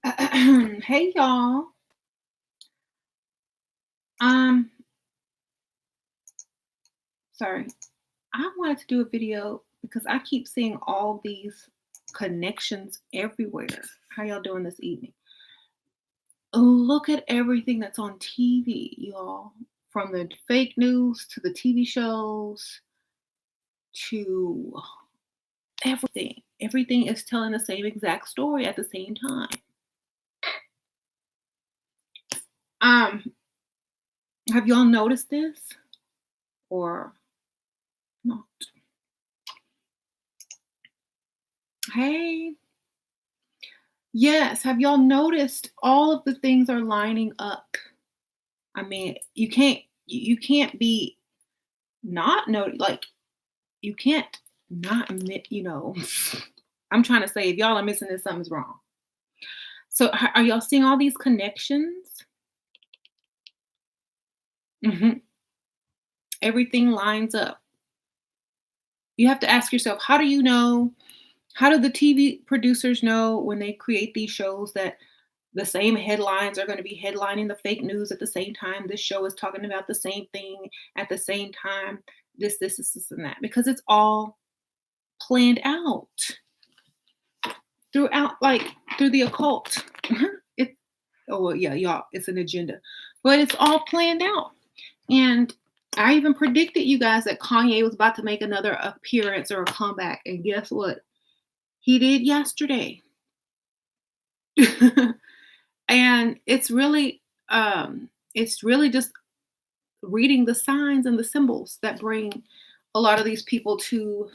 Hey y'all. Um, sorry. I wanted to do a video because I keep seeing all these connections everywhere. How y'all doing this evening? Look at everything that's on TV, y'all. From the fake news to the TV shows to everything. Everything is telling the same exact story at the same time. Um, have y'all noticed this or not? Hey. Yes, have y'all noticed all of the things are lining up? I mean, you can't be not like you can't not I'm trying to say if y'all are missing this, something's wrong. So are y'all seeing all these connections? hmm Everything lines up. You have to ask yourself, how do you know? How do the TV producers know when they create these shows that the same headlines are going to be headlining the fake news at the same time? This show is talking about the same thing at the same time. This, and that. Because it's all planned out throughout, like through the occult. it, oh, well, yeah, y'all, it's an agenda. But it's all planned out. And I even predicted you guys that Kanye was about to make another appearance or a comeback. And guess what? He did yesterday. And it's really just reading the signs and the symbols that bring a lot of these people to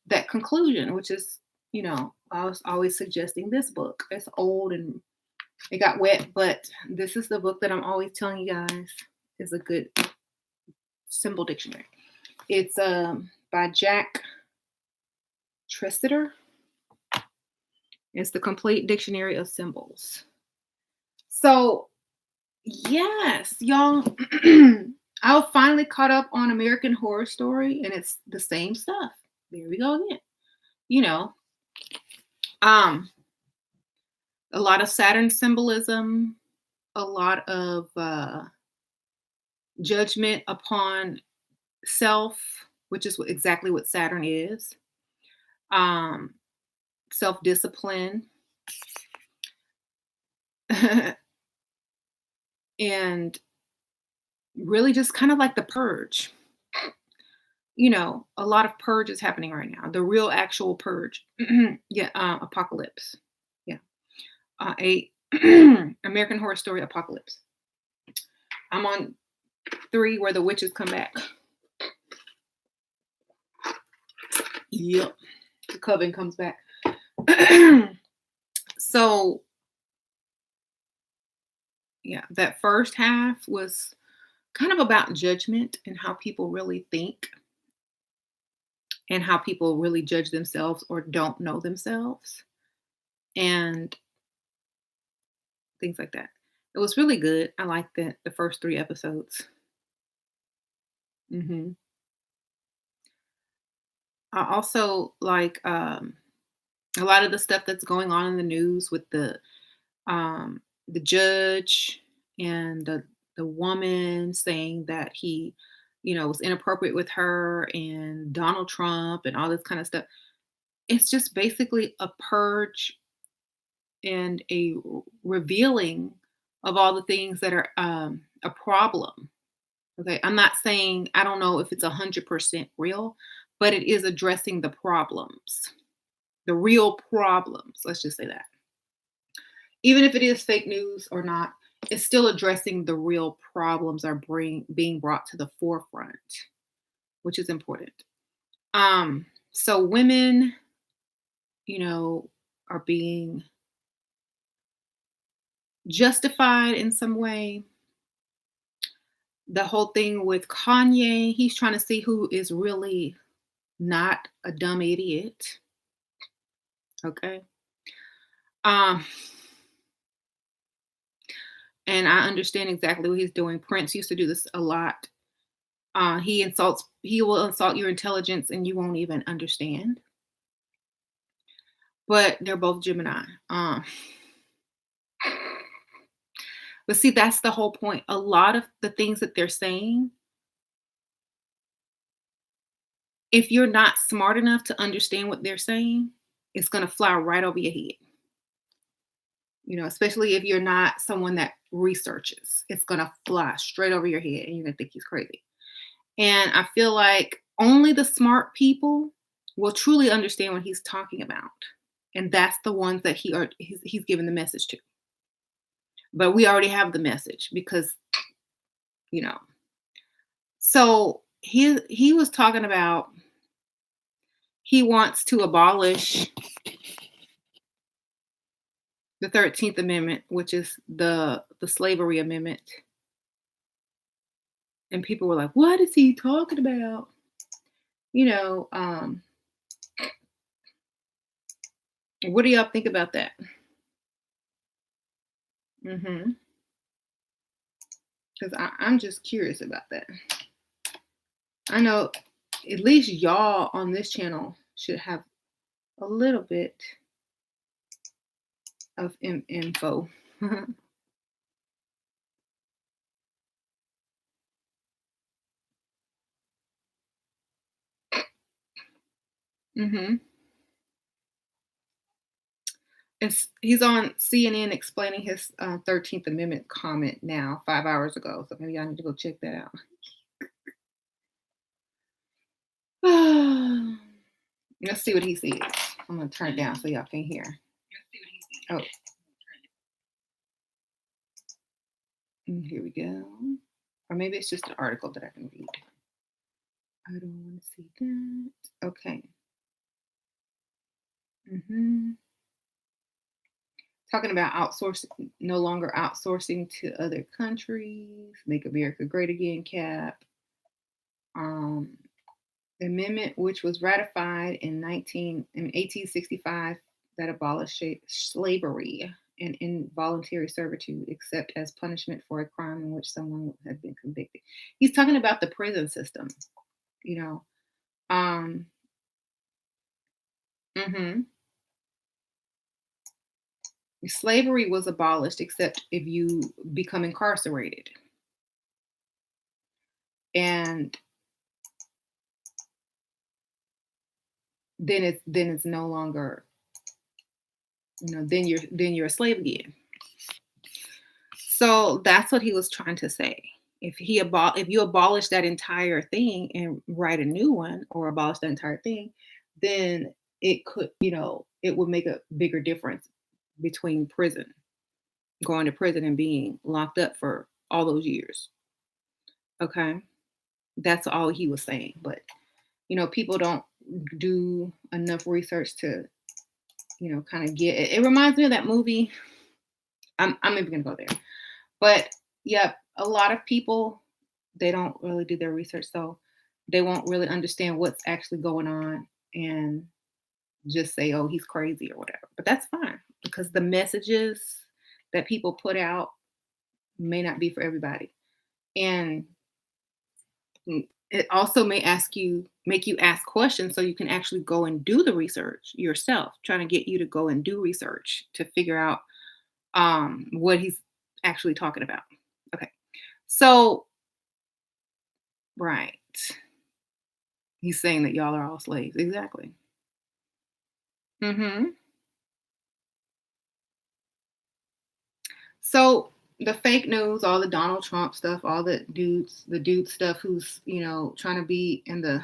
that conclusion, which is, I was always suggesting this book. It's old and it got wet, but this is the book that I'm always telling you guys is a good symbol dictionary. It's by Jack Tressiter. It's the complete dictionary of symbols. So yes, y'all. I was finally caught up on American Horror Story, and it's the same stuff. There we go again. You know, um, a lot of Saturn symbolism, a lot of judgment upon self, which is exactly what Saturn is. Self-discipline, and really just kind of like the purge. A lot of purge is happening right now. The real actual purge. Yeah, apocalypse. Yeah. A American Horror Story Apocalypse. I'm on 3 where the witches come back. Yep. The coven comes back. So yeah, that first half was kind of about judgment and how people really think and how people really judge themselves or don't know themselves and things like that. It was really good. I liked the first 3 episodes. hmm I also like a lot of the stuff that's going on in the news with the judge and the woman saying that he, was inappropriate with her, and Donald Trump and all this kind of stuff. It's just basically a purge and a revealing of all the things that are a problem. Okay, I'm not saying I don't know if it's 100% real, but it is addressing the problems, the real problems. Let's just say that. Even if it is fake news or not, it's still addressing the real problems are being brought to the forefront, which is important. So women, are being justified in some way. The whole thing with Kanye, he's trying to see who is really not a dumb idiot. Okay. Um, and I understand exactly what he's doing. Prince used to do this a lot. He will insult your intelligence and you won't even understand. But they're both Gemini. But see, that's the whole point. A lot of the things that they're saying, if you're not smart enough to understand what they're saying, it's gonna fly right over your head. Especially if you're not someone that researches. It's gonna fly straight over your head and you're gonna think he's crazy. And I feel like only the smart people will truly understand what he's talking about. And that's the ones that he's giving the message to. But we already have the message because, you know. So he was talking about he wants to abolish the 13th Amendment, which is the slavery amendment. And people were like, what is he talking about? You know, um, what do y'all think about that? Because I'm just curious about that. I know at least y'all on this channel should have a little bit of info. hmm He's on CNN explaining his 13th Amendment comment now, 5 hours ago. So maybe y'all need to go check that out. Let's see what he says. I'm going to turn it down so y'all can hear. Oh. Here we go. Or maybe it's just an article that I can read. I don't want to see that. Okay. Talking about outsourcing, no longer outsourcing to other countries, make America great again, cap. The amendment, which was ratified in 1865, that abolished slavery and involuntary servitude, except as punishment for a crime in which someone had been convicted. He's talking about the prison system, you know. Slavery was abolished except if you become incarcerated. And then it's no longer, then you're a slave again. So that's what he was trying to say. If you abolish that entire thing and write a new one, or abolish that entire thing, then it could, it would make a bigger difference between going to prison and being locked up for all those years. Okay. That's all he was saying. But, people don't do enough research to, kind of get it. It reminds me of that movie. I'm even going to go there. But yeah, a lot of people, they don't really do their research. So they won't really understand what's actually going on and just say, oh, he's crazy or whatever. But that's fine, because the messages that people put out may not be for everybody. And it also may make you ask questions so you can actually go and do the research yourself, trying to get you to go and do research to figure out what he's actually talking about. Okay. So, right. He's saying that y'all are all slaves. Exactly. So the fake news, all the Donald Trump stuff, all the dude stuff who's, trying to be a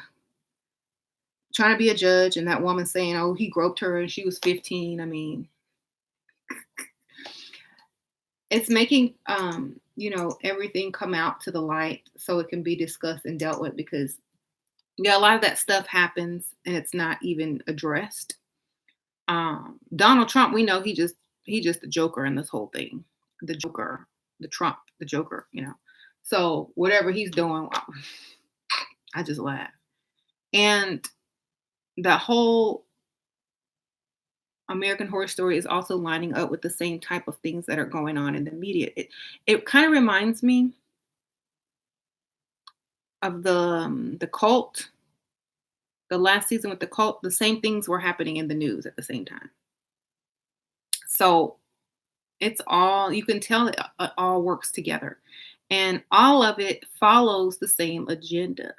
judge, and that woman saying, oh, he groped her and she was 15. I mean, it's making everything come out to the light so it can be discussed and dealt with, because a lot of that stuff happens and it's not even addressed. Donald Trump, we know he just the joker in this whole thing. The joker, the Trump, the joker, So whatever he's doing, I just laugh. And the whole American Horror Story is also lining up with the same type of things that are going on in the media. It kind of reminds me of the Cult. The last season with the Cult, the same things were happening in the news at the same time. So It's all, you can tell it all works together. And all of it follows the same agenda.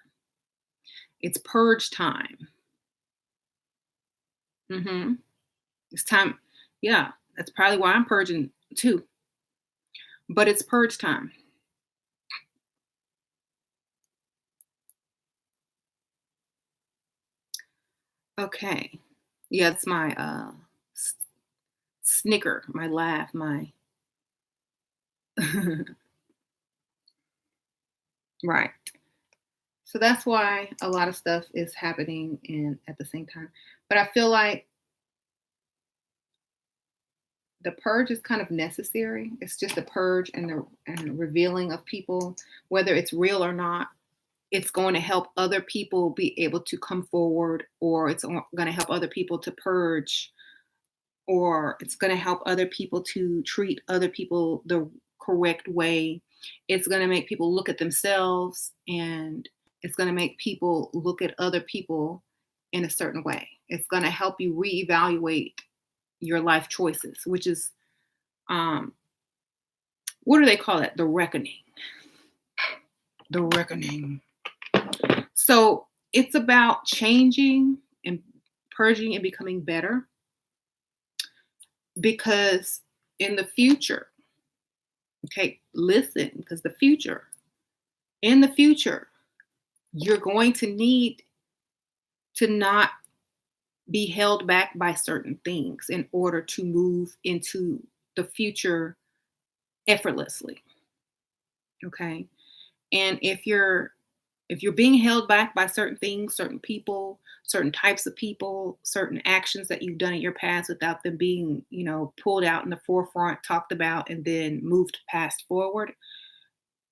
It's purge time. Hmm. It's time. Yeah, that's probably why I'm purging too. But it's purge time. Okay. Yeah, it's my s- snicker, my laugh, my right. So that's why a lot of stuff is happening in at the same time. But I feel like the purge is kind of necessary. It's just the purge and the revealing of people, whether it's real or not. It's going to help other people be able to come forward, or it's going to help other people to purge, or it's going to help other people to treat other people the correct way. It's going to make people look at themselves, and it's going to make people look at other people in a certain way. It's going to help you reevaluate your life choices, which is um what do they call it? The reckoning. The reckoning. So it's about changing and purging and becoming better, because in the future, okay, listen, because in the future, you're going to need to not be held back by certain things in order to move into the future effortlessly. Okay. And if you're being held back by certain things, certain people, certain types of people, certain actions that you've done in your past without them being, pulled out in the forefront, talked about, and then moved past forward,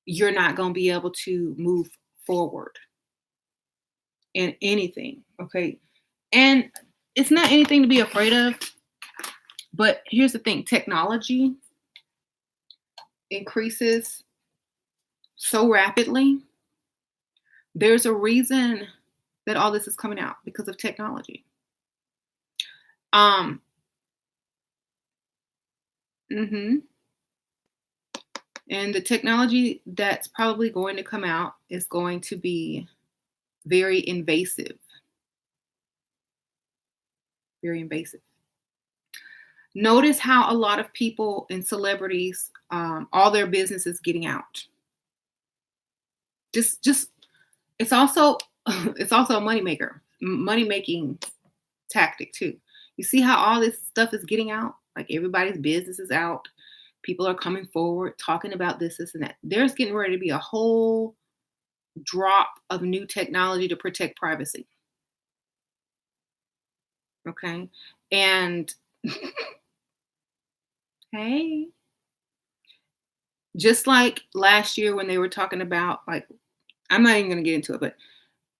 you're not going to be able to move forward in anything. Okay. And it's not anything to be afraid of, but here's the thing: technology increases so rapidly. There's a reason that all this is coming out because of technology. Um, mhm. And the technology that's probably going to come out is going to be very invasive, very invasive. Notice how a lot of people and celebrities, all their business is getting out. Just it's also it's also a moneymaker, money making tactic too. You see how all this stuff is getting out? Like everybody's business is out. People are coming forward talking about this, and that. There's getting ready to be a whole drop of new technology to protect privacy. Okay. And hey, just like last year when they were talking about, like, I'm not even going to get into it, but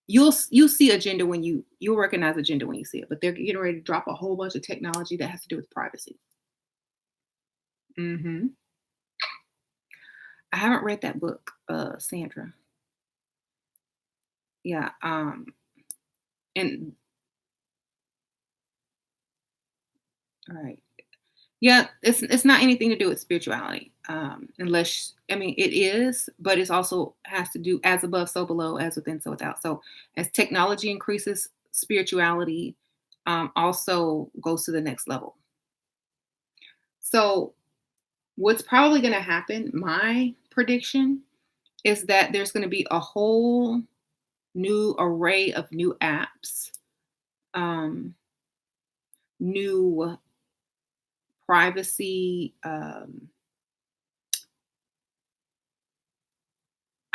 you'll see agenda when you'll recognize agenda when you see it. But they're getting ready to drop a whole bunch of technology that has to do with privacy. Hmm. I haven't read that book, Sandra. Yeah. And all right. Yeah, it's not anything to do with spirituality, unless, I mean, it is, but it's also has to do as above, so below, as within, so without. So as technology increases, spirituality also goes to the next level. So what's probably going to happen, my prediction, is that there's going to be a whole new array of new apps, um, new privacy. I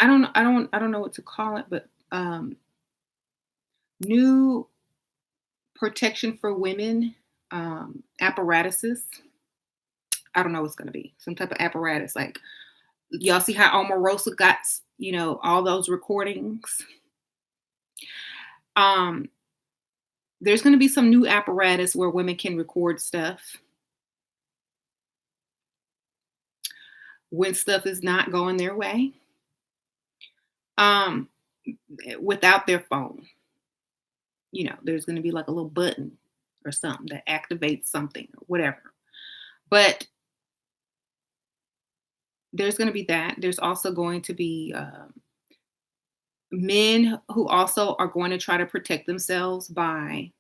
don't know what to call it, but new protection for women apparatuses. I don't know what's going to be some type of apparatus. Like y'all see how Omarosa got, all those recordings. Um, there's going to be some new apparatus where women can record stuff when stuff is not going their way, um, without their phone. There's going to be like a little button or something that activates something or whatever. But there's going to be that. There's also going to be men who also are going to try to protect themselves by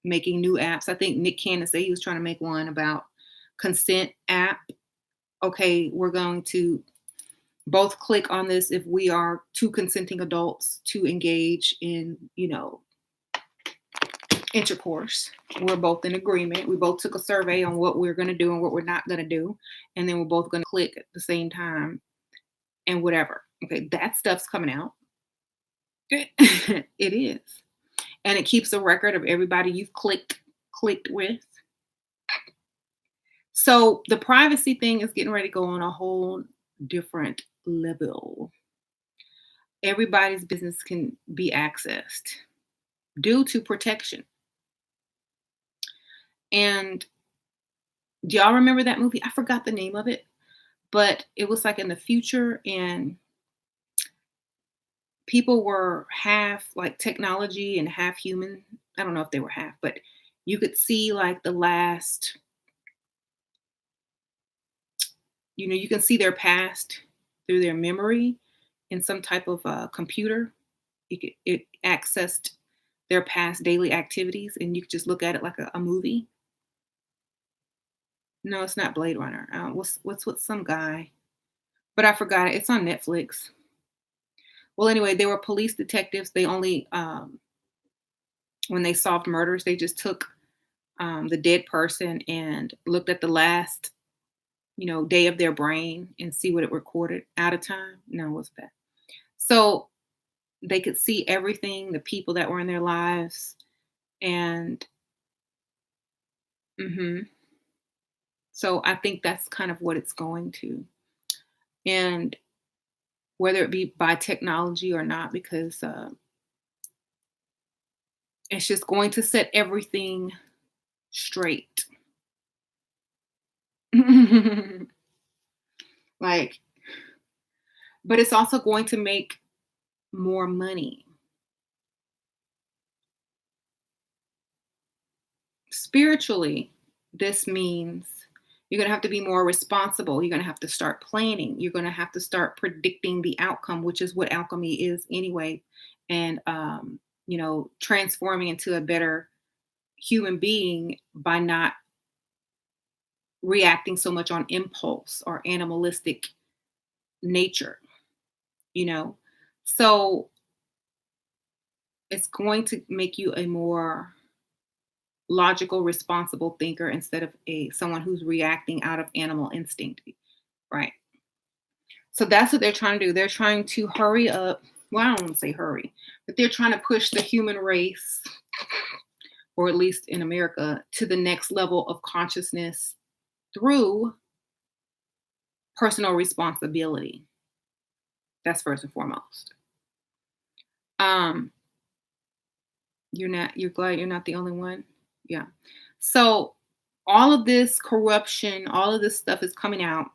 making new apps. I think Nick Cannon said he was trying to make one about consent app. Okay, we're going to both click on this if we are two consenting adults to engage in, intercourse. We're both in agreement. We both took a survey on what we're going to do and what we're not going to do. And then we're both going to click at the same time and whatever. Okay, that stuff's coming out. It is. And it keeps a record of everybody you've clicked with. So the privacy thing is getting ready to go on a whole different level. Everybody's business can be accessed due to protection. And do y'all remember that movie? I forgot the name of it, but it was like in the future and people were half like technology and half human. I don't know if they were half, but you could see like the last, you can see their past through their memory in some type of computer. It accessed their past daily activities and you could just look at it like a movie. No, it's not Blade Runner. What's with some guy, but I forgot it. It's on Netflix. Well, anyway, they were police detectives. They only, when they solved murders, they just took the dead person and looked at the last, day of their brain and see what it recorded out of time. No, it wasn't that. So they could see everything, the people that were in their lives, and so I think that's kind of what it's going to, and whether it be by technology or not, because it's just going to set everything straight. Like, but it's also going to make more money. Spiritually, this means you're going to have to be more responsible. You're going to have to start planning. You're going to have to start predicting the outcome, which is what alchemy is anyway. And, transforming into a better human being by not reacting so much on impulse or animalistic nature, So it's going to make you a more logical, responsible thinker instead of someone who's reacting out of animal instinct, right? So that's what they're trying to do. They're trying to hurry up. Well, I don't want to say hurry, but they're trying to push the human race, or at least in America, to the next level of consciousness through personal responsibility. That's first and foremost. You're glad you're not the only one? Yeah. So all of this corruption, all of this stuff is coming out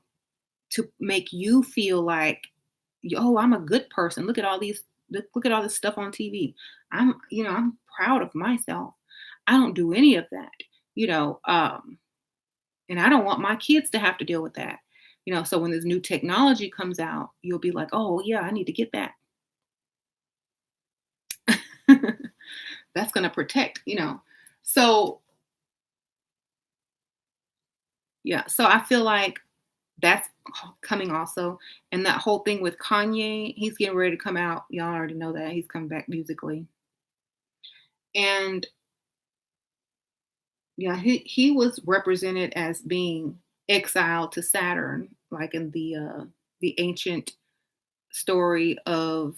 to make you feel like, oh, I'm a good person. Look at all this stuff on TV. I'm proud of myself. I don't do any of that, and I don't want my kids to have to deal with that. So when this new technology comes out, you'll be like, oh yeah, I need to get that. That's going to protect, So yeah, so I feel like that's coming also. And that whole thing with Kanye, he's getting ready to come out. Y'all already know that he's coming back musically. And yeah, he was represented as being exiled to Saturn, like in the ancient story of,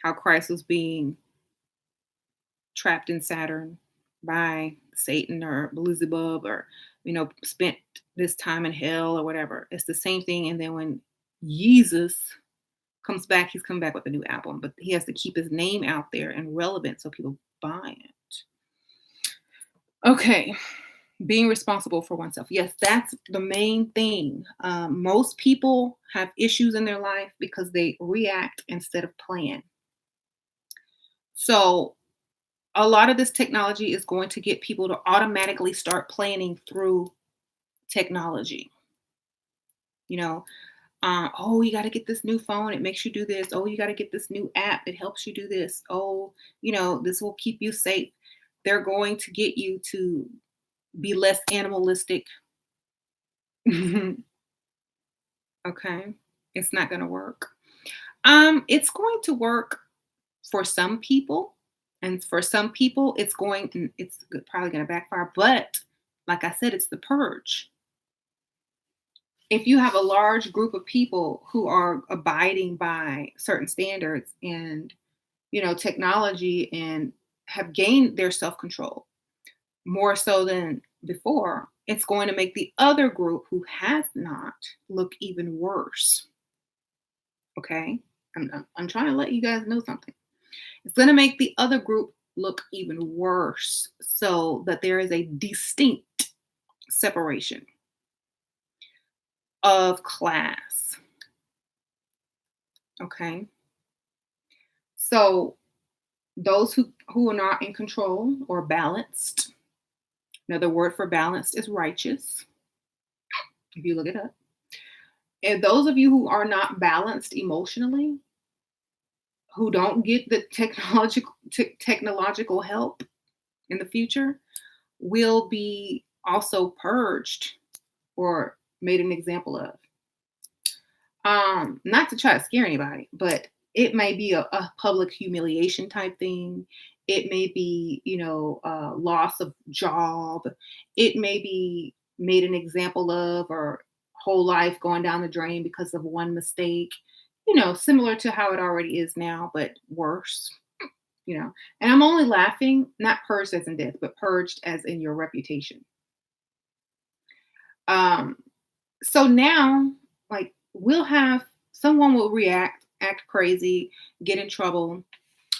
how Christ was being trapped in Saturn by Satan or Beelzebub, or, spent this time in hell or whatever. It's the same thing. And then when Jesus comes back, he's coming back with a new album, but he has to keep his name out there and relevant so people buy it. Okay. Being responsible for oneself. Yes, that's the main thing. Most people have issues in their life because they react instead of plan. So a lot of this technology is going to get people to automatically start planning through technology. You know, oh, you got to get this new phone. It makes you do this. Oh, you got to get this new app. It helps you do this. Oh, this will keep you safe. They're going to get you to be less animalistic. Okay. It's not going to work. It's going to work for some people, and for some people it's probably going to backfire, but like I said, it's the purge. If you have a large group of people who are abiding by certain standards and technology, and have gained their self-control more so than before, it's going to make the other group who has not look even worse. Okay. I'm trying to let you guys know something. It's going to make the other group look even worse, so that there is a distinct separation of class. Okay. So those who are not in control or balanced, another word for balanced is righteous, if you look it up. And those of you who are not balanced emotionally, who don't get the technological help in the future, will be also purged or made an example of. Not to try to scare anybody, but it may be a public humiliation type thing. It may be, loss of job. It may be made an example of, or whole life going down the drain because of one mistake, similar to how it already is now, but worse, And I'm only laughing, not purged as in death, but purged as in your reputation. Um, so now, like, someone will act crazy, get in trouble.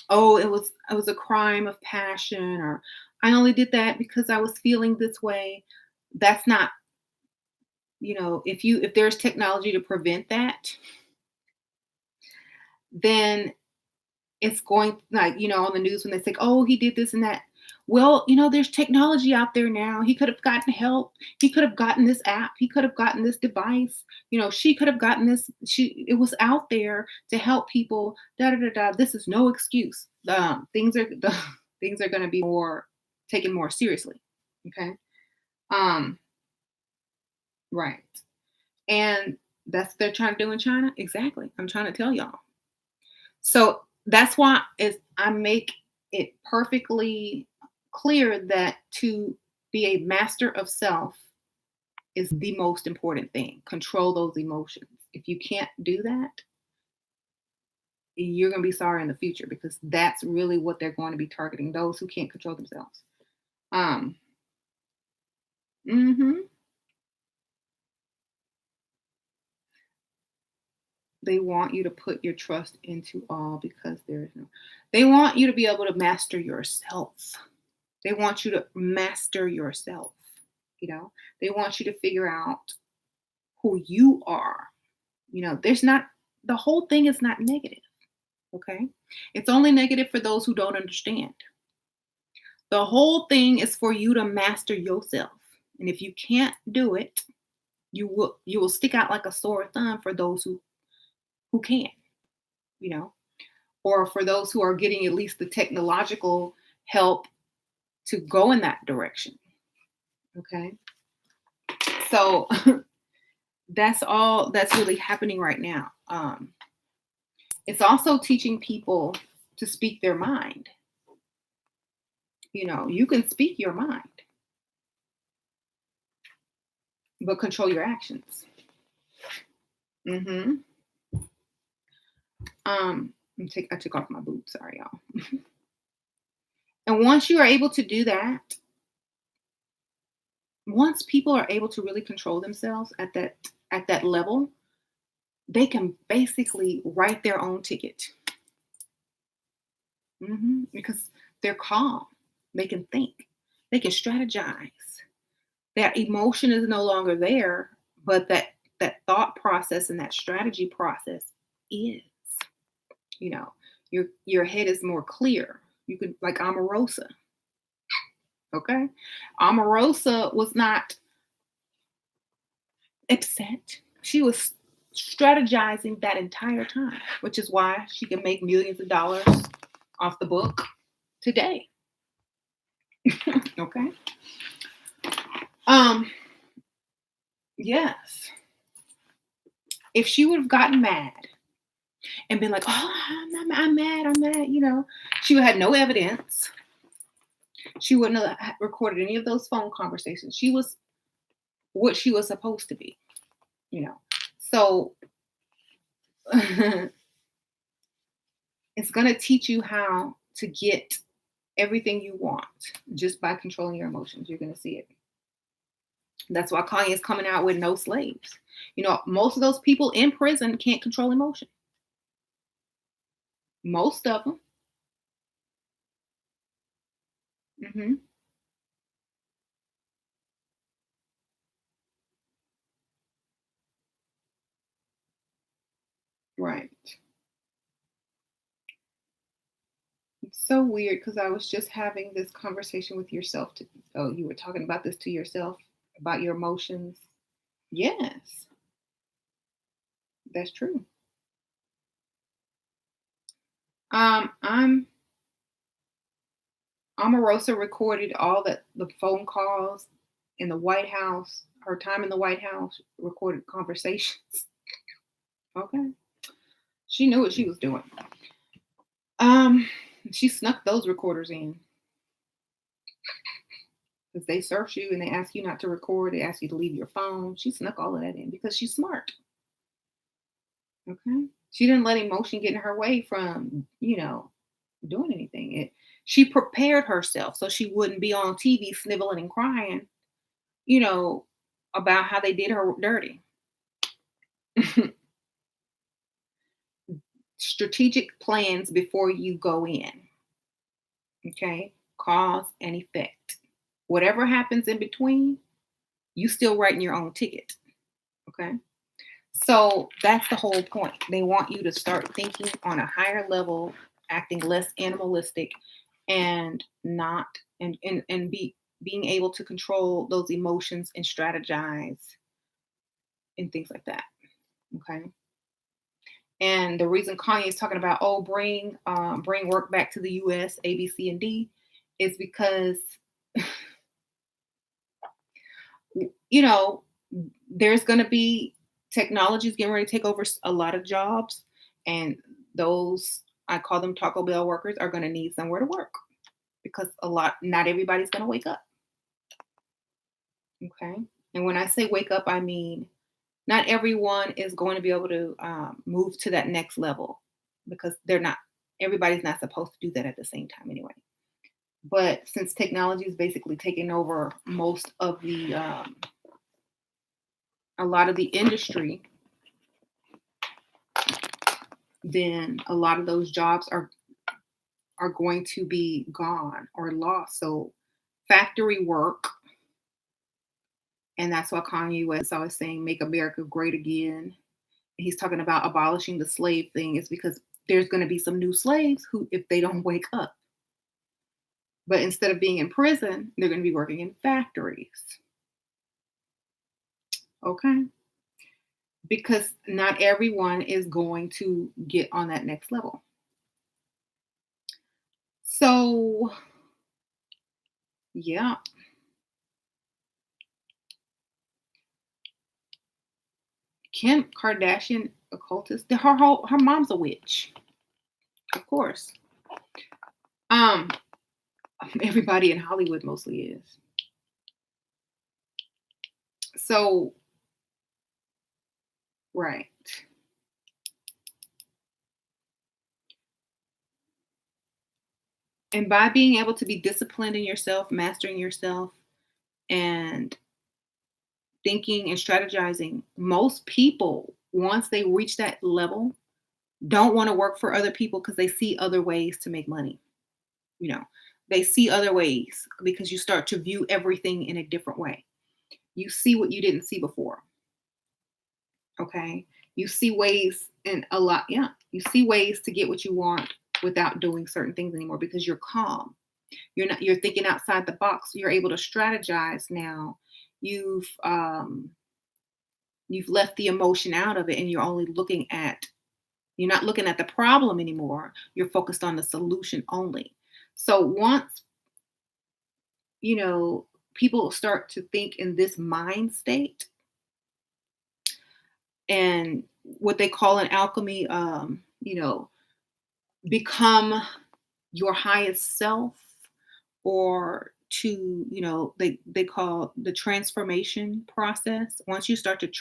Oh, it was a crime of passion, or I only did that because I was feeling this way. That's not, if there's technology to prevent that, then it's going, like, on the news when they say, oh, he did this and that. Well, there's technology out there now. He could have gotten help. He could have gotten this app. He could have gotten this device. She could have gotten this. It was out there to help people. Da da da da. This is no excuse. Things are going to be more taken more seriously. Okay. Um. Right. And that's what they're trying to do in China. Exactly. I'm trying to tell y'all. So that's why I make it perfectly clear that to be a master of self is the most important thing. Control those emotions. If you can't do that, you're going to be sorry in the future, because that's really what they're going to be targeting, those who can't control themselves. Mhm. They want you to put your trust into all, because they want you to be able to master yourself. They want you to master yourself. They want you to figure out who you are. The whole thing is not negative. Okay. It's only negative for those who don't understand. The whole thing is for you to master yourself. And if you can't do it, you will stick out like a sore thumb for those who can, or for those who are getting at least the technological help to go in that direction. Okay. So that's all that's really happening right now. It's also teaching people to speak their mind. You can speak your mind, but control your actions. Mm-hmm. I took off my boots. Sorry, y'all. And once you are able to do that, once people are able to really control themselves at that level, they can basically write their own ticket. Because they're calm. They can think. They can strategize. That emotion is no longer there, but that thought process and that strategy process is. Your head is more clear. You could, like Omarosa. Okay. Omarosa was not upset. She was strategizing that entire time, which is why she can make millions of dollars off the book today. Okay. Um, yes. If she would have gotten mad and been like, "Oh, I'm mad, I'm mad," she would have had no evidence. She wouldn't have recorded any of those phone conversations. She was what she was supposed to be, you know. So it's going to teach you how to get everything you want just by controlling your emotions. You're going to see it. That's why Kanye is coming out with no slaves. Most of those people in prison can't control emotion. Most of them. Hmm. Right. It's so weird because I was just having this conversation with yourself. Oh, you were talking about this to yourself about your emotions. Yes, that's true. I'm Omarosa recorded all the phone calls in the White House, her time in the White House, recorded conversations. Okay. She knew what she was doing. Um, she snuck those recorders in because they search you and they ask you not to record. They ask you to leave your phone. She snuck all of that in because she's smart. Okay. She didn't let emotion get in her way from, doing anything. She prepared herself so she wouldn't be on TV sniveling and crying, you know, about how they did her dirty. Strategic plans before you go in. Okay. Cause and effect. Whatever happens in between, you still writing your own ticket. Okay. So that's the whole point. They want you to start thinking on a higher level, acting less animalistic, and not and being able to control those emotions and strategize and things like that. Okay. And the reason Kanye is talking about, oh, bring work back to the US, A, B, C, and D, is because you know there's going to be technologies getting ready to take over a lot of jobs, and those, I call them Taco Bell workers, are going to need somewhere to work because not everybody's going to wake up. Okay. And when I say wake up, I mean not everyone is going to be able to move to that next level because everybody's not supposed to do that at the same time anyway. But since technology is basically taking over most of a lot of the industry, then a lot of those jobs are going to be gone or lost. So factory work, and that's why Kanye West is always saying "Make America Great Again." He's talking about abolishing the slave thing. Is because there's going to be some new slaves who, if they don't wake up, but instead of being in prison, they're going to be working in factories. Okay, because not everyone is going to get on that next level. So yeah, Kim Kardashian, occultist. Her mom's a witch, of course. Um, everybody in Hollywood mostly is. So right, and by being able to be disciplined in yourself, mastering yourself, and thinking and strategizing, most people, once they reach that level, don't want to work for other people because they see other ways to make money. You know, they see other ways because you start to view everything in a different way. You see what you didn't see before. Okay. You see ways and a lot, yeah. You see ways to get what you want without doing certain things anymore because you're calm. You're thinking outside the box. You're able to strategize now. You've You've left the emotion out of it, and you're not looking at the problem anymore. You're focused on the solution only. So once, you know, people start to think in this mind state, and what they call in alchemy, become your highest self, or to, they call the transformation process. Once you start to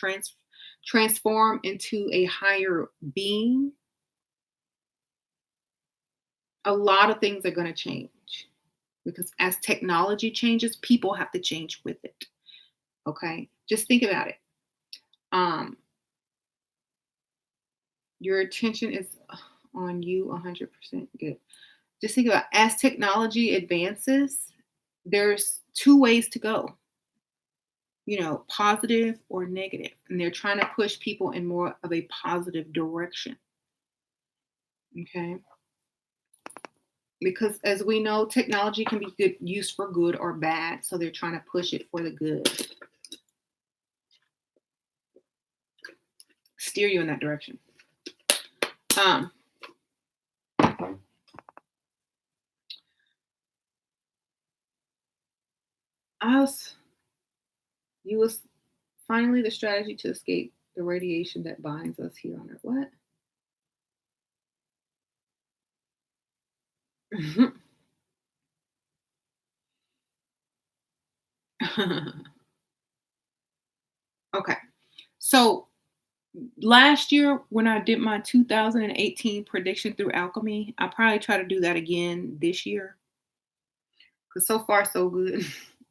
transform into a higher being, a lot of things are going to change, because as technology changes, people have to change with it. Okay, just think about it. um your attention is on you 100%. Good. Just think about, as technology advances, there's two ways to go, positive or negative. And they're trying to push people in more of a positive direction. Okay. Because as we know, technology can be used for good or bad. So they're trying to push it for the good, steer you in that direction. Um, us, you was finally the strategy to escape the radiation that binds us here on Earth. What? Okay. So last year, when I did my 2018 prediction through alchemy, I probably try to do that again this year, because so far so good.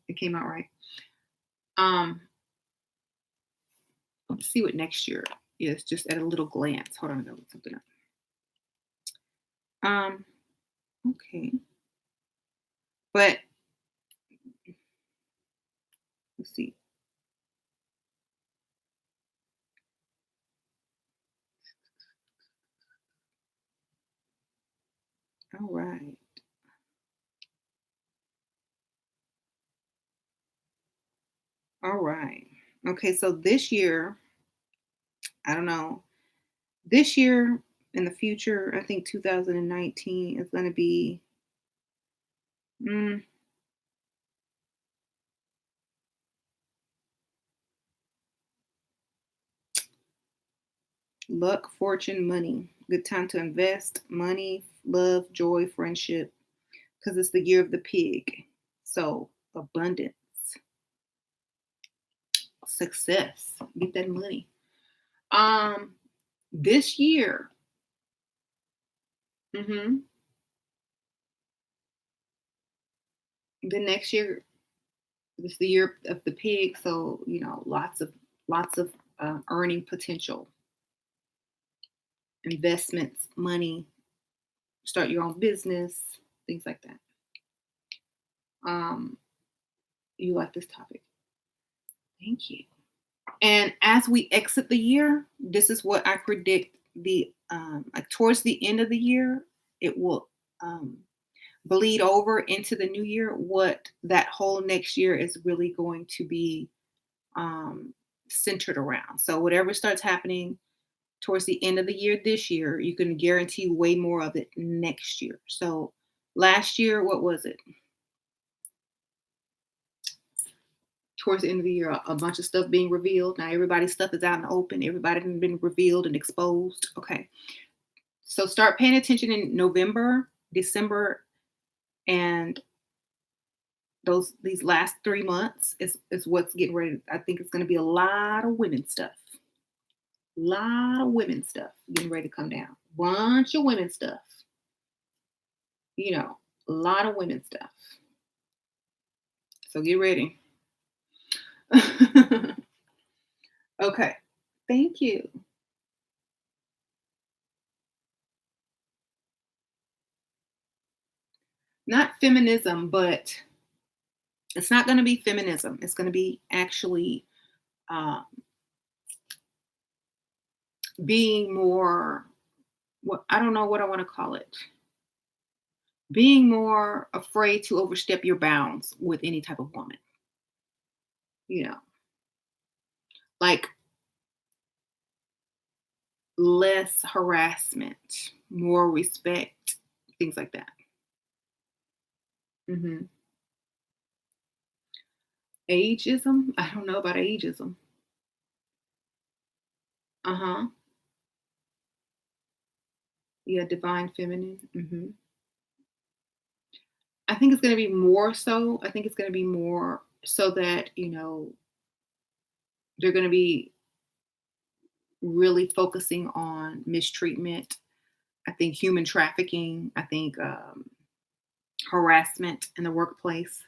It came out right. Um, let's see what next year is, just at a little glance. Hold on, I gotta look something up. Um, okay, but let's see. All right. All right. Okay, so this year, I don't know. This year, in the future, I think 2019 is going to be, mm, luck, fortune, money. Good time to invest money, love, joy, friendship, because it's the year of the pig. So abundance, success, get that money. Um, this year, hmm the next year is the year of the pig. So lots of earning potential, investments, money, start your own business, things like that. Um, you like this topic? Thank you. And as we exit the year, this is what I predict, the like towards the end of the year, it will um, bleed over into the new year. What that whole next year is really going to be um, centered around. So whatever starts happening towards the end of the year this year, you can guarantee way more of it next year. So last year, what was it? Towards the end of the year, a bunch of stuff being revealed. Now everybody's stuff is out in the open. Everybody has been revealed and exposed. Okay. So start paying attention in November, December, and these last 3 months is what's getting ready. I think it's going to be a lot of women stuff. Lot of women stuff getting ready to come down. Bunch of women stuff. A lot of women stuff. So get ready. Okay. Thank you. Not feminism, but it's not going to be feminism. It's going to be actually uh, being more, what I don't know what I want to call it. Being more afraid to overstep your bounds with any type of woman. You know, like less harassment, more respect, things like that. Hmm. Ageism? I don't know about ageism. Uh huh. Yeah, divine feminine. I think it's going to be more so. I think it's going to be more so that, they're going to be really focusing on mistreatment. I think human trafficking. I think harassment in the workplace.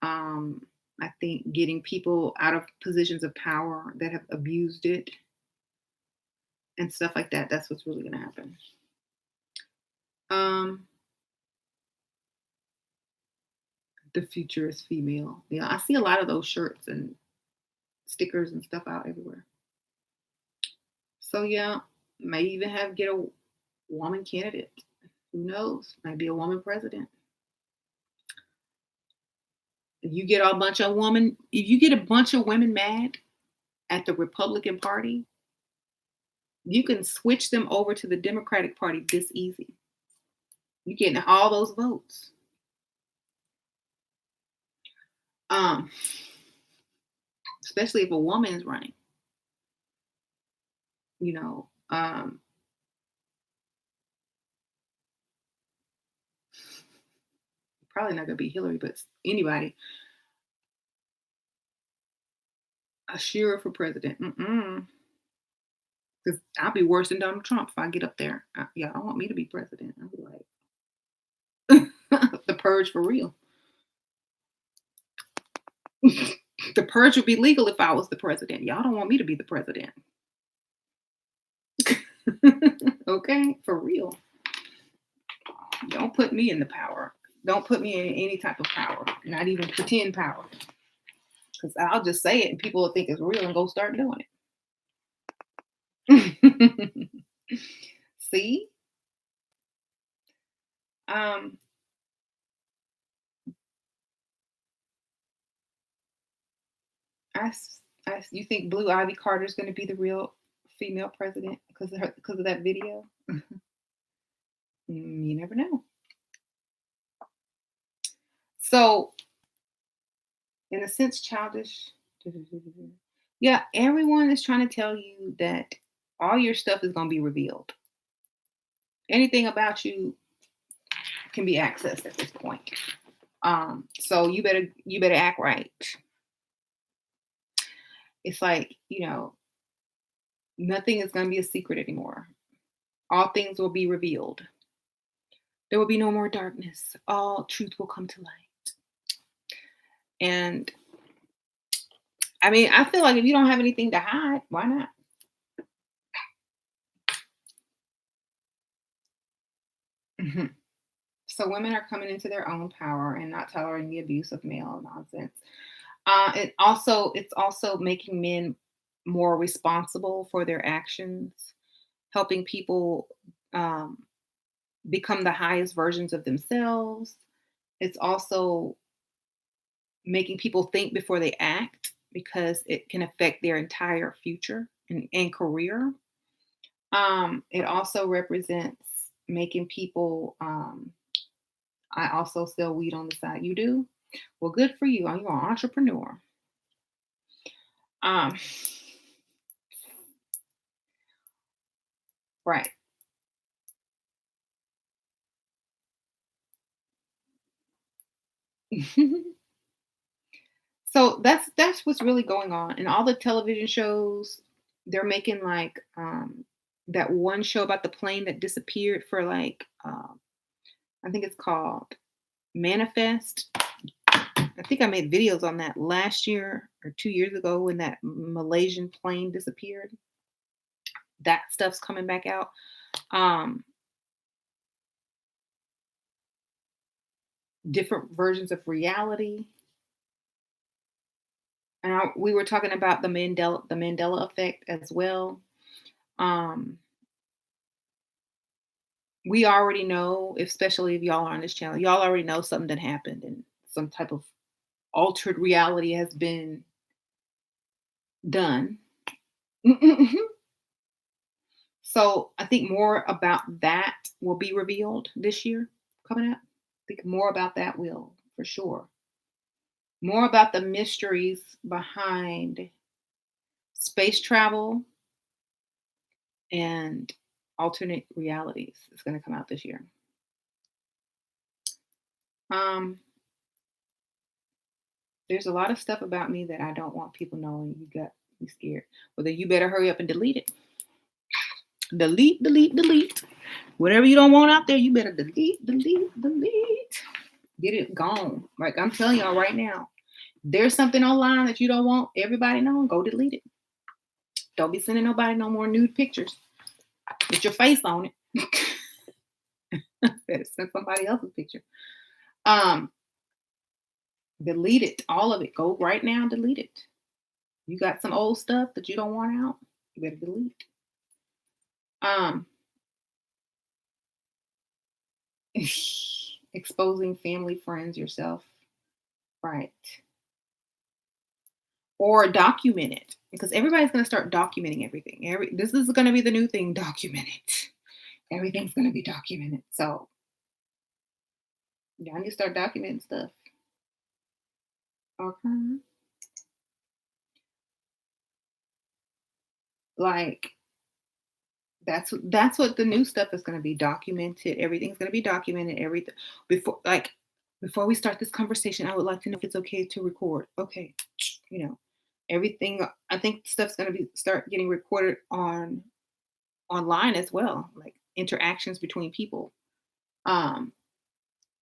Um, I think getting people out of positions of power that have abused it and stuff like that. That's what's really going to happen. Um, the future is female. Yeah, I see a lot of those shirts and stickers and stuff out everywhere. So yeah, may even have get a woman candidate. Who knows? Might be a woman president. If you get a bunch of women mad at the Republican Party, you can switch them over to the Democratic Party this easy. You're getting all those votes. Um, Especially if a woman is running, you know. Probably not gonna be Hillary, but anybody. A shearer for president. Mm-mm. 'Cause I'll be worse than Donald Trump if I get up there. Y'all don't want me to be president. I'll be like, the purge for real. The purge would be legal if I was the president. Y'all don't want me to be the president. Okay, for real. Don't put me in the power. Don't put me in any type of power, not even pretend power. Because I'll just say it and people will think it's real and go start doing it. See? Um, you think Blue Ivy Carter is going to be the real female president because of that video? You never know. So, in a sense, childish. Yeah, everyone is trying to tell you that all your stuff is going to be revealed. Anything about you can be accessed at this point. So you better act right. It's like, nothing is going to be a secret anymore. All things will be revealed. There will be no more darkness. All truth will come to light. And I mean, I feel like if you don't have anything to hide, why not? Mhm. So women are coming into their own power and not tolerating the abuse of male nonsense. It's also making men more responsible for their actions, helping people um, become the highest versions of themselves. It's also making people think before they act because it can affect their entire future and career. It also represents making people. I also sell weed on the side. You do? Well, good for you. You're an entrepreneur. Um, right. So that's what's really going on. And all the television shows, they're making like that one show about the plane that disappeared for like I think it's called Manifest. I think I made videos on that last year or 2 years ago when that Malaysian plane disappeared. That stuff's coming back out. Um, Different versions of reality. And we were talking about the Mandela effect as well. Um, we already know, especially if y'all are on this channel, y'all already know something that happened and some type of altered reality has been done. So I think more about that will be revealed this year coming up. I think more about that will for sure. More about the mysteries behind space travel and alternate realities is going to come out this year. Um, there's a lot of stuff about me that I don't want people knowing. You got me scared. Well, then you better hurry up and delete it. Delete, delete, delete. Whatever you don't want out there, you better delete, delete, delete. Get it gone. Like I'm telling y'all right now, there's something online that you don't want everybody knowing, go delete it. Don't be sending nobody no more nude pictures with your face on it. Better send somebody else's picture. Um, delete it, all of it. Go right now, delete it. You got some old stuff that you don't want out, you better delete. Um, exposing family, friends, yourself, right? Or document it because everybody's going to start documenting everything. This is going to be the new thing. Document it. Everything's going to be documented. So y'all need to start documenting stuff. Okay. Like that's what the new stuff is going to be documented. Everything's going to be documented. Everything before we start this conversation, I would like to know if it's okay to record. Okay, you know, everything. I think stuff's going to be start getting recorded online as well, like interactions between people. Um,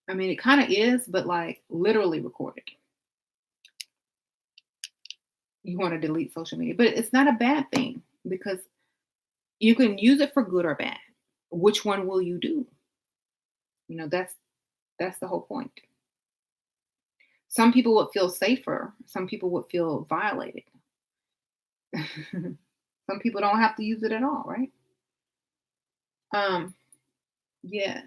I mean, it kind of is, but like literally recorded. You want to delete social media, but it's not a bad thing because you can use it for good or bad. Which one will you do? That's the whole point. Some people would feel safer. Some people would feel violated. Some people don't have to use it at all, right? Um, yes.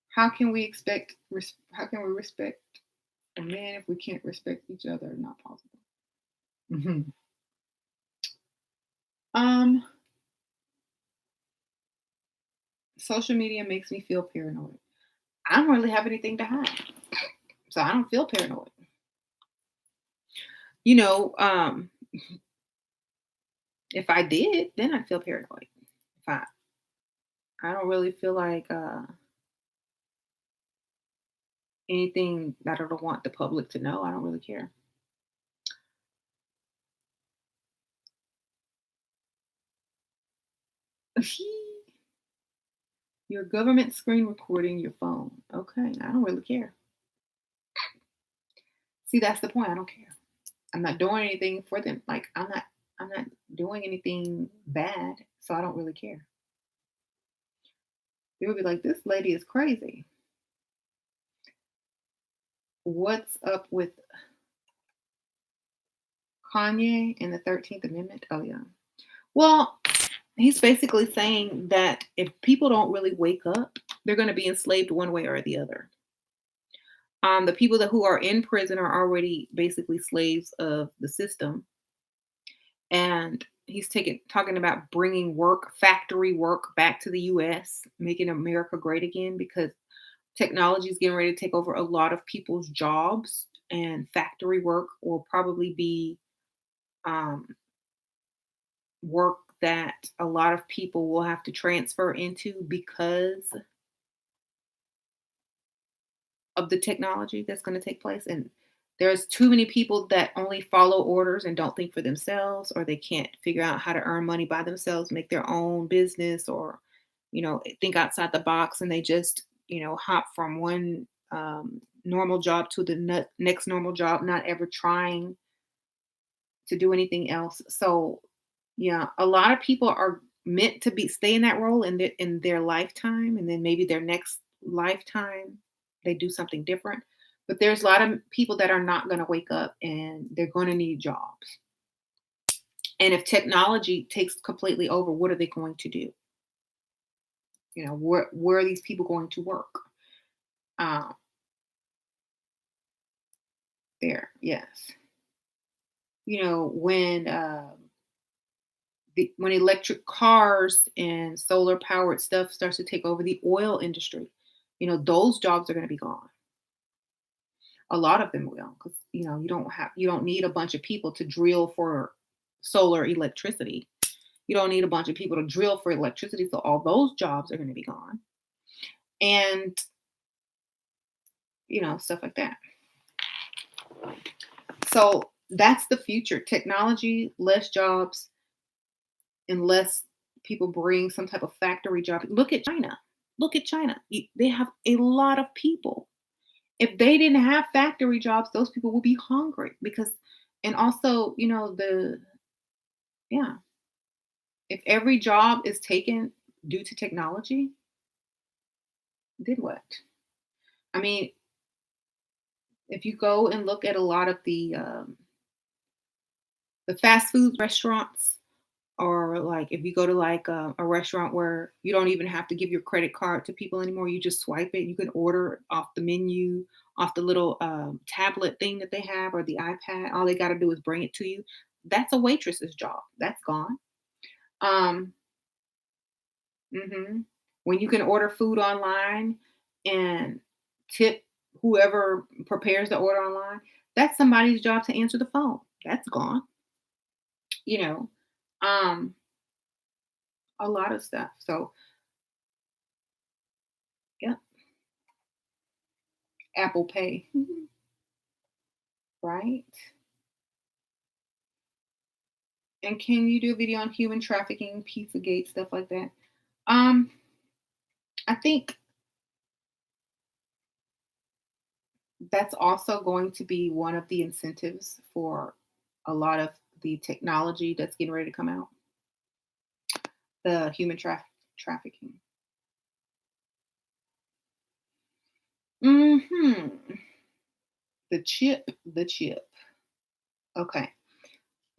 How can we respect a man if we can't respect each other? Not possible. Mhm. Um, social media makes me feel paranoid. I don't really have anything to hide, so I don't feel paranoid. You know, if I did, then I'd feel paranoid. If I don't really feel like anything that I don't want the public to know. I don't really care. Your government screen recording your phone. Okay, I don't really care. See, that's the point. I don't care. I'm not doing anything for them. Like I'm not doing anything bad, so I don't really care. People be like, this lady is crazy. What's up with Kanye and the 13th Amendment? Oh yeah. Well, he's basically saying that if people don't really wake up, they're going to be enslaved one way or the other. The people who are in prison are already basically slaves of the system, and he's talking about bringing factory work back to the U.S., making America great again because technology is getting ready to take over a lot of people's jobs, and factory work will probably be um, work that a lot of people will have to transfer into because of the technology that's going to take place. And there's too many people that only follow orders and don't think for themselves, or they can't figure out how to earn money by themselves, make their own business, or think outside the box, and they just hop from one normal job to the next normal job, not ever trying to do anything else. So yeah, a lot of people are meant to be stay in that role in their lifetime, and then maybe their next lifetime they do something different. But there's a lot of people that are not going to wake up, and they're going to need jobs. And if technology takes completely over, what are they going to do? Where are these people going to work? Um, there, yes. When When electric cars and solar powered stuff starts to take over the oil industry, those jobs are going to be gone. A lot of them will, because you don't need a bunch of people to drill for solar electricity. You don't need a bunch of people to drill for electricity, so all those jobs are going to be gone, and stuff like that. So that's the future: technology, less jobs, unless people bring some type of factory job. Look at China. Look at China. They have a lot of people. If they didn't have factory jobs, those people would be hungry and also, yeah, if every job is taken due to technology, then what? I mean, if you go and look at a lot of the fast food restaurants, or like if you go to like a restaurant where you don't even have to give your credit card to people anymore, you just swipe it. You can order off the menu, off the little tablet thing that they have, or the iPad. All they got to do is bring it to you. That's a waitress's job. That's gone. Um, mhm. When you can order food online and tip whoever prepares the order online, that's somebody's job to answer the phone. That's gone. You know, um, a lot of stuff. So yeah, Apple Pay, right? And can you do a video on human trafficking, Pizzagate, stuff like that? Um, I think that's also going to be one of the incentives for a lot of the technology that's getting ready to come out. The human trafficking. Hmm. The chip. Okay.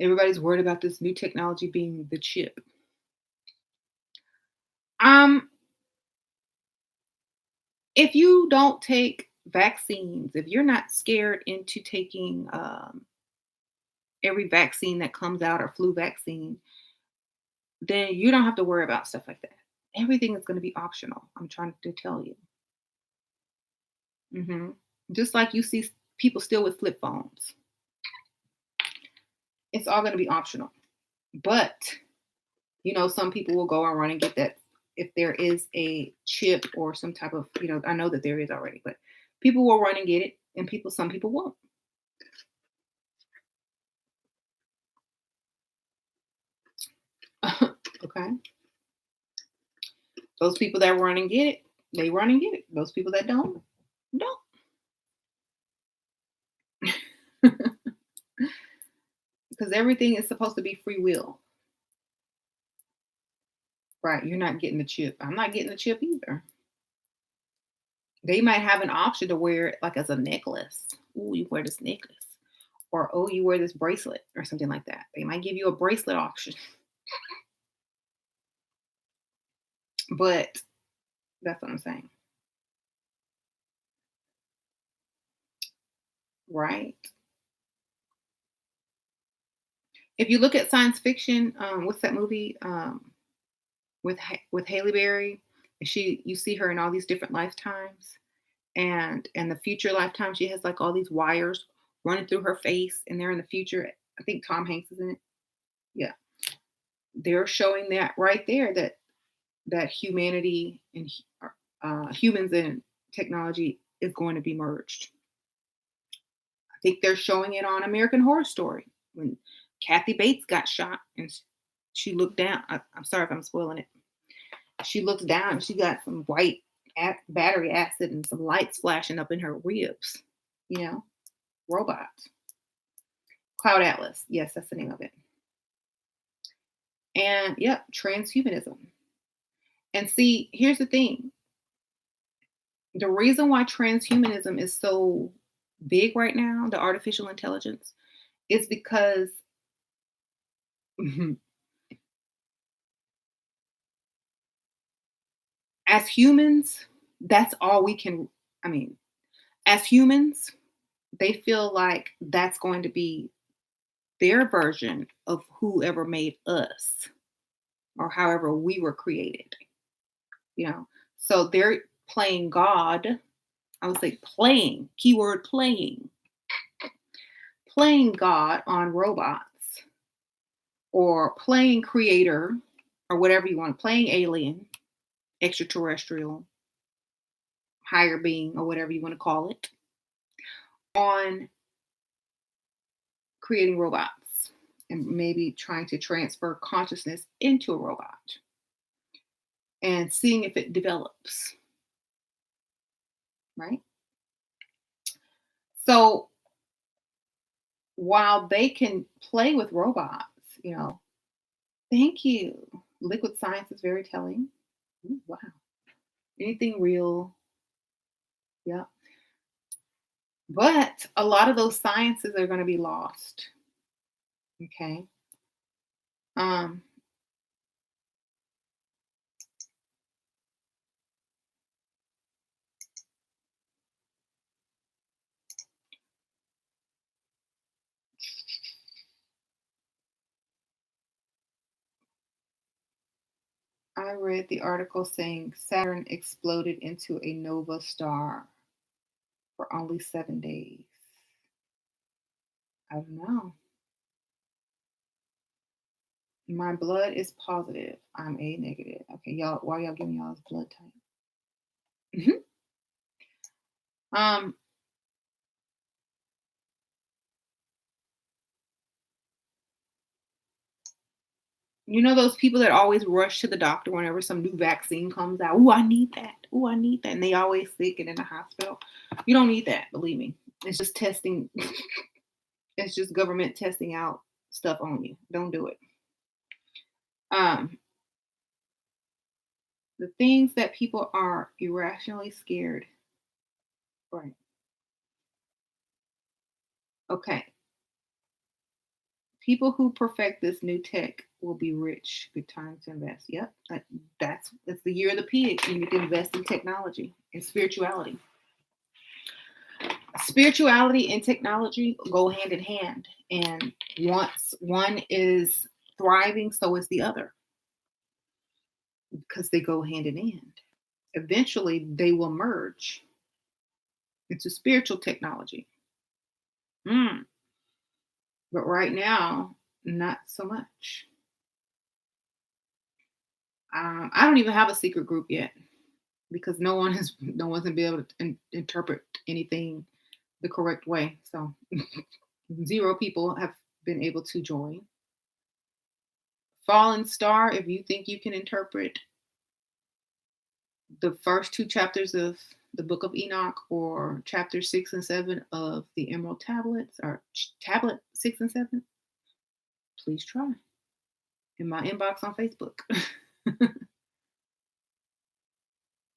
Everybody's worried about this new technology being the chip. Um, if you don't take vaccines, if you're not scared into taking every vaccine that comes out, or flu vaccine, then you don't have to worry about stuff like that. Everything is going to be optional. I'm trying to tell you. hmm Just like you see people still with flip phones, it's all going to be optional. But some people will go and run and get that if there is a chip or some type of, I know that there is already, but people will run and get it, and some people won't. Okay. Those people that run and get it, they run and get it. Those people that don't, don't. Because everything is supposed to be free will. Right. You're not getting the chip. I'm not getting the chip either. They might have an option to wear it like as a necklace. Ooh, you wear this necklace. Or, oh, you wear this bracelet or something like that. They might give you a bracelet option. But that's what I'm saying. Right. If you look at science fiction, what's that movie with Haley Berry? You see her in all these different lifetimes, and the future lifetime she has like all these wires running through her face, and they're in the future. I think Tom Hanks is in it. Yeah, they're showing that right there, that humanity and humans and technology is going to be merged. I think they're showing it on American Horror Story when Kathy Bates got shot and she looked down. I'm sorry if I'm spoiling it. She looks down and she got some white battery acid and some lights flashing up in her ribs. You know, robots. Cloud Atlas. Yes, that's the name of it. And yep, transhumanism. And see, here's the thing. The reason why transhumanism is so big right now, the artificial intelligence, is because as humans, that's all we can. I mean, as humans, they feel like that's going to be their version of whoever made us. or however we were created, you know. So they're playing God. I would say playing, keyword playing God on robots, or playing creator, or whatever you want, playing alien, extraterrestrial, higher being, or whatever you want to call it, on creating robots and maybe trying to transfer consciousness into a robot and seeing if it develops, right? So while they can play with robots, you know, thank you. Liquid science is very telling. Ooh, wow. Anything real. Yeah. But a lot of those sciences are going to be lost. Okay. Um, I read the article saying Saturn exploded into a nova star for only 7 days. I don't know. My blood is positive. I'm A negative. Okay, y'all. Why y'all giving y'all's blood type? Mhm. Um, you know those people that always rush to the doctor whenever some new vaccine comes out. Oh, I need that. Oh, I need that. And they always sick and in the hospital. You don't need that. Believe me. It's just testing. It's just government testing out stuff on you. Don't do it. Um, the things that people are irrationally scared. Right. Okay. People who perfect this new tech will be rich. Good time to invest. Yep. That's the year of the pig. You need to invest in technology and spirituality. Spirituality and technology go hand in hand. And once one is thriving, so is the other, because they go hand in hand. Eventually they will merge into spiritual technology. Mm. But right now, not so much. I don't even have a secret group yet because no one's gonna be able to interpret anything the correct way. So zero people have been able to join. Fallen Star, if you think you can interpret the first two chapters of the Book of Enoch or chapter 6 and 7 of the Emerald Tablets, or tablet 6 and 7, please try in my inbox on Facebook.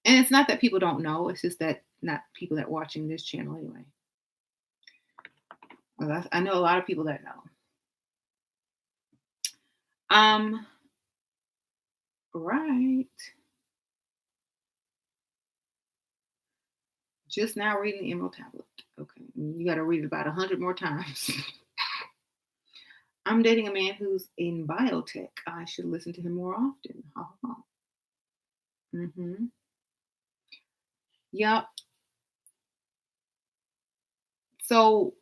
And it's not that people don't know, it's just that not people that watching this channel anyway. Well, I know a lot of people that know. Um, right. Just now reading the Emerald Tablet. Okay. You got to read it about 100 more times. I'm dating a man who's in biotech. I should listen to him more often. Ha, ha, ha. Mm-hmm. Yep. So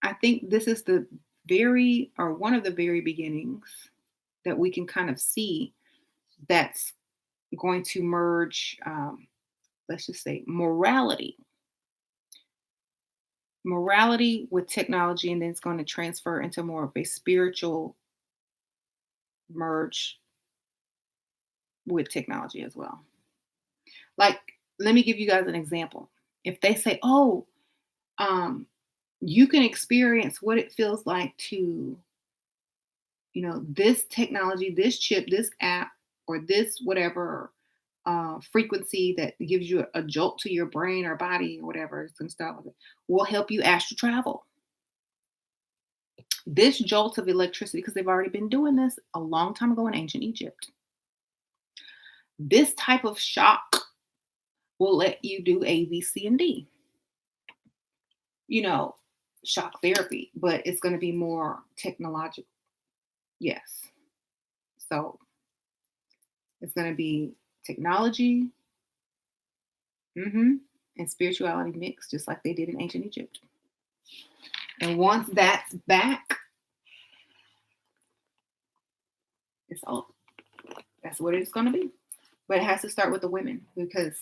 I think this is the very, or one of the very beginnings that we can kind of see that's going to merge, let's just say, morality with technology, and then it's going to transfer into more of a spiritual merge with technology as well. Like, let me give you guys an example. If they say, oh, um, you can experience what it feels like to, this technology, this chip, this app, or this whatever frequency that gives you a jolt to your brain or body or whatever, some stuff will help you astral travel. This jolt of electricity, because they've already been doing this a long time ago in ancient Egypt. This type of shock will let you do A, B, C, and D. Shock therapy, but it's going to be more technological. Yes. So it's going to be technology, and spirituality mixed, just like they did in ancient Egypt. And once that's back, it's all that's what it's going to be. But it has to start with the women because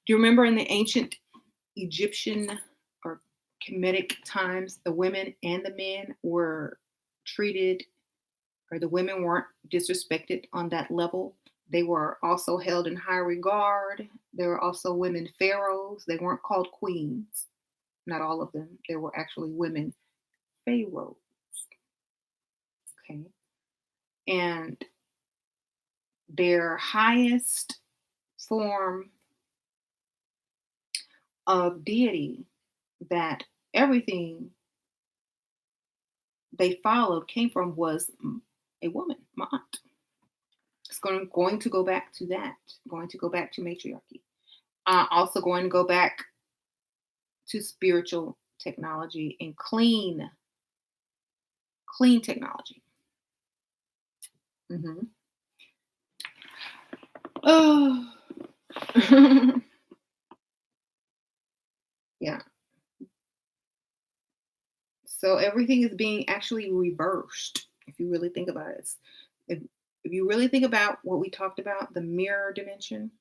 do you remember in the ancient Egyptian or Kemetic times, the women and the men were treated, or the women weren't disrespected on that level. They were also held in high regard. There were also women pharaohs. They weren't called queens. Not all of them. There were actually women pharaohs. Okay. And their highest form of deity that everything they followed came from was a woman, Ma'at. It's going to go back to that, going to go back to matriarchy. Also going to go back to spiritual technology and clean technology. Oh, yeah. So everything is being actually reversed. If you really think about it, if, if you really think about what we talked about, the mirror dimension,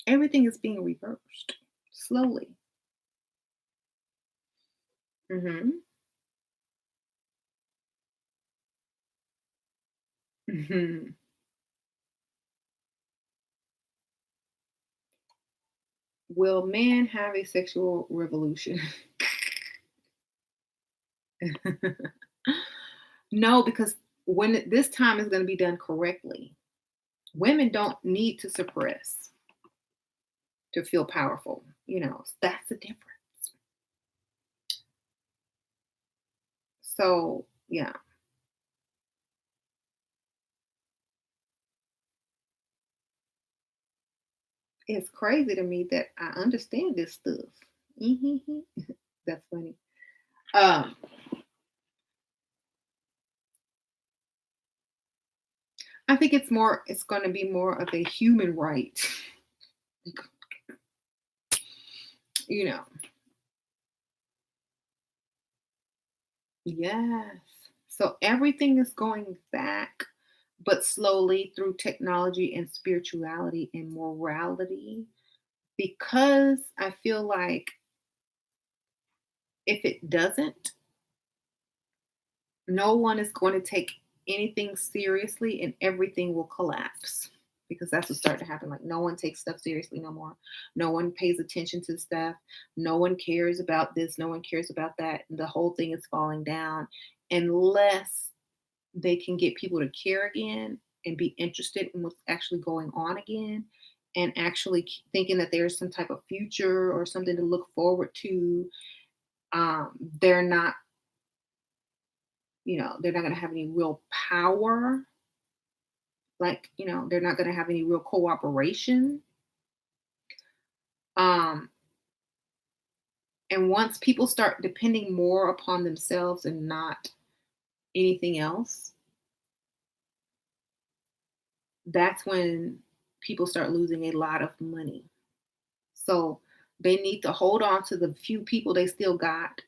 everything is being reversed slowly. hmm hmm Will man have a sexual revolution? No, because when this time is going to be done correctly, women don't need to suppress to feel powerful. That's the difference. So, yeah, it's crazy to me that I understand this stuff. Mhm. That's funny. Um, I think it's going to be more of a human right. you know, yes. So everything is going back, but slowly through technology and spirituality and morality. Because I feel like if it doesn't, no one is going to take anything seriously and everything will collapse because that's what's starting to happen. Like, no one takes stuff seriously no more. No one pays attention to stuff. No one cares about this. No one cares about that. The whole thing is falling down unless they can get people to care again and be interested in what's actually going on again and actually thinking that there's some type of future or something to look forward to. They're not they're not going to have any real power. Like, they're not going to have any real cooperation. Um, and once people start depending more upon themselves and not anything else, that's when people start losing a lot of money. So they need to hold on to the few people they still got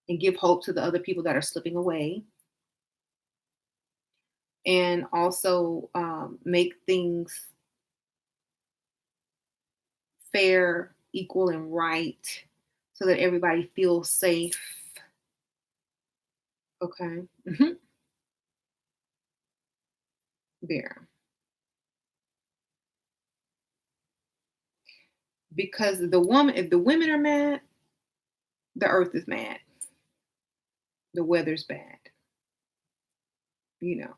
and give hope to the other people that are slipping away. And also make things fair, equal, and right so that everybody feels safe. Okay. There. Because if the women are mad, the earth is mad. The weather's bad. You know,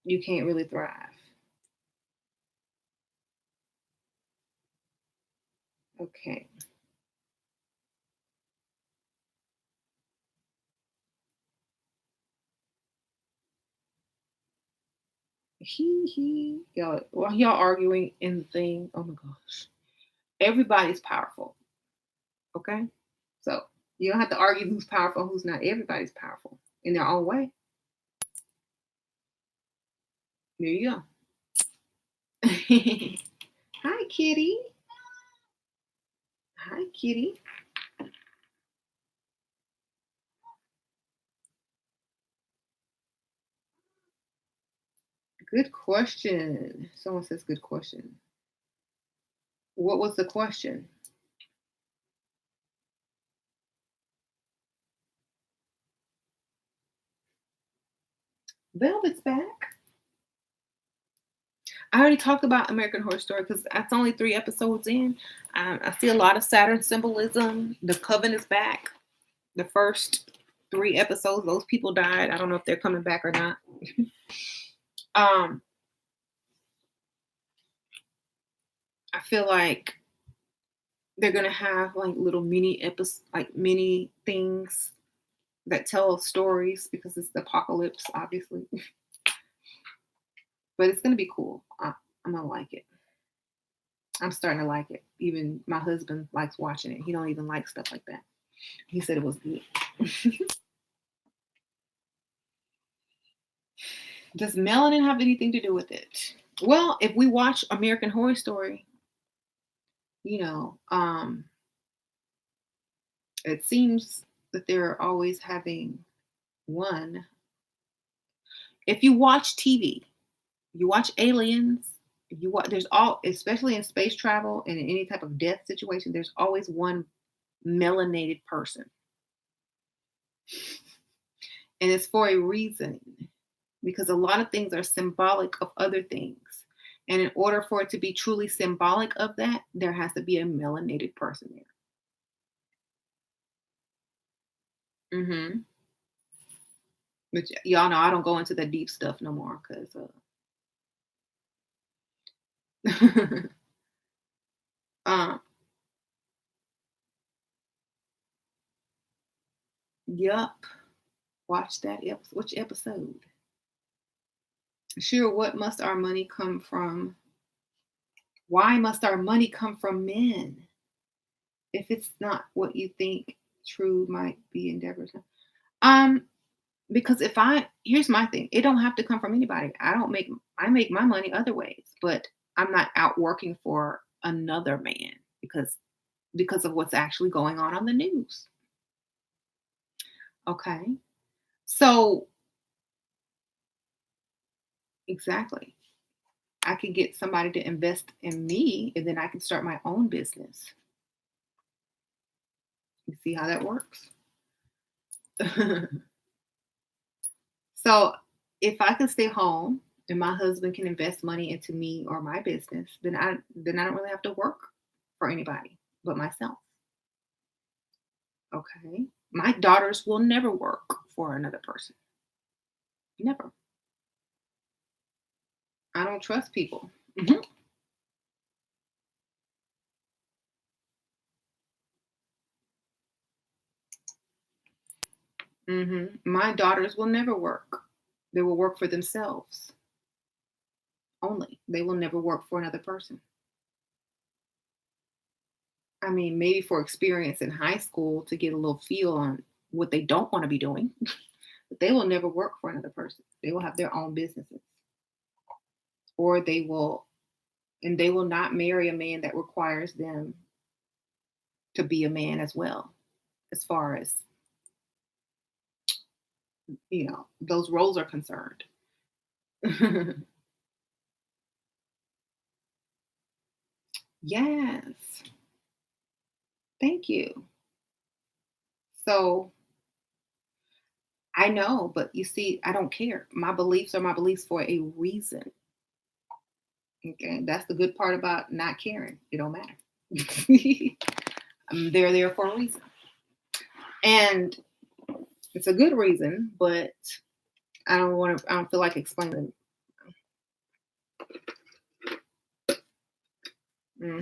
you can't really thrive. Okay. Y'all, while y'all arguing in the thing, oh my gosh. Everybody's powerful. Okay. So You don't have to argue who's powerful, who's not. Everybody's powerful in their own way. There you go. Hi, kitty. Hi, kitty. Good question. Someone says good question. What was the question? Velvet's back. I already talked about American Horror Story because that's only 3 episodes in. I see a lot of Saturn symbolism. The Coven is back. The first 3 episodes, those people died. I don't know if they're coming back or not. um, I feel like they're gonna have like little mini episodes, like mini things that tell stories because it's the apocalypse, obviously. But it's gonna be cool. I'm gonna like it. I'm starting to like it. Even my husband likes watching it. He don't even like stuff like that. He said it was good. Does melanin have anything to do with it? Well, if we watch American Horror Story, you know, it seems that they're always having one. If you watch TV, you watch Aliens, you watch, there's all, especially in space travel and in any type of death situation, there's always one melanated person. And it's for a reason because a lot of things are symbolic of other things. And in order for it to be truly symbolic of that, there has to be a melanated person there. But y'all know I don't go into the deep stuff no more because, um, yup. Watch that episode. Which episode? Sure. What must our money come from? Why must our money come from men? If it's not what you think true might be endeavors. Um, because if I here's my thing, it don't have to come from anybody. I make my money other ways, but I'm not out working for another man because of what's actually going on the news. Okay. So exactly. I could get somebody to invest in me and then I can start my own business. You see how that works? So if I can stay home and my husband can invest money into me or my business, then I don't really have to work for anybody but myself. Okay. My daughters will never work for another person. Never. I don't trust people. Mhm. My daughters will never work. They will work for themselves only. They will never work for another person. I mean, maybe for experience in high school to get a little feel on what they don't want to be doing, but they will never work for another person. They will have their own businesses, or they will not marry a man that requires them to be a man as well, as far as, those roles are concerned. Yes. Thank you. So I know, but you see, I don't care. My beliefs are my beliefs for a reason. Okay. That's the good part about not caring. It don't matter. They're there for a reason. And it's a good reason, but I don't feel like explaining. hmm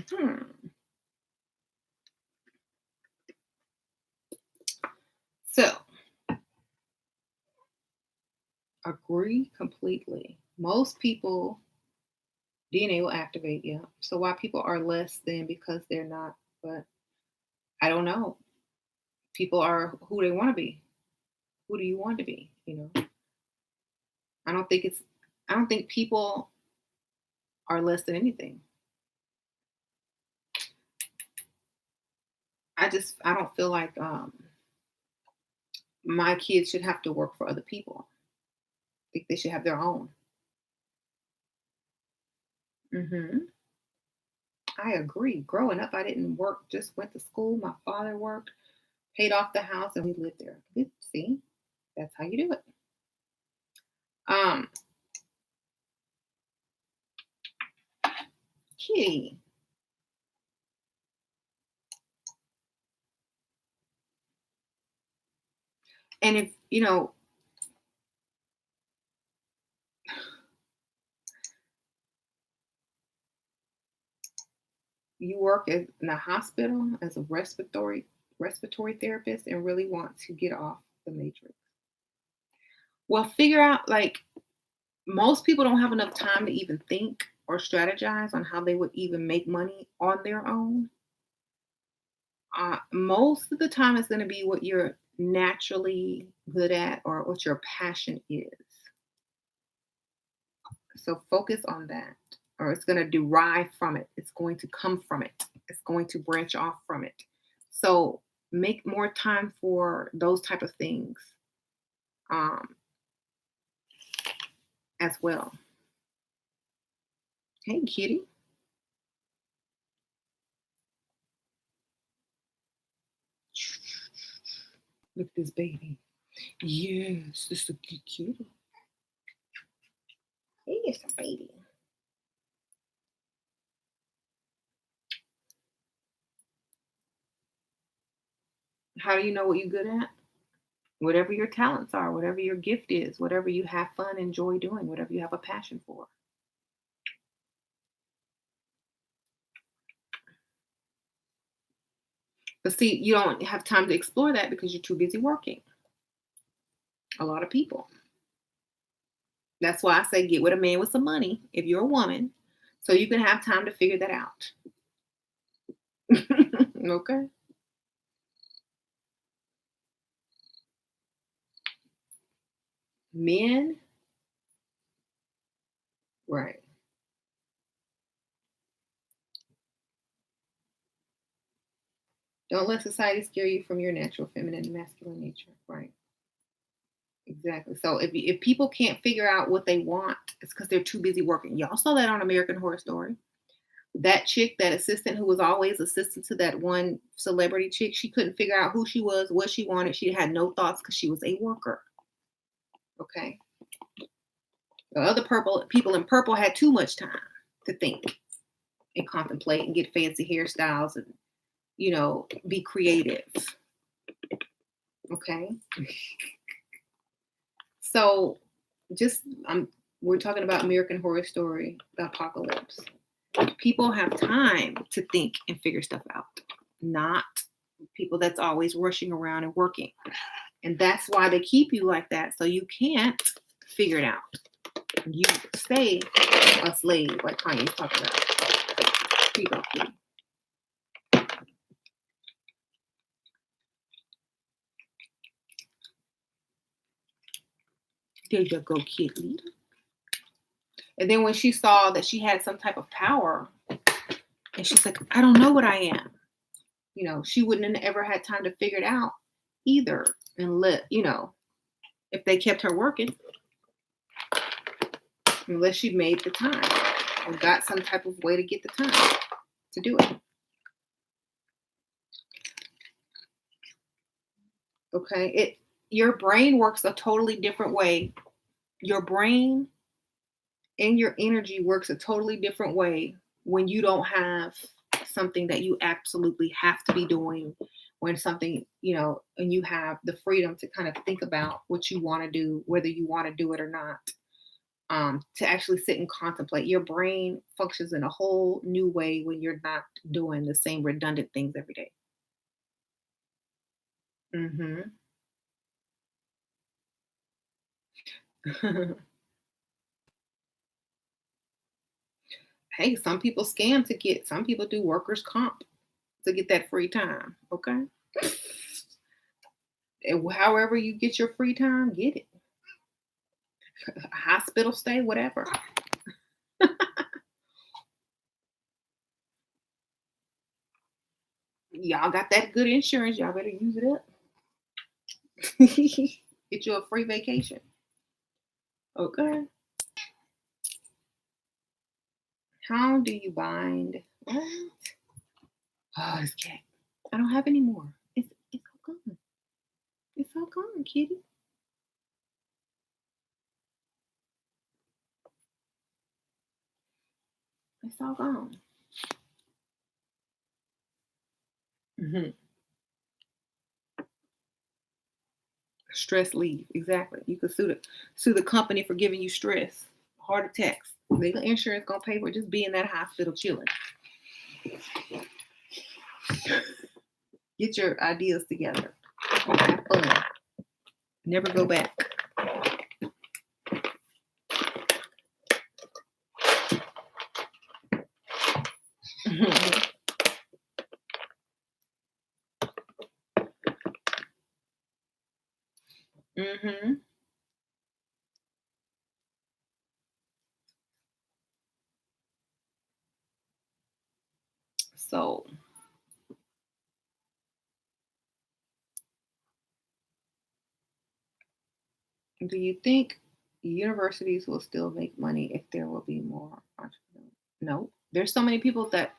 So agree completely. Most people DNA will activate, yeah. So why people are less than because they're not, but I don't know. People are who they want to be. Who do you want to be? I don't think it's. I don't think people are less than anything. I don't feel like my kids should have to work for other people. I think they should have their own. Hmm. I agree. Growing up, I didn't work. Just went to school. My father worked, paid off the house, and we lived there. See, that's how you do it. Um, Kitty, and if you work in a hospital as a respiratory therapist and really want to get off the matrix, well, figure out like most people don't have enough time to even think or strategize on how they would even make money on their own. Most of the time, it's going to be what you're naturally good at or what your passion is. So focus on that, or it's going to derive from it. It's going to come from it. It's going to branch off from it. So make more time for those type of things um, as well. Hey, kitty. Look at this baby. Yes, this is a good kitty. Hey, it's a baby. How do you know what you're good at? Whatever your talents are, whatever your gift is, whatever you have fun, enjoy doing, whatever you have a passion for. But see, you don't have time to explore that because you're too busy working. A lot of people. That's why I say get with a man with some money if you're a woman, so you can have time to figure that out. Okay. Men, right. Don't let society scare you from your natural feminine and masculine nature. Right. Exactly. So if people can't figure out what they want, it's because they're too busy working. Y'all saw that on American Horror Story. That chick, that assistant who was always assistant to that one celebrity chick, she couldn't figure out who she was, what she wanted. She had no thoughts because she was a worker. Okay. The other purple people in purple had too much time to think and contemplate and get fancy hairstyles and be creative. Okay. So just we're talking about American Horror Story, the apocalypse. People have time to think and figure stuff out, not people that's always rushing around and working. And that's why they keep you like that. So you can't figure it out. You stay a slave, like Kanye's talking about. Here you go, kitty. There you go, kitty. And then when she saw that she had some type of power, and she's like, I don't know what I am. She wouldn't have ever had time to figure it out either. And if they kept her working, unless she made the time or got some type of way to get the time to do it. Okay. Your brain works a totally different way. Your brain and your energy works a totally different way when you don't have something that you absolutely have to be doing, when something, and you have the freedom to kind of think about what you want to do, whether you want to do it or not. To actually sit and contemplate. Your brain functions in a whole new way when you're not doing the same redundant things every day. Mm-hmm. Hey, some people scam some people do workers' comp to get that free time. Okay. However you get your free time, get it. Hospital stay, whatever. Y'all got that good insurance. Y'all better use it up. Get you a free vacation. Okay. How do you bind? What? Oh, this cat. I don't have any more. It's all gone. It's all gone, kitty. It's all gone. Hmm. Stress leave. Exactly. You could sue the company for giving you stress, heart attacks. Legal insurance gonna pay for just being in that hospital chilling. Get your ideas together. Have fun. Never go back. Mm-hmm. So, do you think universities will still make money if there will be more entrepreneurs? No. There's so many people that,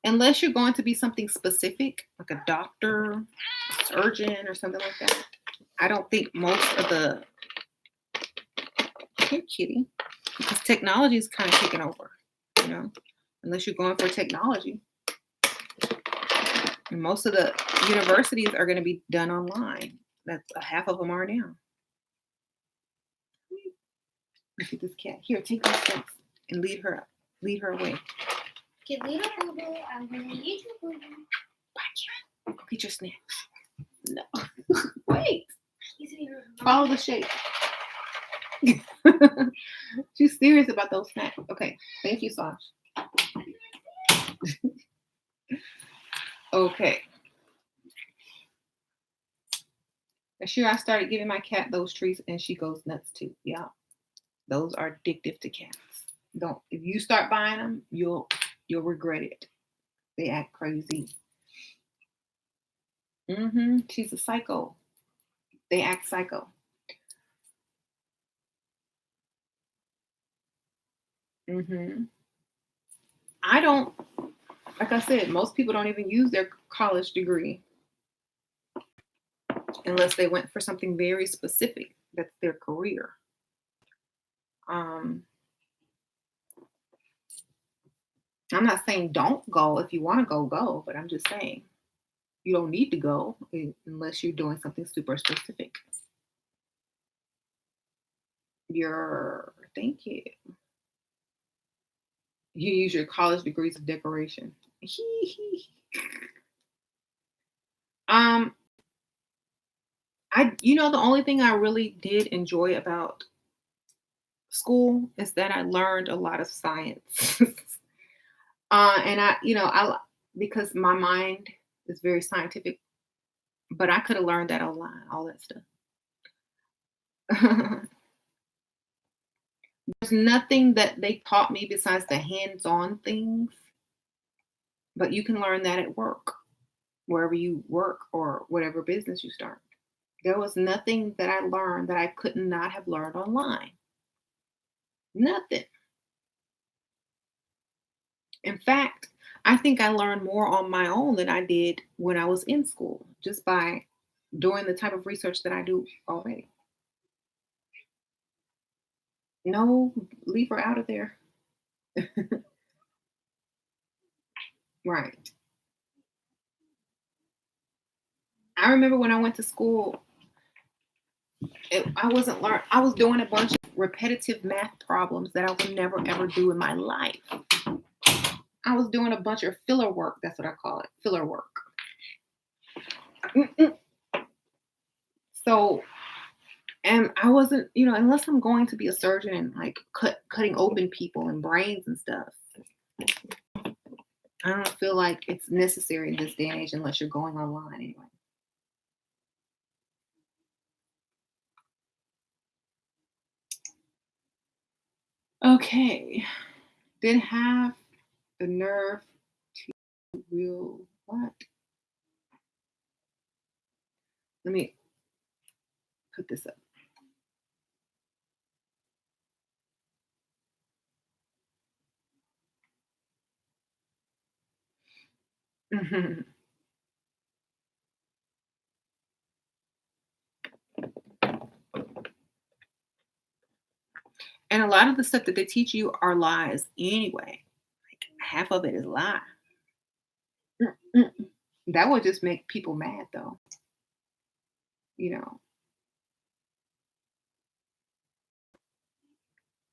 unless you're going to be something specific, like a doctor, a surgeon, or something like that, I don't think most of the, here, kitty, because technology is kind of taking over, you know, unless you're going for technology. And most of the universities are going to be done online. That's half of them are now. Look at this cat. Here, take these things and lead her away. Okay, leave a boo boo. I'm gonna eat your boo boo. Bye, cat. Go get your snacks. No. Wait. Follow the shape. She's serious about those snacks. Okay. Thank you, Sash. Okay. And sure, I started giving my cat those treats and she goes nuts too. Yeah. Those are addictive to cats. Don't, if you start buying them, you'll regret it. They act crazy. Mm-hmm. She's a psycho. They act psycho. Mm-hmm. I don't, like I said, most people don't even use their college degree unless they went for something very specific. That's their career. I'm not saying don't go. If you want to go, but I'm just saying you don't need to go unless you're doing something super specific. Thank you. You use your college degrees of decoration. um, the only thing I really did enjoy about school is that I learned a lot of science. And because my mind is very scientific, but I could have learned that online, all that stuff. There's nothing that they taught me besides the hands-on things, but you can learn that at work, wherever you work or whatever business you start. There was nothing that I learned that I could not have learned online. Nothing. In fact, I think I learned more on my own than I did when I was in school, just by doing the type of research that I do already. No, leave her out of there. Right. I remember when I went to school, I was doing a bunch of repetitive math problems that I would never ever do in my life. I was doing a bunch of filler work. That's what I call it, filler work. So, and I wasn't, unless I'm going to be a surgeon and like cutting open people and brains and stuff. I don't feel like it's necessary in this day and age unless you're going online anyway. Okay. Didn't have the nerve to real what? Let me put this up. Mhm. And a lot of the stuff that they teach you are lies anyway. Like half of it is lie. Mm-mm. That would just make people mad though. You know,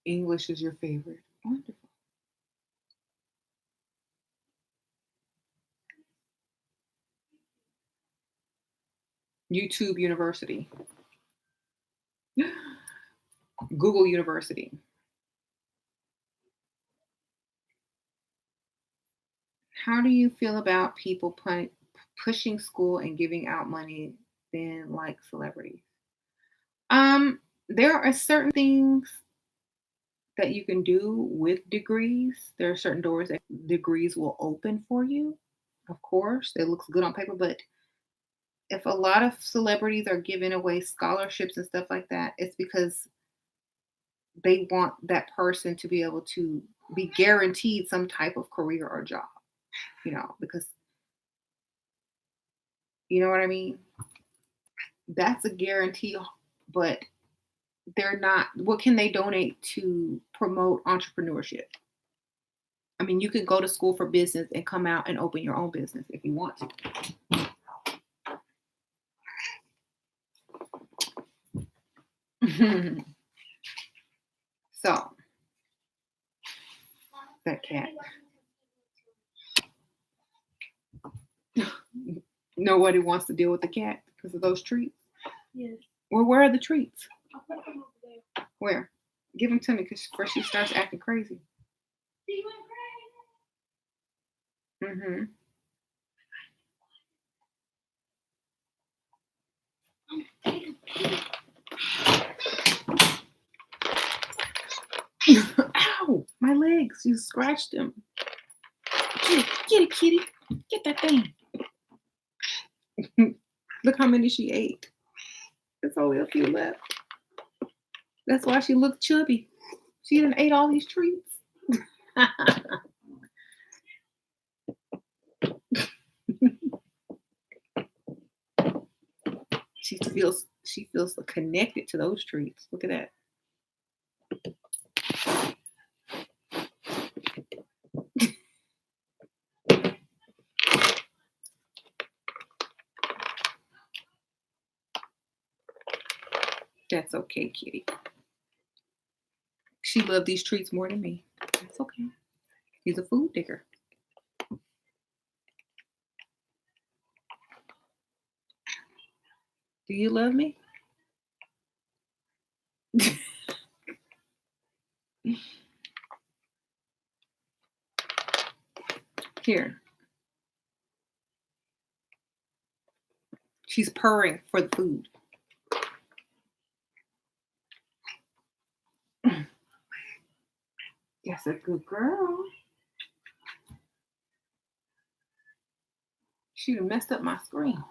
English is your favorite. Wonderful. YouTube University. Google University. How do you feel about people pushing school and giving out money than like celebrities? There are certain things that you can do with degrees. There are certain doors that degrees will open for you. Of course, it looks good on paper, but if a lot of celebrities are giving away scholarships and stuff like that, it's because they want that person to be able to be guaranteed some type of career or job, because you know what I mean? That's a guarantee, but they're not, what can they donate to promote entrepreneurship? I mean, you can go to school for business and come out and open your own business if you want to. So, that cat. Nobody wants to deal with the cat because of those treats. Yes. Well, where are the treats? I'll put them over there. Where? Give them to me before she starts acting crazy. See you Mm-hmm. Ow! My legs. You scratched them. Get it, kitty. Get that thing. Look how many she ate. There's only a few left. That's why she looked chubby. She done ate all these treats. she feels connected to those treats. Look at that. That's okay, kitty. She loved these treats more than me. That's okay. He's a food digger. Do you love me? Here. She's purring for the food. That's a good girl. She done messed up my screen.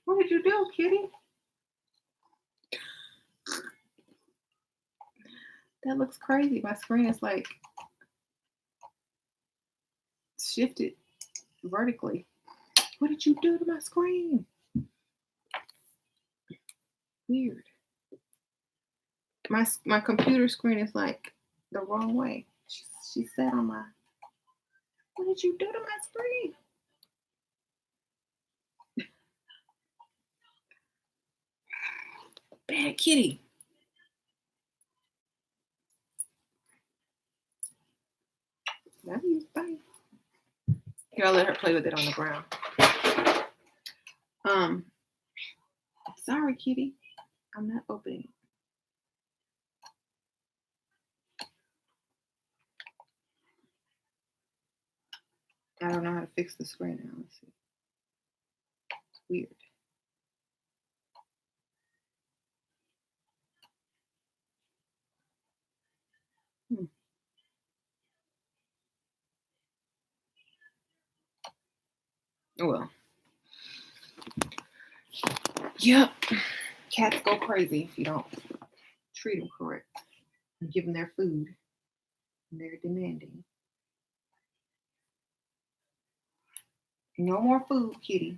What did you do, kitty? That looks crazy. My screen is like shifted vertically. What did you do to my screen? Weird. My computer screen is like the wrong way. She sat on my. What did you do to my screen? Bad kitty. Love you. Bye. Here, I'll let her play with it on the ground. Sorry, kitty. I'm not opening. I don't know how to fix the screen now. Let's see. It's weird. Hmm. Well, yep. Cats go crazy if you don't treat them correct and give them their food. And they're demanding. No more food, kitty.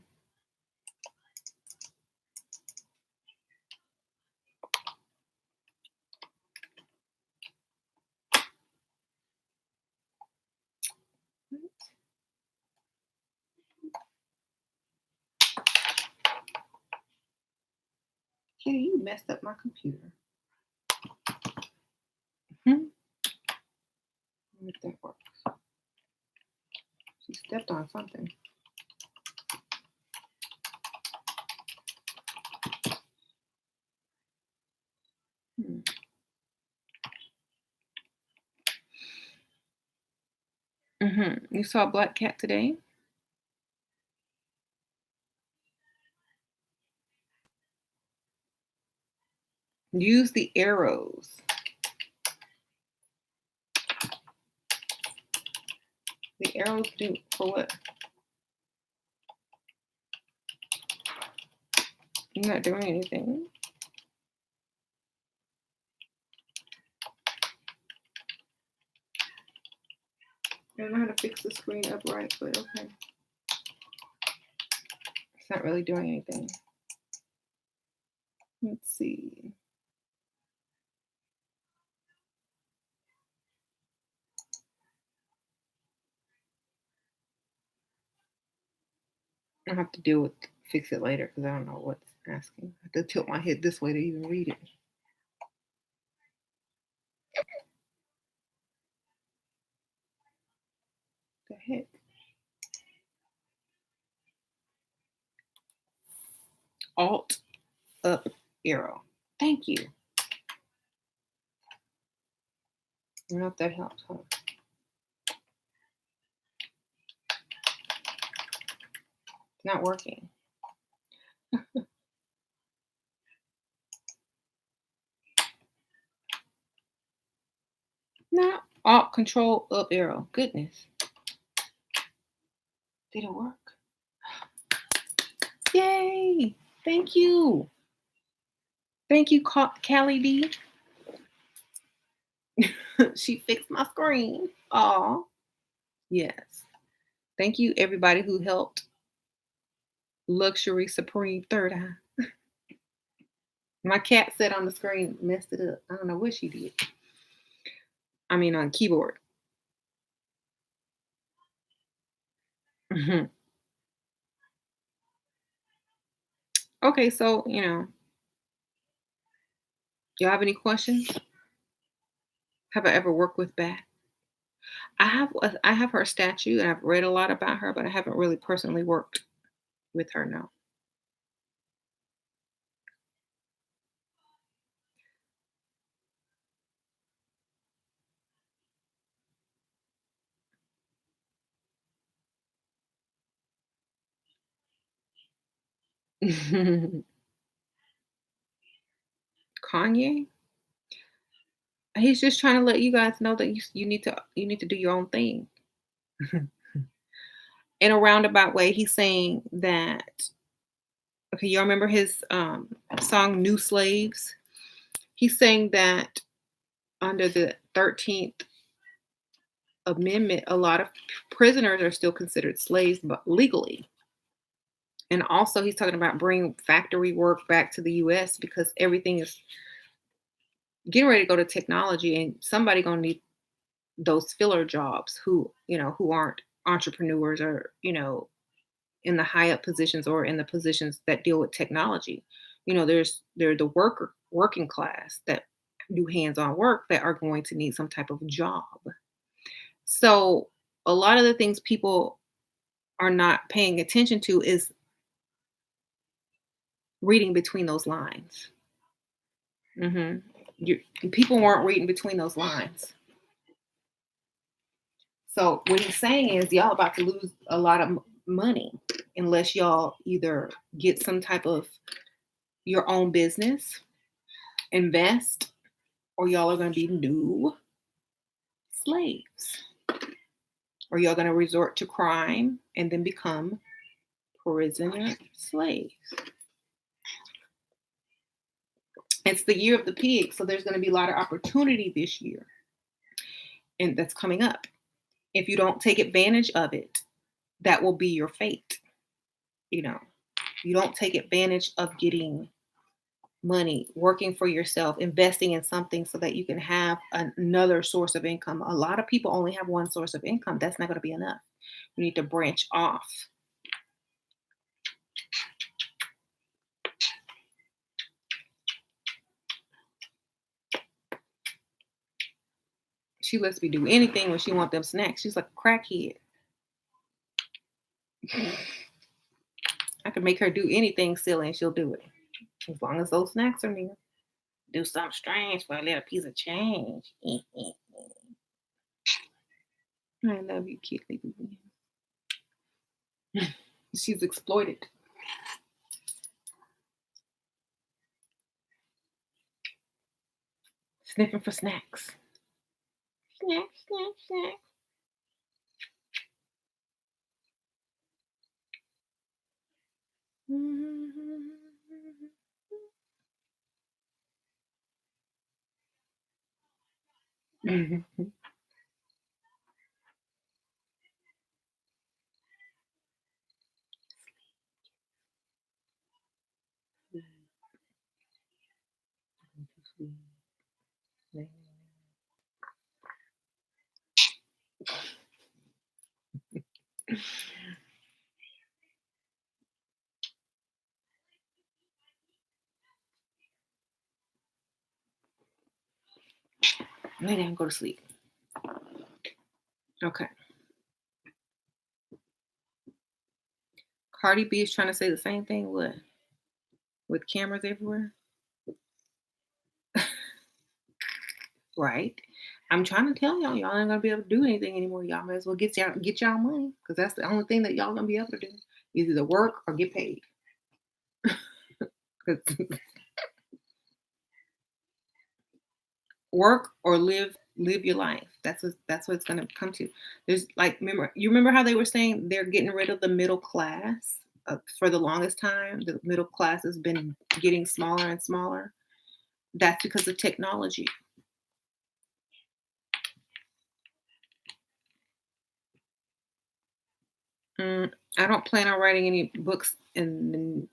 Kitty, you messed up my computer. If that works. She stepped on something. You saw a black cat today? Use the arrows. The arrows do for what? I'm not doing anything. I don't know how to fix the screen upright, but okay. It's not really doing anything. Let's see. I'll have to fix it later because I don't know what's asking. I have to tilt my head this way to even read it. The heck? Alt up arrow. Thank you. I don't know if that helps. Huh? It's not working. No. Alt control up arrow. Goodness. Did it work? Yay! Thank you. Thank you, Callie D. She fixed my screen. Oh, yes. Thank you, everybody who helped. Luxury Supreme Third Eye. My cat sat on the screen, messed it up. I don't know what she did. I mean, on keyboard. Okay, so y'all have any questions? Have I ever worked with Bat? I have her statue, and I've read a lot about her, but I haven't really personally worked with her. No. Kanye. He's just trying to let you guys know that you need to do your own thing. In a roundabout way, he's saying that. Okay, y'all remember his song "New Slaves"? He's saying that under the 13th Amendment, a lot of prisoners are still considered slaves, but legally. And also, he's talking about bringing factory work back to the U.S. because everything is getting ready to go to technology, and somebody gonna need those filler jobs who aren't entrepreneurs or in the high up positions or in the positions that deal with technology. They're the working class that do hands-on work that are going to need some type of job. So a lot of the things people are not paying attention to is reading between those lines. People weren't reading between those lines. So what he's saying is y'all about to lose a lot of money unless y'all either get some type of your own business, invest, or y'all are going to be new slaves. Or y'all going to resort to crime and then become Prisoner slaves. It's the year of the pig, so there's going to be a lot of opportunity this year, and that's coming up. If you don't take advantage of it, that will be your fate. You know, you don't take advantage of getting money, working for yourself, investing in something so that you can have another source of income. A lot of people only have one source of income. That's not going to be enough. You need to branch off. She lets me do anything when she want them snacks. She's like a crackhead. I can make her do anything silly and she'll do it. As long as those snacks are near. Do something strange for a little piece of change. I love you, Kitty. She's exploited. Sniffing for snacks. Snack, snack, snack. Mhm. Lay down, go to sleep. Okay. Cardi B is trying to say the same thing. What? With cameras everywhere? Right. I'm trying to tell y'all, y'all ain't gonna be able to do anything anymore. Y'all may as well get y'all money because that's the only thing that y'all gonna be able to do. Either work or get paid. 'Cause work or live your life. That's what it's gonna come to. There's like remember how they were saying they're getting rid of the middle class for the longest time. The middle class has been getting smaller and smaller. That's because of technology. I don't plan on writing any books until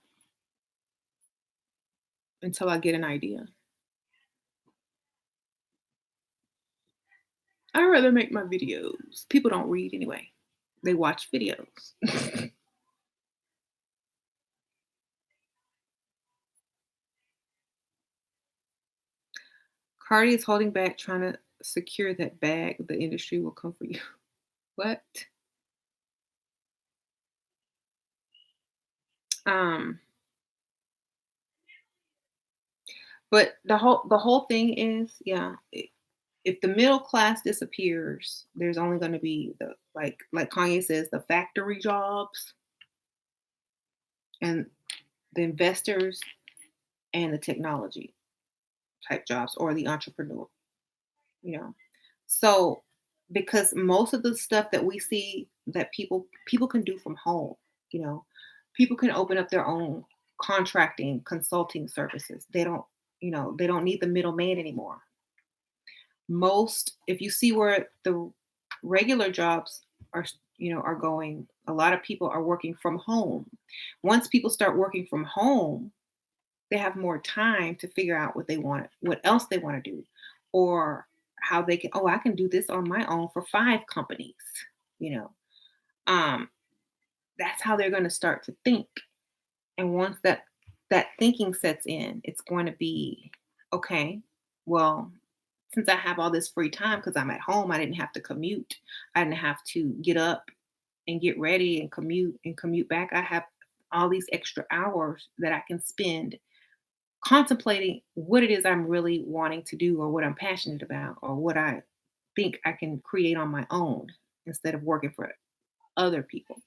I get an idea. I rather make my videos. People don't read anyway. They watch videos. Cardi is holding back, trying to secure that bag. The industry will come for you. What? Um, but the whole thing is, yeah. If the middle class disappears, there's only going to be the like Kanye says, the factory jobs and the investors and the technology type jobs or the entrepreneur. You know, so because most of the stuff that we see that people can do from home, you know, people can open up their own contracting consulting services. They don't need the middleman anymore. Most, if you see where the regular jobs are going, a lot of people are working from home. Once people start working from home, they have more time to figure out what else they want to do, or how they can, oh, I can do this on my own for 5 companies. you know um that's how they're going to start to think. And once that thinking sets in, it's going to be okay. Well, since I have all this free time because I'm at home, I didn't have to commute. I didn't have to get up and get ready and commute back. I have all these extra hours that I can spend contemplating what it is I'm really wanting to do, or what I'm passionate about, or what I think I can create on my own instead of working for other people.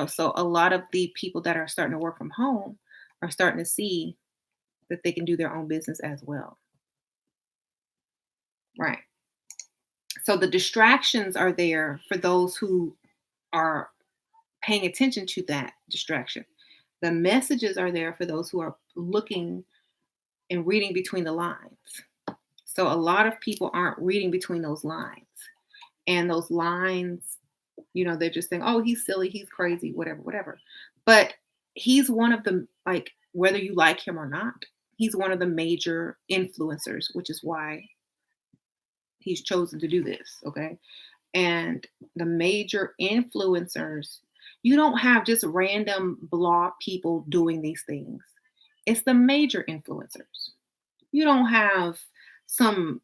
So a lot of the people that are starting to work from home are starting to see that they can do their own business as well. Right. So the distractions are there for those who are paying attention to that distraction. The messages are there for those who are looking and reading between the lines. So a lot of people aren't reading between those lines. And those lines, they're just saying, "Oh, he's silly, he's crazy, whatever, whatever." But he's one of the, like, whether you like him or not, he's one of the major influencers, which is why he's chosen to do this, okay? And the major influencers, you don't have just random blog people doing these things. It's the major influencers. You don't have some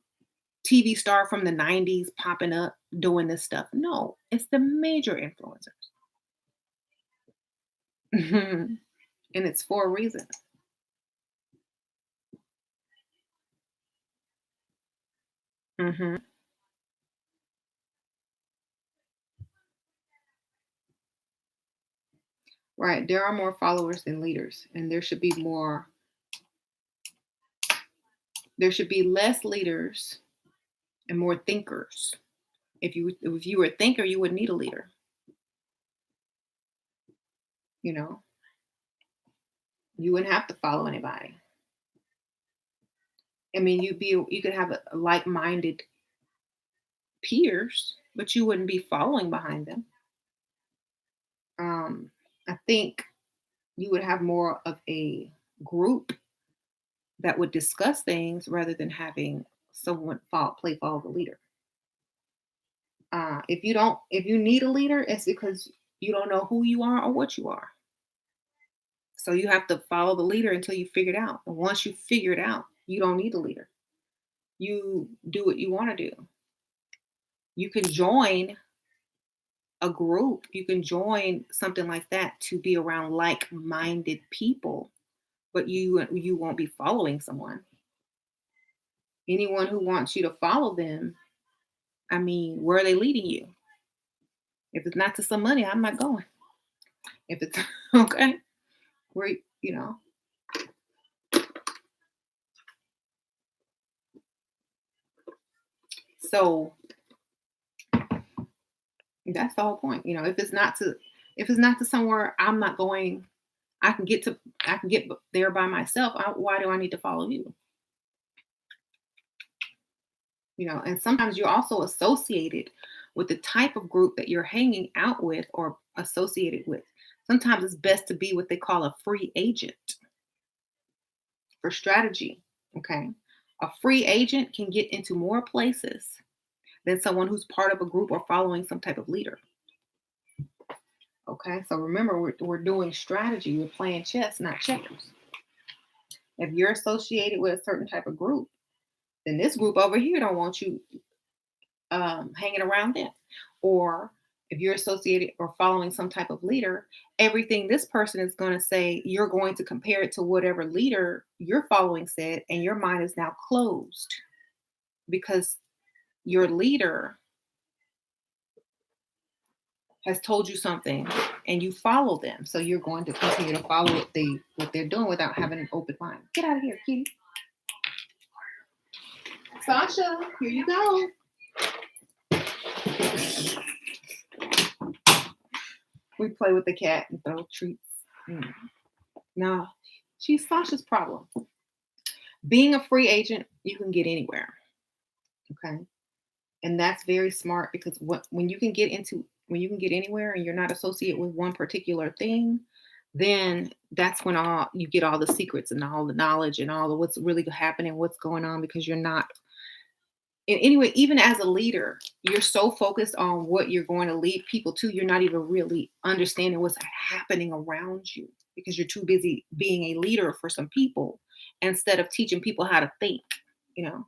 TV star from the 90s popping up doing this stuff. No, it's the major influencers. And it's for a reason. Hmm. Right. There are more followers than leaders, and there should be less leaders and more thinkers. If you were a thinker, you wouldn't need a leader, you know. You wouldn't have to follow anybody. I mean, you could have a like-minded peers, but you wouldn't be following behind them. I think you would have more of a group that would discuss things rather than having someone follow the leader. If you need a leader, it's because you don't know who you are or what you are. So you have to follow the leader until you figure it out. And once you figure it out, you don't need a leader. You do what you want to do. You can join a group, you can join something like that to be around like-minded people, but you won't be following someone. Anyone who wants you to follow them, I mean, where are they leading you? If it's not to some money, I'm not going. If it's okay, where you know. So that's the whole point. If it's not to somewhere I'm not going, I can get there by myself. Why do I need to follow you? And sometimes you're also associated with the type of group that you're hanging out with or associated with. Sometimes it's best to be what they call a free agent for strategy. Okay. A free agent can get into more places than someone who's part of a group or following some type of leader. Okay. So remember, we're doing strategy. We're playing chess, not checkers. If you're associated with a certain type of group, then this group over here don't want you hanging around them. Or if you're associated or following some type of leader, everything this person is going to say, you're going to compare it to whatever leader you're following said, and your mind is now closed because your leader has told you something and you follow them. So you're going to continue to follow what they're doing without having an open mind. Get out of here, kitty. Sasha, here you go. We play with the cat and throw treats. No, she's Sasha's problem. Being a free agent, you can get anywhere. Okay. And that's very smart because when you can get anywhere and you're not associated with one particular thing, then that's when all you get all the secrets and all the knowledge and all of what's really happening, what's going on, because you're not and anyway, even as a leader, you're so focused on what you're going to lead people to, you're not even really understanding what's happening around you because you're too busy being a leader for some people instead of teaching people how to think, you know.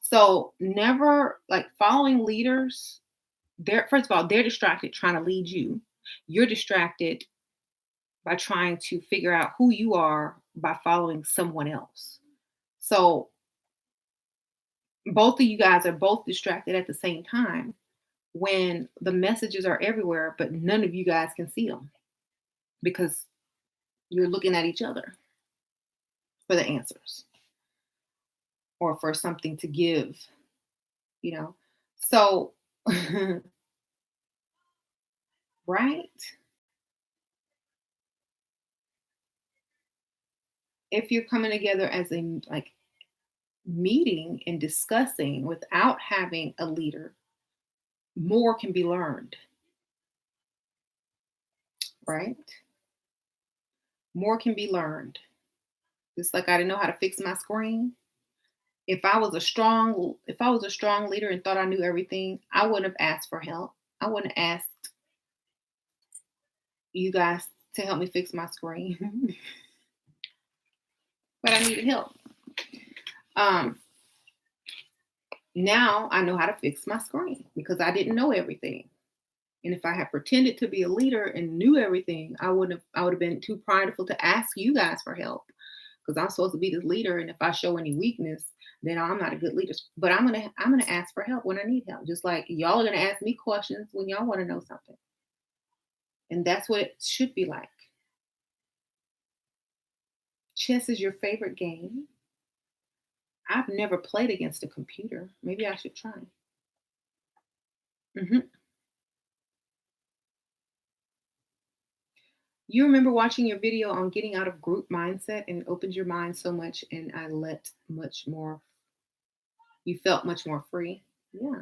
So never like following leaders, they're first of all, they're distracted trying to lead you. You're distracted by trying to figure out who you are by following someone else. So both of you guys are both distracted at the same time when the messages are everywhere, but none of you guys can see them because you're looking at each other for the answers or for something to give, you know. So, right? if you're coming together as a like meeting and discussing without having a leader, more can be learned, right? More can be learned. Just like I didn't know how to fix my screen. If I was a strong leader and thought I knew everything, I wouldn't have asked for help. I wouldn't have asked you guys to help me fix my screen. But I needed help. Um, Now I know how to fix my screen because I didn't know everything. And if I had pretended to be a leader and knew everything, I would have been too prideful to ask you guys for help because I'm supposed to be this leader. And if I show any weakness, then I'm not a good leader. But I'm gonna ask for help when I need help. Just like y'all are gonna ask me questions when y'all want to know something. And that's what it should be like. Chess is your favorite game. I've never played against a computer. Maybe I should try. hmm You remember watching your video on getting out of group mindset and it opened your mind so much, and I let much more. You felt much more free. Yeah,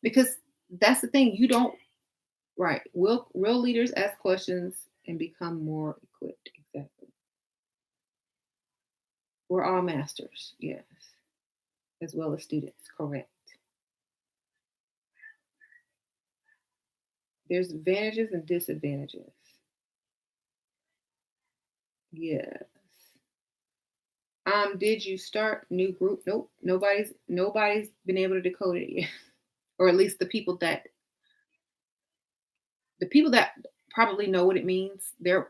because that's the thing. You don't right. Real leaders ask questions and become more equipped. Exactly. We're all masters. Yes, as well as students. Correct. There's advantages and disadvantages. Yes. Did you start new group? Nope. Nobody's been able to decode it yet. Or at least the people that probably know what it means. They're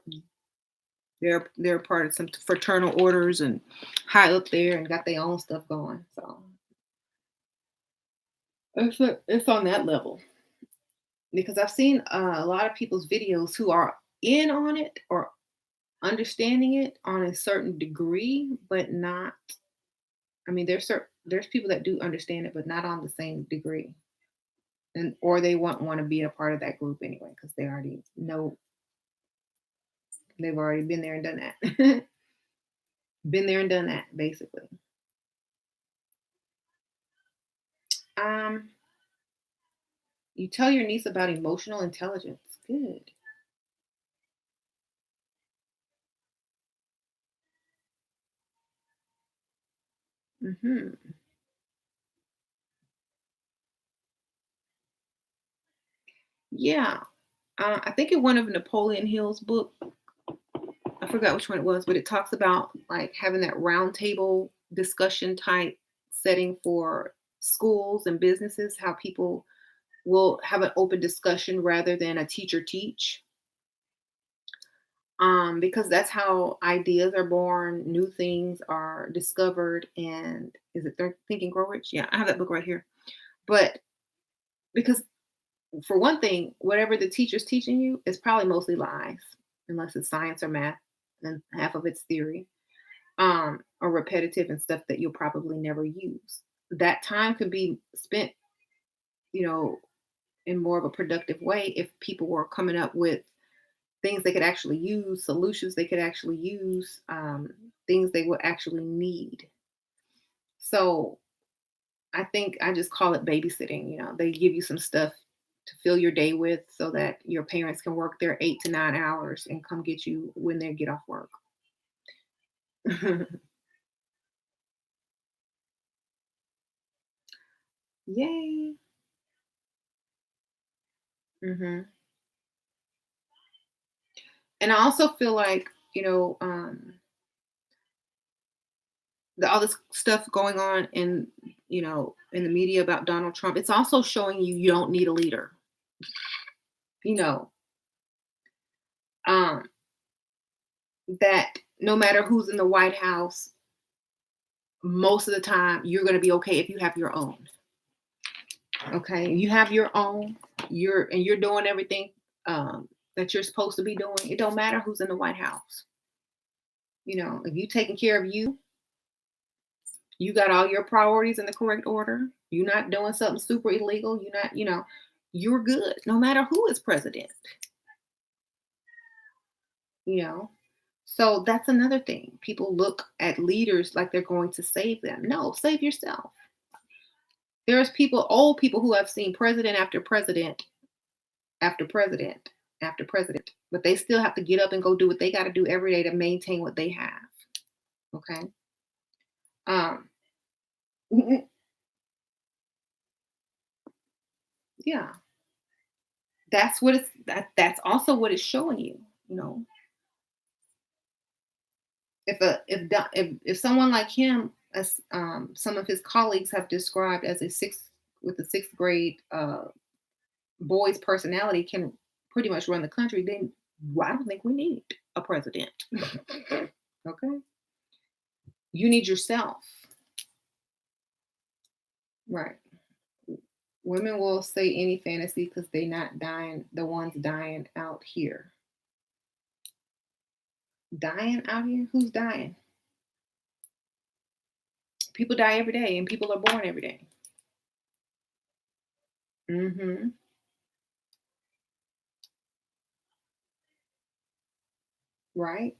part of some fraternal orders and high up there and got their own stuff going. So it's on that level because I've seen a lot of people's videos who are in on it or understanding it on a certain degree, but not. I mean, there's people that do understand it, but not on the same degree, and or they won't want to be a part of that group anyway because they already know they've already been there and done that. Been there and done that, basically. Um, you tell your niece about emotional intelligence. Good. hmm Yeah. I think in one of Napoleon Hill's book, I forgot which one it was, but it talks about like having that round table discussion type setting for schools and businesses, how people will have an open discussion rather than a teacher teach. Because that's how ideas are born, new things are discovered, and is it Think and Grow Rich? Yeah, I have that book right here. But because for one thing, whatever the teacher's teaching you is probably mostly lies, unless it's science or math, and half of it's theory, or repetitive and stuff that you'll probably never use. That time could be spent, you know, in more of a productive way if people were coming up with things they could actually use, solutions they could actually use, things they would actually need. So I think I just call it babysitting. They give you some stuff to fill your day with so that your parents can work their 8 to 9 hours and come get you when they get off work. Yay. hmm And I also feel like, all this stuff going on in the media about Donald Trump, it's also showing you don't need a leader. You know, um, that no matter who's in the White House, most of the time you're going to be okay if you have your own. Okay, you have your own. You're doing everything that you're supposed to be doing. It don't matter who's in the White House. If you taking care of you, you got all your priorities in the correct order. You're not doing something super illegal. You're not. You're good. No matter who is president. You know. So that's another thing. People look at leaders like they're going to save them. No, save yourself. There's people, old people who have seen president after president after president after president, but they still have to get up and go do what they got to do every day to maintain what they have. Okay. Um, yeah, that's what that's also what it's showing you. You know, if someone like him, as some of his colleagues have described as a sixth grade boy's personality can pretty much run the country, then I don't think we need a president. Okay, you need yourself, right? Women will say any fantasy because they not dying. The ones dying out here, dying out here. Who's dying? People die every day, and people are born every day. Mm-hmm. Right?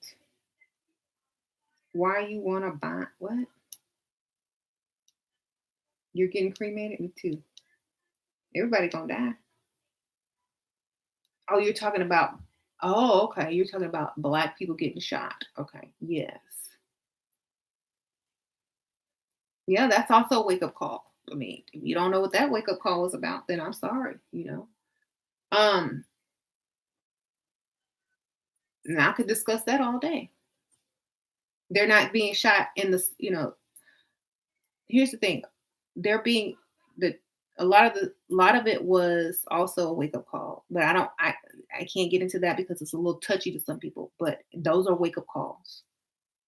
Why you want to buy what? You're getting cremated? Me too. Everybody gonna die. Oh, you're talking about. Oh, okay. You're talking about black people getting shot. Okay. Yes. Yeah, that's also a wake up call for me. If you don't know what that wake up call is about, then I'm sorry. Um, and I could discuss that all day. They're not being shot in the. Here's the thing. They're being the a lot of it was also a wake up call, but I can't get into that because it's a little touchy to some people. But those are wake up calls.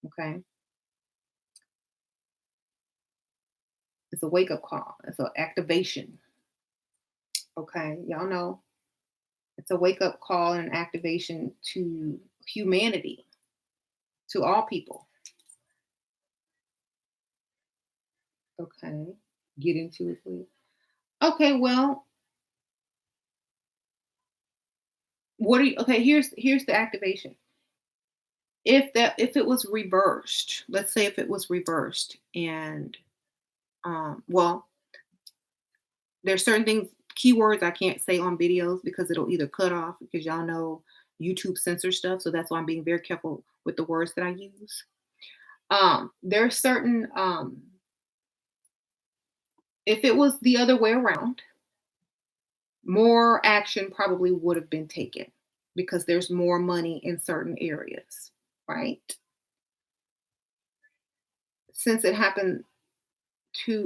Okay, it's a wake up call. It's an activation. Okay, y'all know it's a wake up call and an activation to humanity, to all people. Okay, get into it, please. Okay, well, what are you? Okay, here's the activation. If it was reversed, let's say if it was reversed, and well, there's certain things, keywords I can't say on videos because it'll either cut off because y'all know YouTube censor stuff, so that's why I'm being very careful with the words that I use. There's certain if it was the other way around, more action probably would have been taken because there's more money in certain areas, right? Since it happened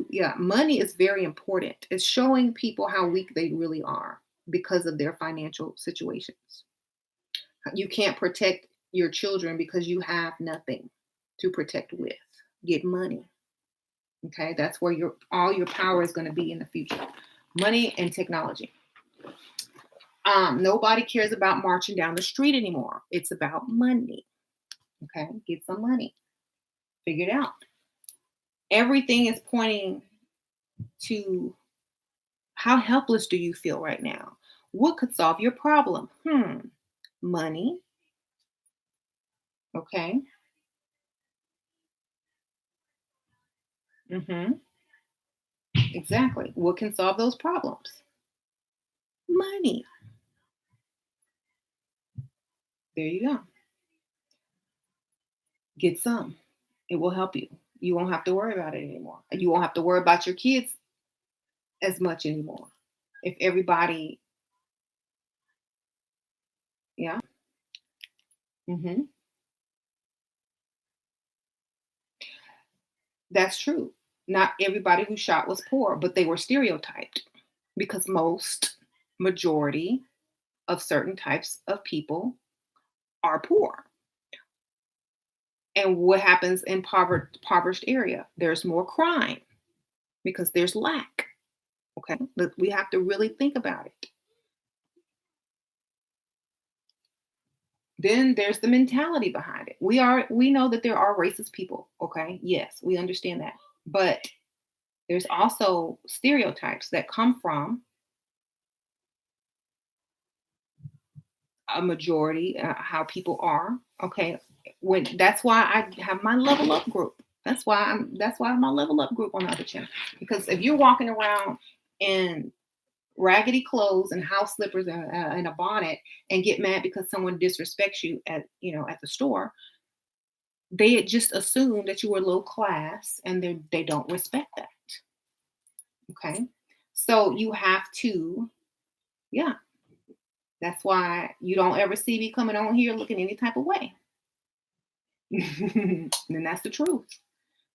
yeah, money is very important. It's showing people how weak they really are because of their financial situations. You can't protect your children because you have nothing to protect with. Get money. Okay, that's where all your power is going to be in the future. Money and technology. Nobody cares about marching down the street anymore. It's about money. Okay, get some money. Figure it out. Everything is pointing to how helpless do you feel right now? What could solve your problem? Money. Okay. hmm Exactly. What can solve those problems? Money. There you go. Get some. It will help you. You won't have to worry about it anymore. You won't have to worry about your kids as much anymore. If everybody, yeah, hmm that's true. Not everybody who shot was poor, but they were stereotyped because majority of certain types of people are poor. And what happens in impoverished area? There's more crime because there's lack. Okay, but we have to really think about it. Then there's the mentality behind it. We know that there are racist people. Okay, yes, we understand that, but there's also stereotypes that come from a majority, how people are. Okay, when that's why I have my level up group. That's why my level up group on the other channel. Because if you're walking around in raggedy clothes and house slippers and a bonnet and get mad because someone disrespects you at the store, they just assume that you are low class and they don't respect that. Okay. So you have to, yeah, that's why you don't ever see me coming on here looking any type of way. And that's the truth.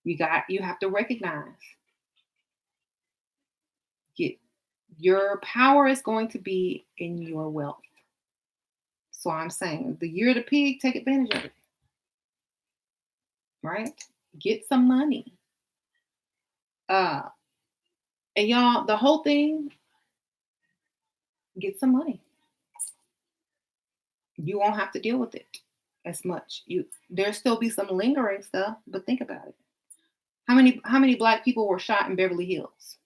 You have to recognize get, your power is going to be in your wealth. So I'm saying the year of the pig, take advantage of it, right? Get some money. Uh and y'all, the whole thing, get some money. You won't have to deal with it as much. There'll still be some lingering stuff, but think about it. How many black people were shot in Beverly Hills?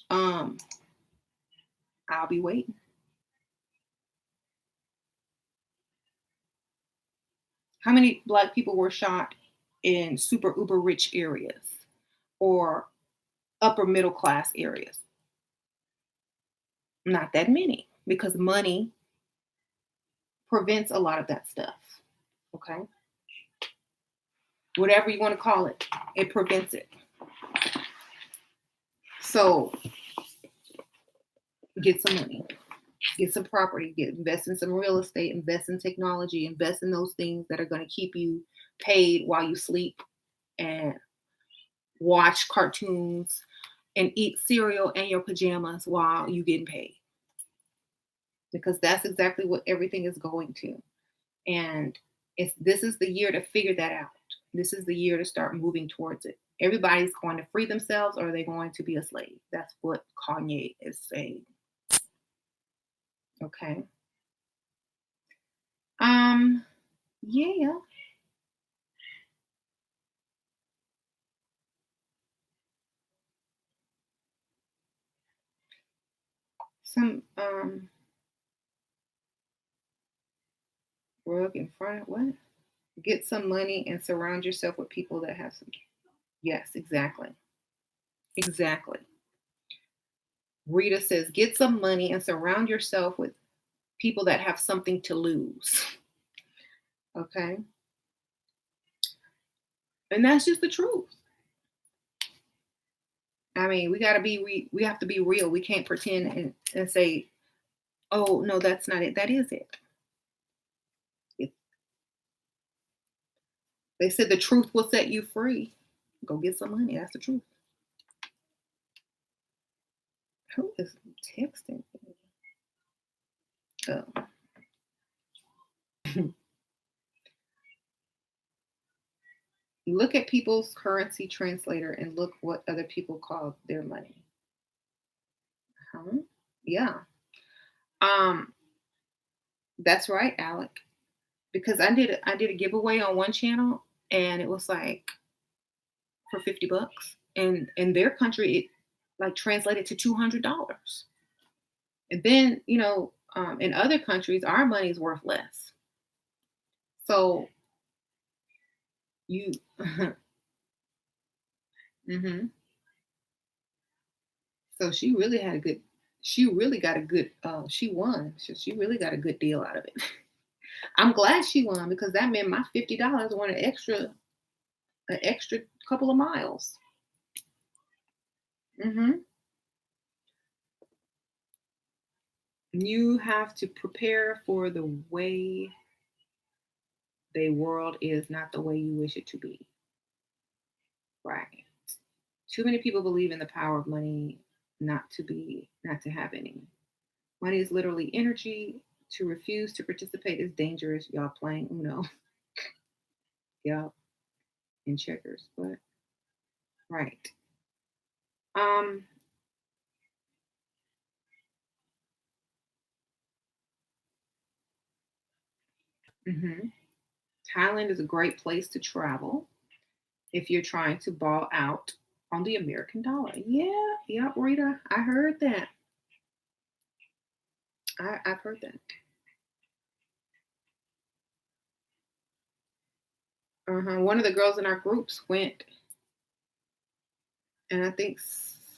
Um, I'll be waiting. How many black people were shot in super uber rich areas or upper middle class areas? Not that many, because money prevents a lot of that stuff. Okay. Whatever you want to call it, it prevents it. So get some money, get some property, invest in some real estate, invest in technology, invest in those things that are going to keep you paid while you sleep and watch cartoons and eat cereal in your pajamas while you getting paid. Because that's exactly what everything is going to. And this is the year to figure that out. This is the year to start moving towards it. Everybody's going to free themselves, or are they going to be a slave? That's what Kanye is saying. Okay. Yeah. Some rug in front of what? Get some money and surround yourself with people that have some. Yes, exactly. Exactly. Rita says, get some money and surround yourself with people that have something to lose. Okay. And that's just the truth. I mean, we have to be real. We can't pretend and say, oh no, that's not it. That is it. They said the truth will set you free. Go get some money. That's the truth. Who is texting me? Oh. Look at people's currency translator and look what other people call their money. Huh? Yeah. Um, that's right, Alec. Because I did a giveaway on one channel and it was like for $50. And in their country it like translated to $200. And then, in other countries, our money is worth less. So you, hmm so she really had a good, she really got a good, she won. She really got a good deal out of it. I'm glad she won because that meant my $50 won an extra couple of miles. hmm You have to prepare for the way the world is not the way you wish it to be. Right. Too many people believe in the power of money not to have any. Money is literally energy. To refuse to participate is dangerous. Y'all playing Uno. Y'all in checkers. But right. Um mhm. Thailand is a great place to travel if you're trying to ball out on the American dollar. Yeah, Rita. I heard that. I've heard that. One of the girls in our groups went, and I think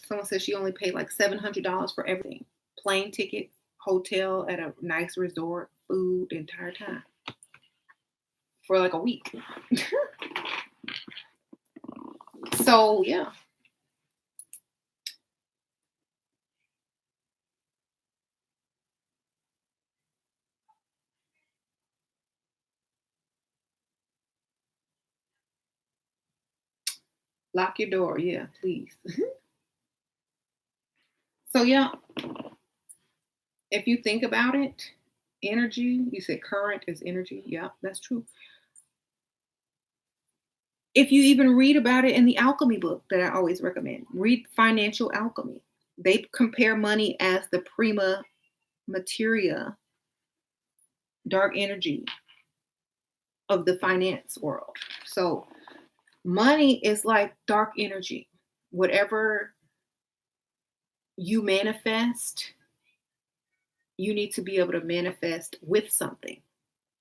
someone said she only paid like $700 for everything: plane ticket, hotel at a nice resort, food, the entire time for like a week. So yeah, lock your door. Yeah, please. So yeah, if you think about it, energy. You said current is energy. Yeah, that's true. If you even read about it in the alchemy book that I always recommend, read Financial Alchemy. They compare money as the prima materia, dark energy of the finance world. So money is like dark energy. Whatever you manifest, you need to be able to manifest with something.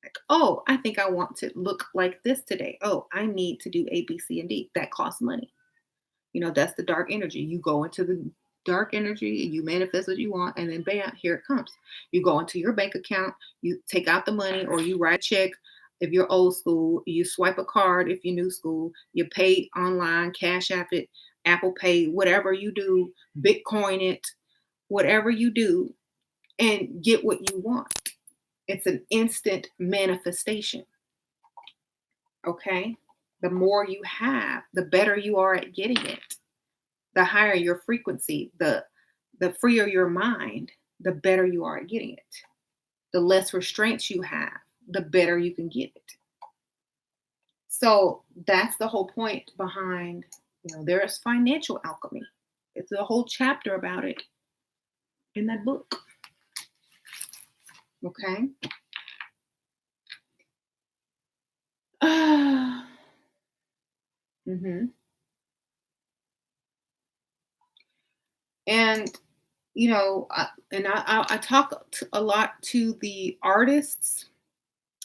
Like, oh, I think I want to look like this today. Oh, I need to do A, B, C, and D. That costs money. That's the dark energy. You go into the dark energy and you manifest what you want, and then bam, here it comes. You go into your bank account, you take out the money, or you write a check. If you're old school, you swipe a card. If you're new school, you pay online, Cash App it, Apple Pay, whatever you do, Bitcoin it, whatever you do, and get what you want. It's an instant manifestation. Okay. The more you have, the better you are at getting it. The higher your frequency, the freer your mind, the better you are at getting it. The less restraints you have, the better you can get it. So that's the whole point behind, there is financial alchemy. It's a whole chapter about it in that book. Okay. hmm And I talk a lot to the artists,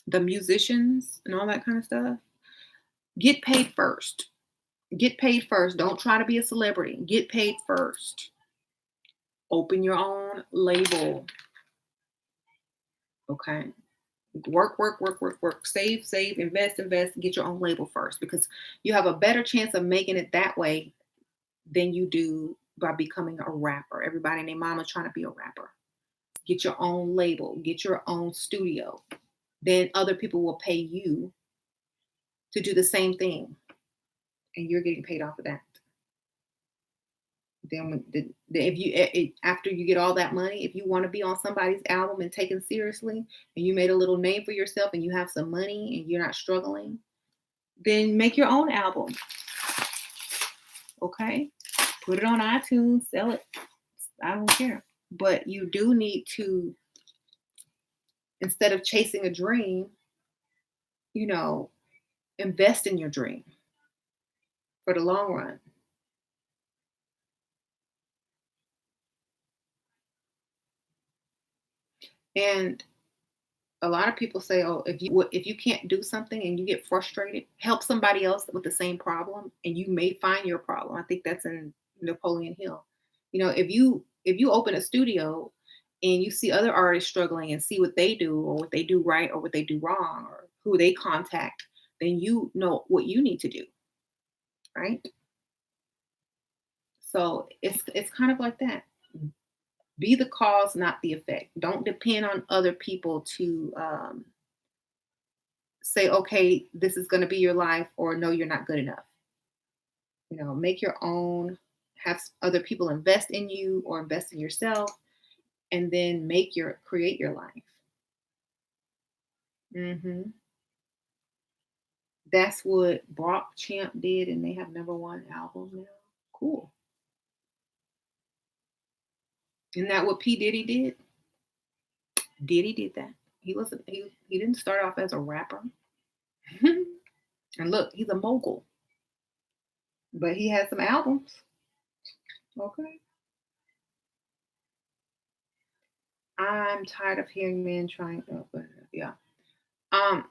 the musicians, and all that kind of stuff. Get paid first. Get paid first. Don't try to be a celebrity. Get paid first. Open your own label. Okay. Work, work, work, work, work. Save, save, invest, invest. Get your own label first, because you have a better chance of making it that way than you do by becoming a rapper. Everybody and their mama trying to be a rapper. Get your own label. Get your own studio. Then other people will pay you to do the same thing, and you're getting paid off of that. Then if after you get all that money, if you want to be on somebody's album and taken seriously, and you made a little name for yourself, and you have some money and you're not struggling, then make your own album. Okay, put it on iTunes, sell it. I don't care. But you do need to, instead of chasing a dream, you know invest in your dream for the long run. And a lot of people say, oh, if you can't do something and you get frustrated, help somebody else with the same problem, and you may find your problem. I think that's in Napoleon Hill. If you open a studio and you see other artists struggling and see what they do, or what they do right, or what they do wrong, or who they contact, then you know what you need to do, right? So it's kind of like that. Be the cause, not the effect. Don't depend on other people to say, okay, this is going to be your life, or no, you're not good enough. Make your own, have other people invest in you or invest in yourself, and then create your life. hmm That's what Brock Champ did, and they have #1 album now. Cool. Isn't that what P Diddy did? Diddy did that. He didn't start off as a rapper. And look, he's a mogul, but he had some albums. Okay. I'm tired of hearing men trying. Oh, yeah. Um,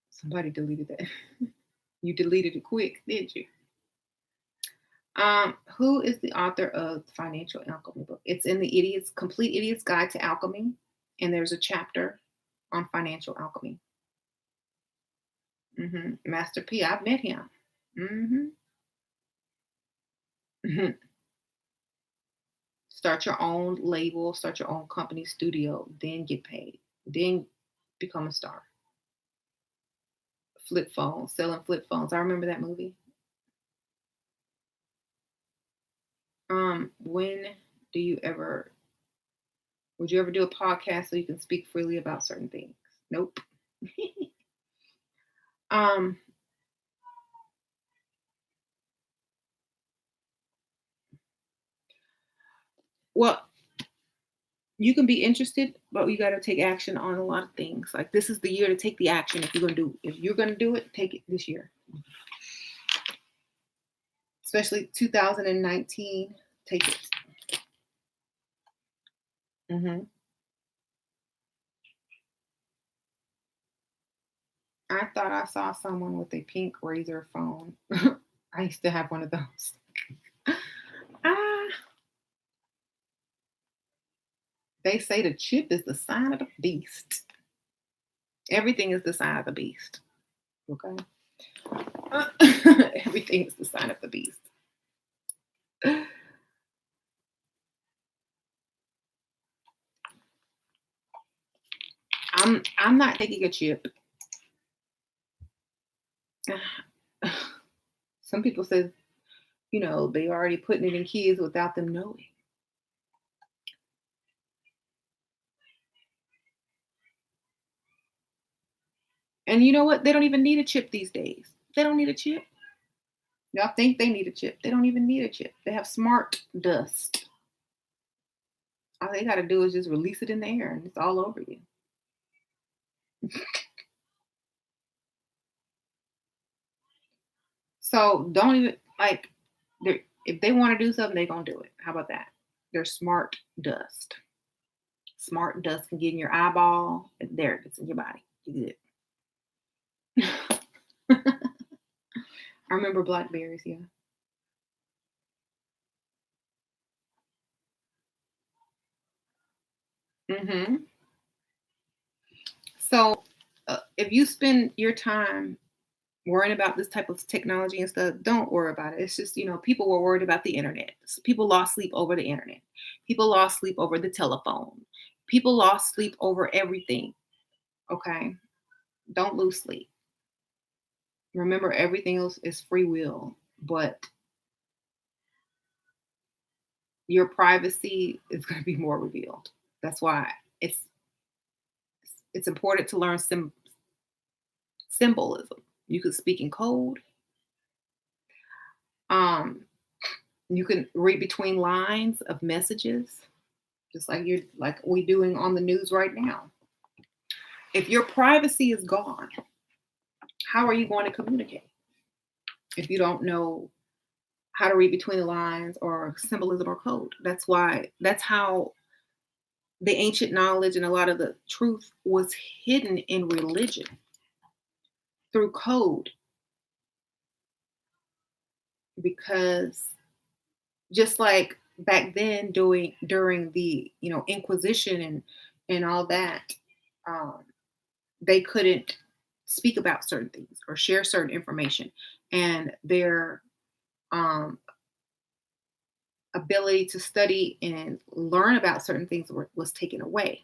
Somebody deleted that. You deleted it quick, did you? Who is the author of the Financial Alchemy book? It's in the Complete Idiot's Guide to Alchemy, and there's a chapter on financial alchemy. Master P. I've met him. hmm Start your own label, start your own company studio, then get paid, then become a star. Flip phones, selling flip phones. I remember that movie. When do you ever would you ever do a podcast so you can speak freely about certain things? Nope. um, well, you can be interested, but you got to take action on a lot of things. Like this is the year to take the action. If you're gonna do it, take it this year. Especially 2019, take it. hmm I thought I saw someone with a pink razor phone. I used to have one of those. Ah, they say the chip is the sign of the beast. Everything is the sign of the beast. Okay. Everything is the sign of the beast. I'm not taking a chip. Some people say, they already putting it in kids without them knowing. And you know what? They don't even need a chip these days. They don't need a chip. Y'all think they need a chip. They don't even need a chip. They have smart dust. All they got to do is just release it in the air and it's all over you. So don't even if they want to do something, they're going to do it. How about that? They're smart dust. Smart dust can get in your eyeball. There it is in your body. You good. I remember blackberries, yeah. hmm So if you spend your time worrying about this type of technology and stuff, don't worry about it. It's just, people were worried about the internet. People lost sleep over the internet. People lost sleep over the telephone. People lost sleep over everything. Okay. Don't lose sleep. Remember, everything else is free will, but your privacy is going to be more revealed. That's why it's important to learn symbolism. You can speak in code. Um, you can read between lines of messages, just like we doing on the news right now. If your privacy is gone, how are you going to communicate if you don't know how to read between the lines or symbolism or code? That's how the ancient knowledge and a lot of the truth was hidden in religion through code, because just like back then during the Inquisition and all that, um, they couldn't speak about certain things or share certain information, and their um, ability to study and learn about certain things was taken away.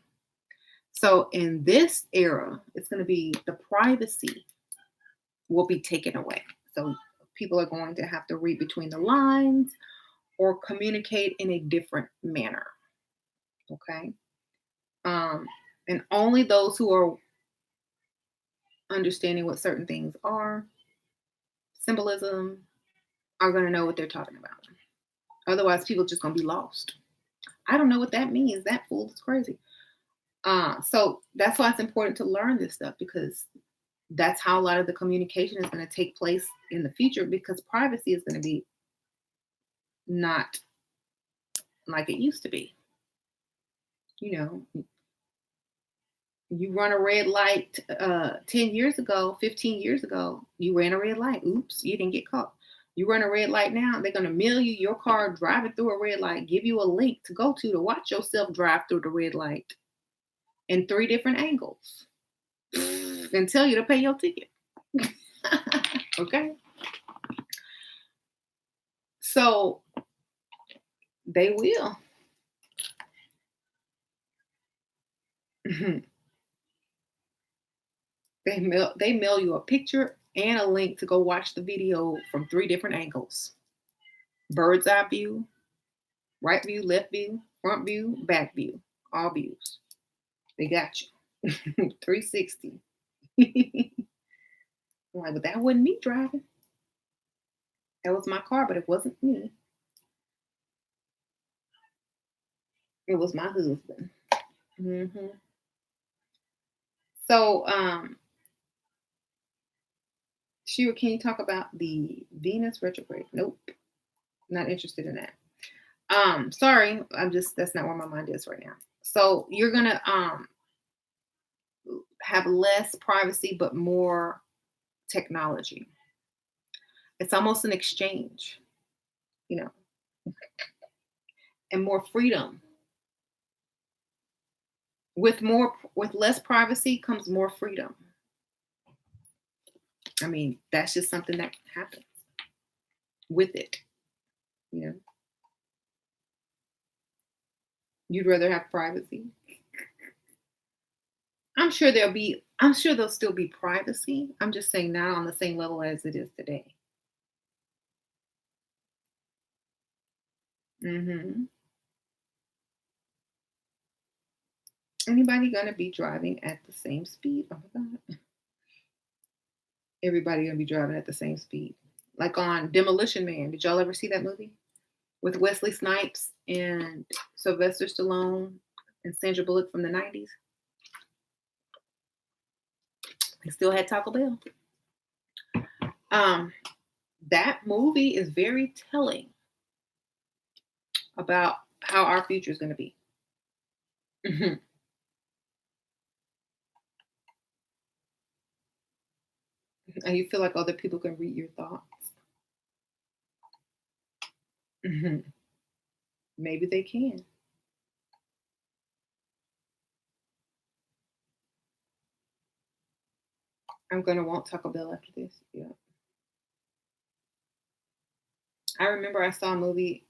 So in this era, it's going to be the privacy will be taken away. So people are going to have to read between the lines or communicate in a different manner. Okay. Um, and only those who are understanding what certain things are, symbolism, are going to know what they're talking about. Otherwise, people just going to be lost. I don't know what that means. That fool is crazy. So that's why it's important to learn this stuff, because that's how a lot of the communication is going to take place in the future, because privacy is going to be not like it used to be. You know, you run a red light 10 years ago, 15 years ago, you ran a red light. Oops, you didn't get caught. You run a red light now, they're going to mail you your car driving through a red light, give you a link to go to watch yourself drive through the red light in 3 different angles and tell you to pay your ticket. Okay. So they will. They mail you a picture and a link to go watch the video from 3 different angles. Bird's eye view, right view, left view, front view, back view, all views. They got you. 360. I'm like, but that wasn't me driving. That was my car, but it wasn't me. It was my husband. Hmm. So, Shira, can you talk about the Venus retrograde? Nope, not interested in that. Sorry, that's not where my mind is right now. So you're gonna have less privacy but more technology. It's almost an exchange, you know, and more freedom. With less privacy comes more freedom. I mean, that's just something that happens with it, you know. You'd rather have privacy. I'm sure there'll still be privacy. I'm just saying not on the same level as it is today. Hmm. Anybody gonna be driving at the same speed? Oh my God. Everybody gonna be driving at the same speed. Like on Demolition Man. Did y'all ever see that movie? With Wesley Snipes and Sylvester Stallone and Sandra Bullock from the 90s? They still had Taco Bell. Um, that movie is very telling about how our future is gonna be. Mhm. And you feel like other people can read your thoughts. Mhm. Maybe they can. I'm gonna want Taco Bell after this. Yeah. I remember I saw a movie.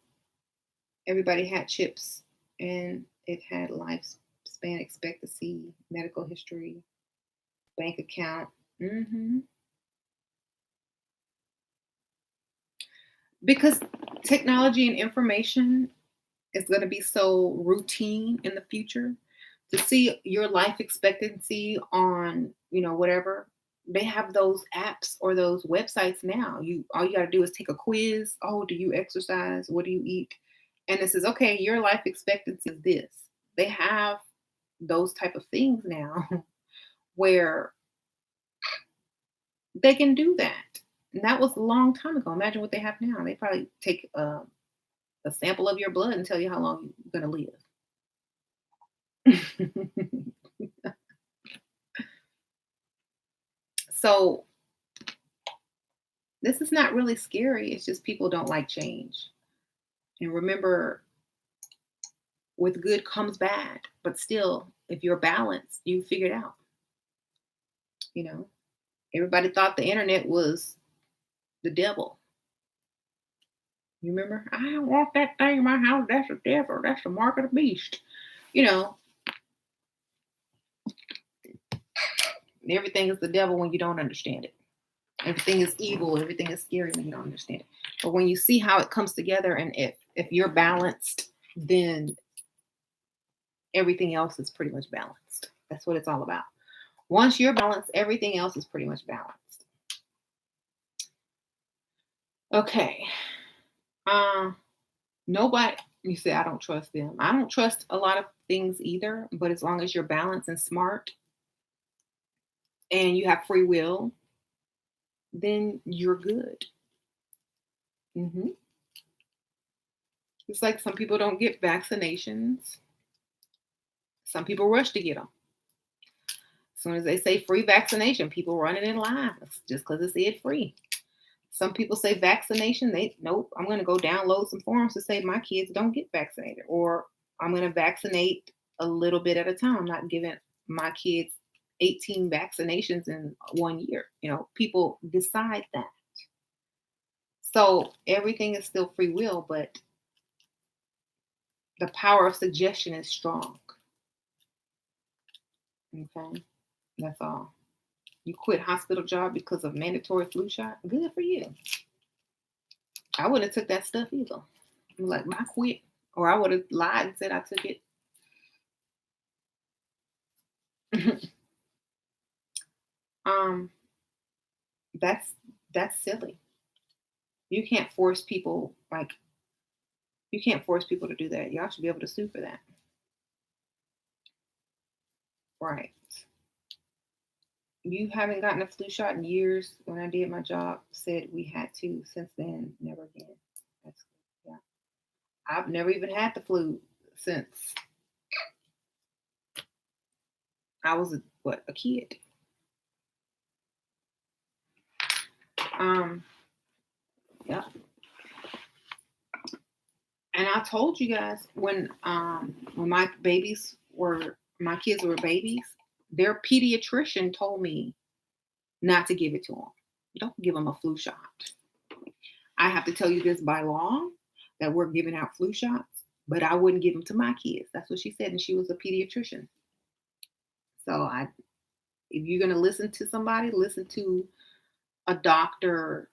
Everybody had chips, and it had lifespan expectancy, medical history, bank account. Hmm. Because technology and information is going to be so routine in the future. To see your life expectancy on, whatever, they have those apps or those websites now. All you got to do is take a quiz. Oh, do you exercise? What do you eat? And it says, okay, your life expectancy is this. They have those type of things now where they can do that. And that was a long time ago. Imagine what they have now. They probably take a sample of your blood and tell you how long you're going to live. So this is not really scary. It's just people don't like change. And remember, with good comes bad. But still, if you're balanced, you figure it out. You know, everybody thought the internet was the devil. You remember? I don't want that thing in my house. That's the devil. That's the mark of the beast. You know, everything is the devil when you don't understand it. Everything is evil. Everything is scary when you don't understand it. But when you see how it comes together, and if you're balanced, then everything else is pretty much balanced. That's what it's all about. Once you're balanced, everything else is pretty much balanced. Okay. Uh, Nobody, you say, I don't trust them. I don't trust a lot of things either, but as long as you're balanced and smart and you have free will, then you're good. Hmm. It's like some people don't get vaccinations Some people rush to get them. As soon as they say free vaccination, people running in line just because it said free. Some people say vaccination. Nope. I'm going to go download some forms to say my kids don't get vaccinated, or I'm going to vaccinate a little bit at a time. I'm not giving my kids 18 vaccinations in 1 year. People decide that. So everything is still free will, but the power of suggestion is strong. Okay, that's all. You quit hospital job because of mandatory flu shot. Good for you. I wouldn't have took that stuff either. I'm like, I quit, or I would have lied and said I took it. um, that's silly. You can't force people to do that. Y'all should be able to sue for that. Right. You haven't gotten a flu shot in years. When I did my job, said we had to. Since then, never again. That's yeah. I've never even had the flu since I was a kid. Yeah. And I told you guys when my kids were babies, their pediatrician told me not to give it to them. Don't give them a flu shot. I have to tell you this by law that we're giving out flu shots, but I wouldn't give them to my kids. That's what she said, and she was a pediatrician. So if you're gonna listen to somebody, listen to a doctor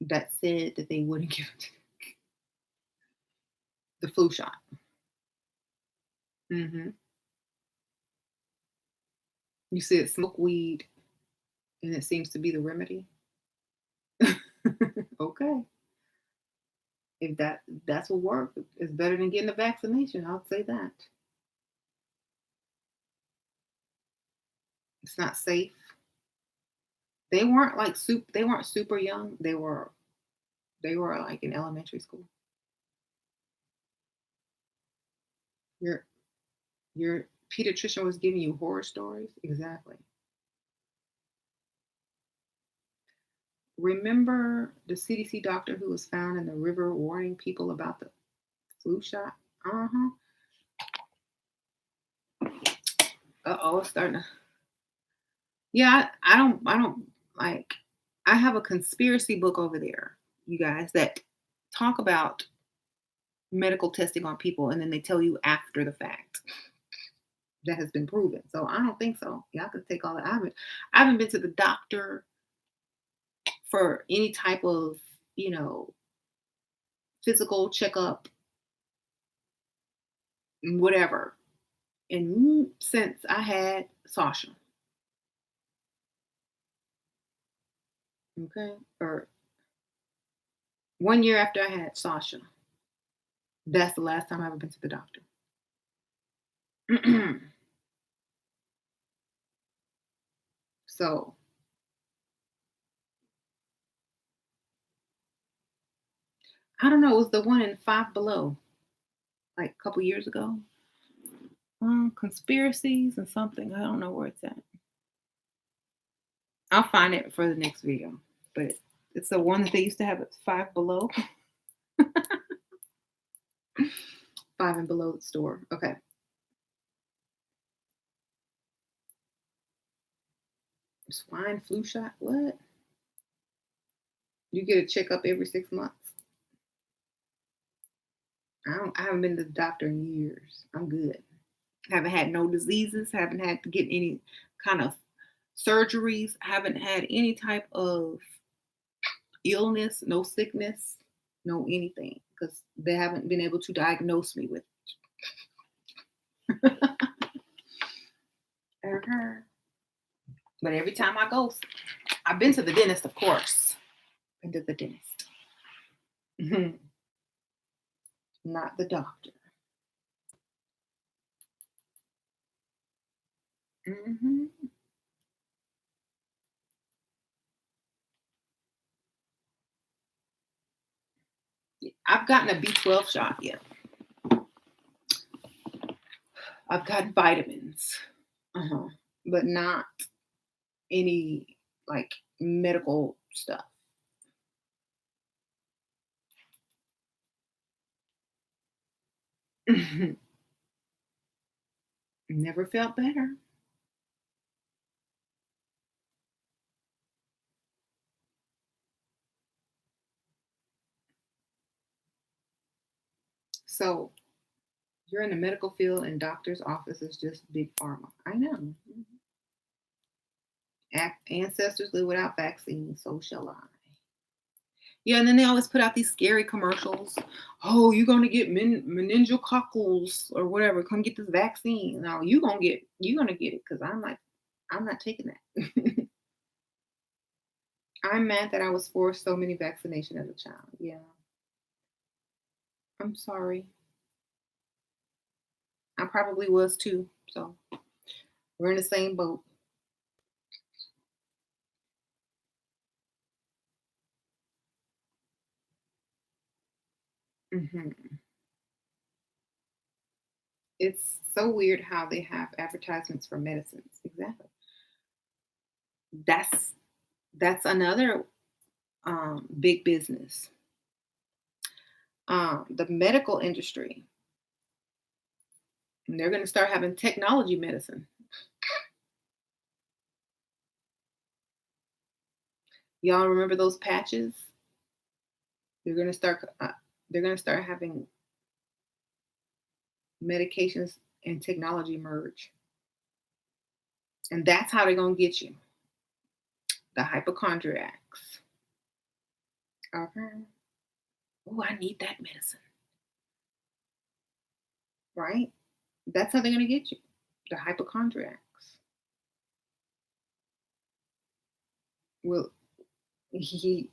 that said that they wouldn't give the flu shot. Hmm. You said smoke weed, and it seems to be the remedy. Okay, if that's what works, it's better than getting a vaccination. I'll say that. It's not safe. They weren't like they weren't super young. They were like in elementary school. Your your pediatrician was giving you horror stories. Exactly. Remember the CDC doctor who was found in the river warning people about the flu shot? Uh-huh. Uh-oh, it's starting to. Yeah, I don't like I have a conspiracy book over there, you guys, that talk about medical testing on people and then they tell you after the fact that has been proven. So I don't think so. Y'all can take all that. I haven't been to the doctor for any type of, you know, physical checkup, whatever. And since I had Sasha, okay, or 1 year after I had Sasha, that's the last time I've ever been to the doctor. So I don't know. It was the one in Five Below, like a couple years ago. Conspiracies and something. I don't know where it's at. I'll find it for the next video. But it's the one that they used to have at Five Below. Five and Below the store. Okay. Swine flu shot. What? You get a checkup every 6 months. I haven't been to the doctor in years. I'm good. Haven't had no diseases. Haven't had to get any kind of surgeries. Haven't had any type of illness, no sickness, no anything, because they haven't been able to diagnose me with it. But every time I go, I've been to the dentist, of course. Been to the dentist. Not the doctor. Hmm. I've gotten a B12 shot yet. I've gotten vitamins, uh-huh, but not any like medical stuff. Never felt better. So you're in the medical field and doctor's office is just big pharma. I know. Ancestors live without vaccines, so shall I. Yeah, and then they always put out these scary commercials. Oh, you're gonna get meningococcals or whatever. Come get this vaccine. Now you're gonna get it because I'm not taking that. I'm mad that I was forced so many vaccinations as a child. Yeah, I'm sorry. I probably was too. So we're in the same boat. Hmm. It's so weird how they have advertisements for medicines. Exactly. That's that's another big business. The medical industry. And they're going to start having technology medicine. Y'all remember those patches? They're going to start. They're going to start having medications and technology merge, and that's how they're going to get you. The hypochondriacs. Okay. Oh, I need that medicine. Right? That's how they're going to get you. The hypochondriacs. Well, he,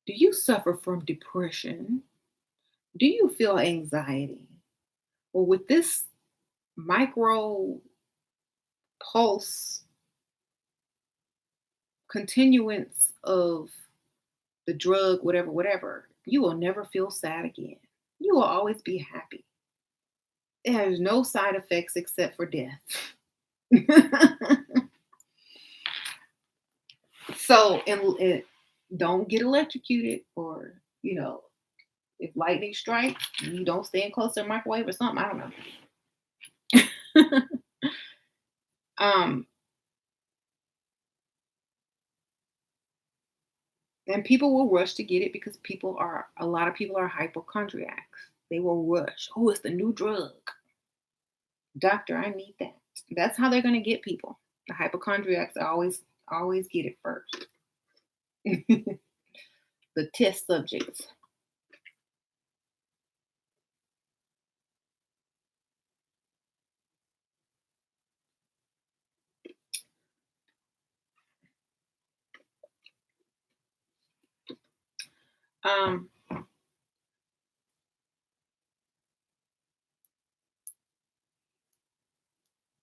do you suffer from depression? Do you feel anxiety? Well, with this micro pulse continuance of the drug, whatever, whatever, you will never feel sad again. You will always be happy. It has no side effects except for death. So, and don't get electrocuted, or if lightning strikes, you don't stand close to a microwave or something. I don't know. um, and people will rush to get it because a lot of people are hypochondriacs. They will rush. Oh, it's the new drug. Doctor, I need that. That's how they're going to get people. The hypochondriacs always get it first. The test subjects. Um,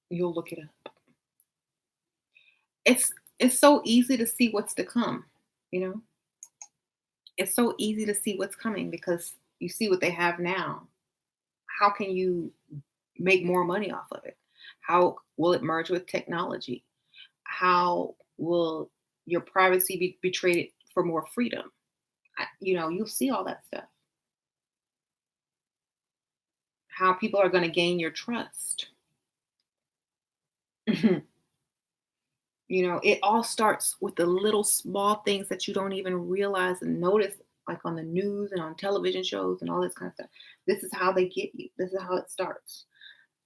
you'll look it up. It's so easy to see what's to come. You know, it's so easy to see what's coming because you see what they have now. How can you make more money off of it? How will it merge with technology? How will your privacy be traded for more freedom? You'll see all that stuff. How people are going to gain your trust. It all starts with the little small things that you don't even realize and notice, like on the news and on television shows and all this kind of stuff. This is how they get you. This is how it starts.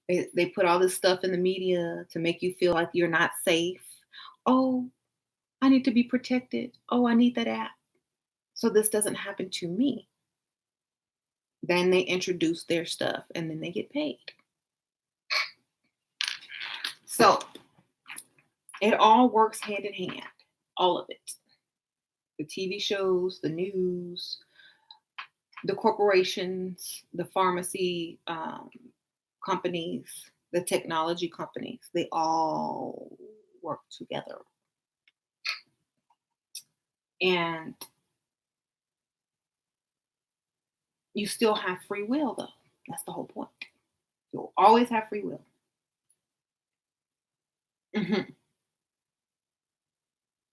They put all this stuff in the media to make you feel like you're not safe. Oh, I need to be protected. Oh, I need that app so this doesn't happen to me. Then they introduce their stuff and then they get paid. So it all works hand in hand, all of it. The TV shows, the news, the corporations, the pharmacy companies, the technology companies, they all work together. And you still have free will, though. That's the whole point. You'll always have free will. Mhm.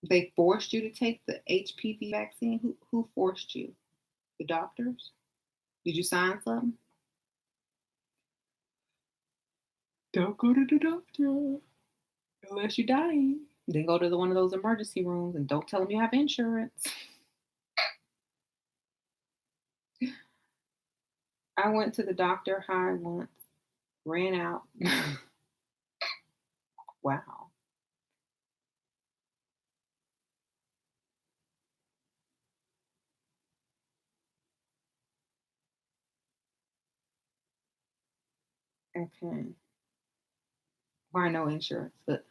They forced you to take the HPV vaccine. Who forced you? The doctors? Did you sign something? Don't go to the doctor unless you're dying. Then go to one of those emergency rooms and don't tell them you have insurance. I went to the doctor high once, ran out. Wow. Okay. Why no insurance? But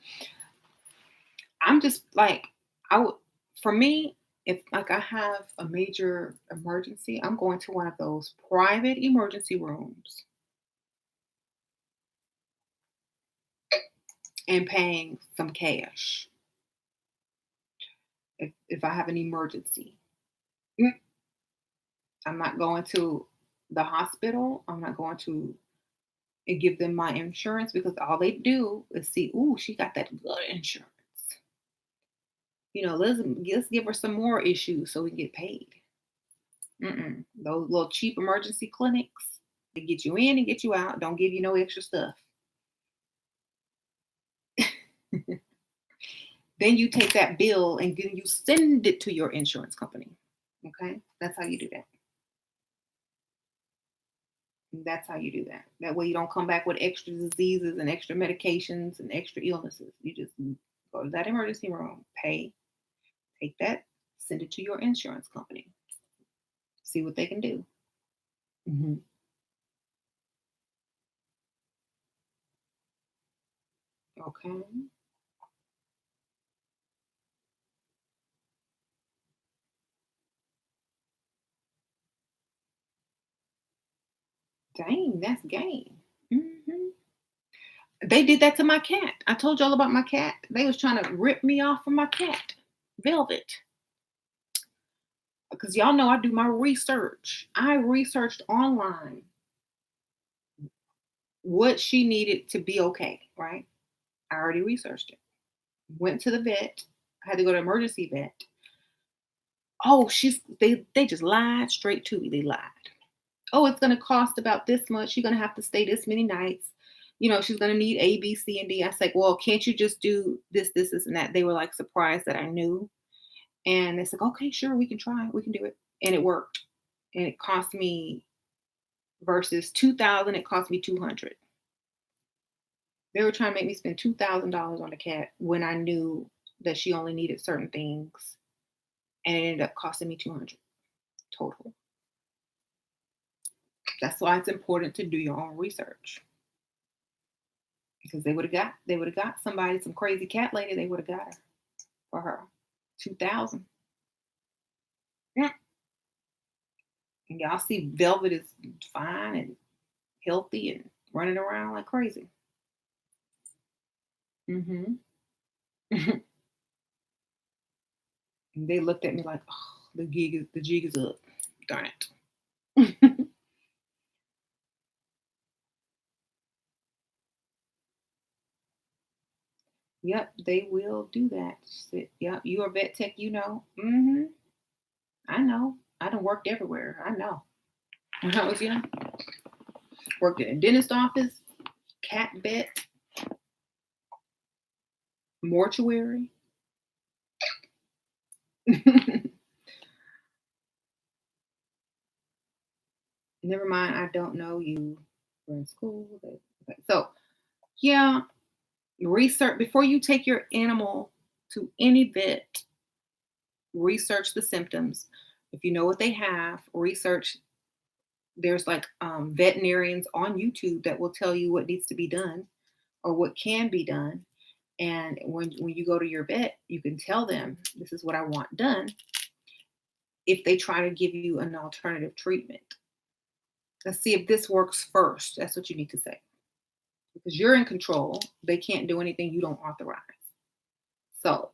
I'm just like, I would, for me, if like I have a major emergency, I'm going to one of those private emergency rooms and paying some cash if I have an emergency. Mm, I'm not going to the hospital. I'm not going to give them my insurance because all they do is see, ooh, she got that good insurance. Let's give her some more issues so we can get paid. Mm-mm. Those little cheap emergency clinics, they get you in and get you out. Don't give you no extra stuff. Then you take that bill and then you send it to your insurance company. Okay, that's how you do that. That's how you do that. That way you don't come back with extra diseases and extra medications and extra illnesses. You just go to that emergency room, pay, take that, send it to your insurance company, see what they can do. Mhm. Okay. Dang, that's game. Mhm. They did that to my cat. I told y'all about my cat. They was trying to rip me off from my cat, Velvet, because y'all know I do my research. I researched online what she needed to be okay, right? I already researched it. Went to the vet. I had to go to emergency vet. Oh, they just lied straight to me. They lied. Oh, it's gonna cost about this much. You're gonna have to stay this many nights. She's gonna need A, B, C, and D. I said, well, can't you just do this, and that? They were like surprised that I knew. And they said, okay, sure, we can try. We can do it. And it worked. And it cost me versus 2,000, it cost me 200. They were trying to make me spend $2,000 on the cat when I knew that she only needed certain things, and it ended up costing me 200 total. That's why it's important to do your own research because they would have got somebody, some crazy cat lady. They would have got her for her 2,000. Yeah. And y'all see, Velvet is fine and healthy and running around like crazy. Hmm. And they looked at me like, oh, the jig is up. Darn it. Yep, they will do that. Yep, you are vet tech, you know. I know. I done worked everywhere. I know. When I was young, worked in a dentist office, cat vet, mortuary. Never mind, I don't know you. We're in school. Okay. So, yeah, research before you take your animal to any vet, research the symptoms. If you know what they have, research. There's like veterinarians on YouTube that will tell you what needs to be done or what can be done. And when you go to your vet, you can tell them this is what I want done. If they try to give you an alternative treatment, let's see if this works first. That's what you need to say because you're in control. They can't do anything you don't authorize. So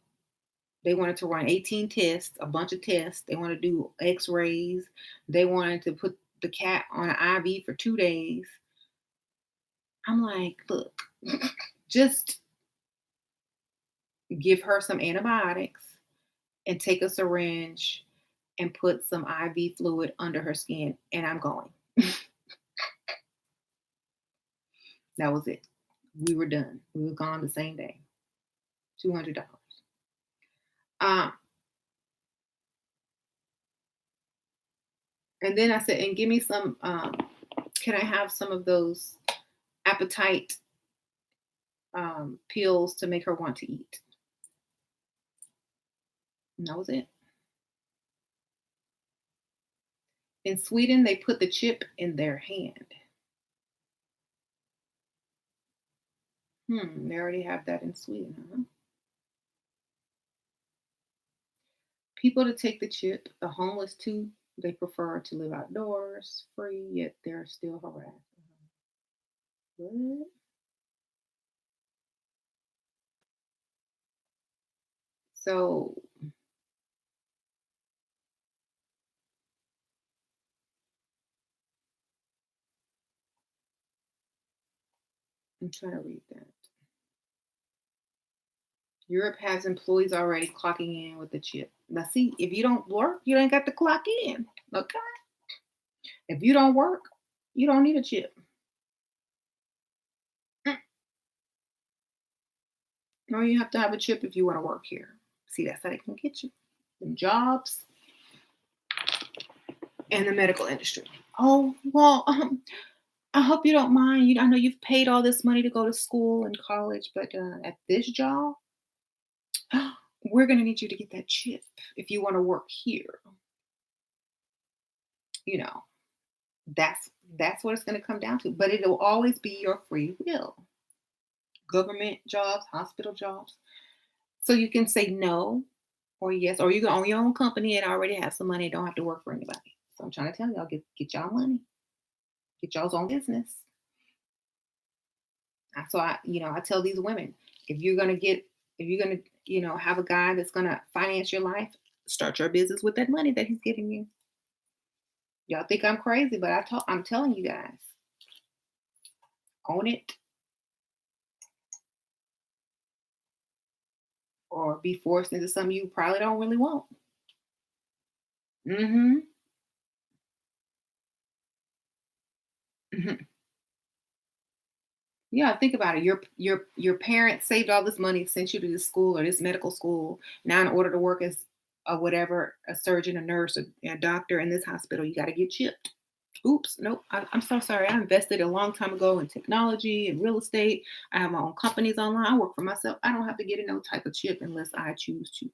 they wanted to run 18 tests, a bunch of tests. They want to do X-rays. They wanted to put the cat on an IV for 2 days. I'm like, look, just give her some antibiotics and take a syringe and put some IV fluid under her skin, and I'm going. That was it. We were done. We were gone the same day. $200. Um, and then I said, and give me some. Can I have some of those appetite pills to make her want to eat? And that was it. In Sweden, they put the chip in their hand. They already have that in Sweden, huh? People to take the chip, the homeless too, they prefer to live outdoors, free, yet they're still harassed. What? So I'm trying to read that. Europe has employees already clocking in with the chip. Now, see, if you don't work, you ain't got to clock in. Okay. If you don't work, you don't need a chip. Mm. No, you have to have a chip if you want to work here. See, that's how they can get you. Them jobs and the medical industry. Oh, well, I hope you don't mind. I know you've paid all this money to go to school and college, but at this job, we're going to need you to get that chip if you want to work here. You know, that's what it's going to come down to. But it'll always be your free will. Government jobs, hospital jobs. So you can say no or yes, or you can own your own company and already have some money and don't have to work for anybody. So I'm trying to tell y'all, get y'all money, get y'all's own business. So I tell these women, if you're gonna get, if you're gonna, have a guy that's gonna finance your life, start your business with that money that he's giving you. Y'all think I'm crazy, but I'm telling you guys, own it or be forced into something you probably don't really want. Hmm. Yeah, think about it. Your parents saved all this money, sent you to this school or this medical school. Now, in order to work as a whatever, a surgeon, a nurse, a doctor in this hospital, you got to get chipped. Oops, nope. I'm so sorry. I invested a long time ago in technology and real estate. I have my own companies online. I work for myself. I don't have to get in no type of chip unless I choose to.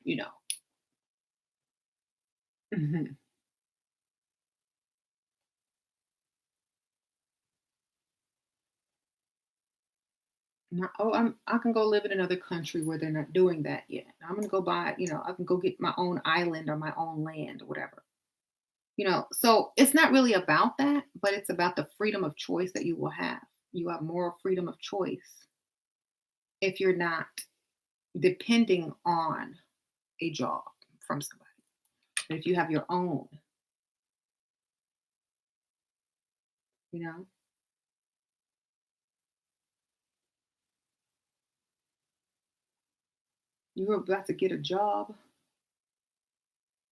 You know. Mhm. I can go live in another country where they're not doing that yet. I'm gonna go buy. I can go get my own island or my own land or whatever. So it's not really about that, but it's about the freedom of choice that you will have. You have more freedom of choice if you're not depending on a job from somebody. But if you have your own, you know, you're about to get a job.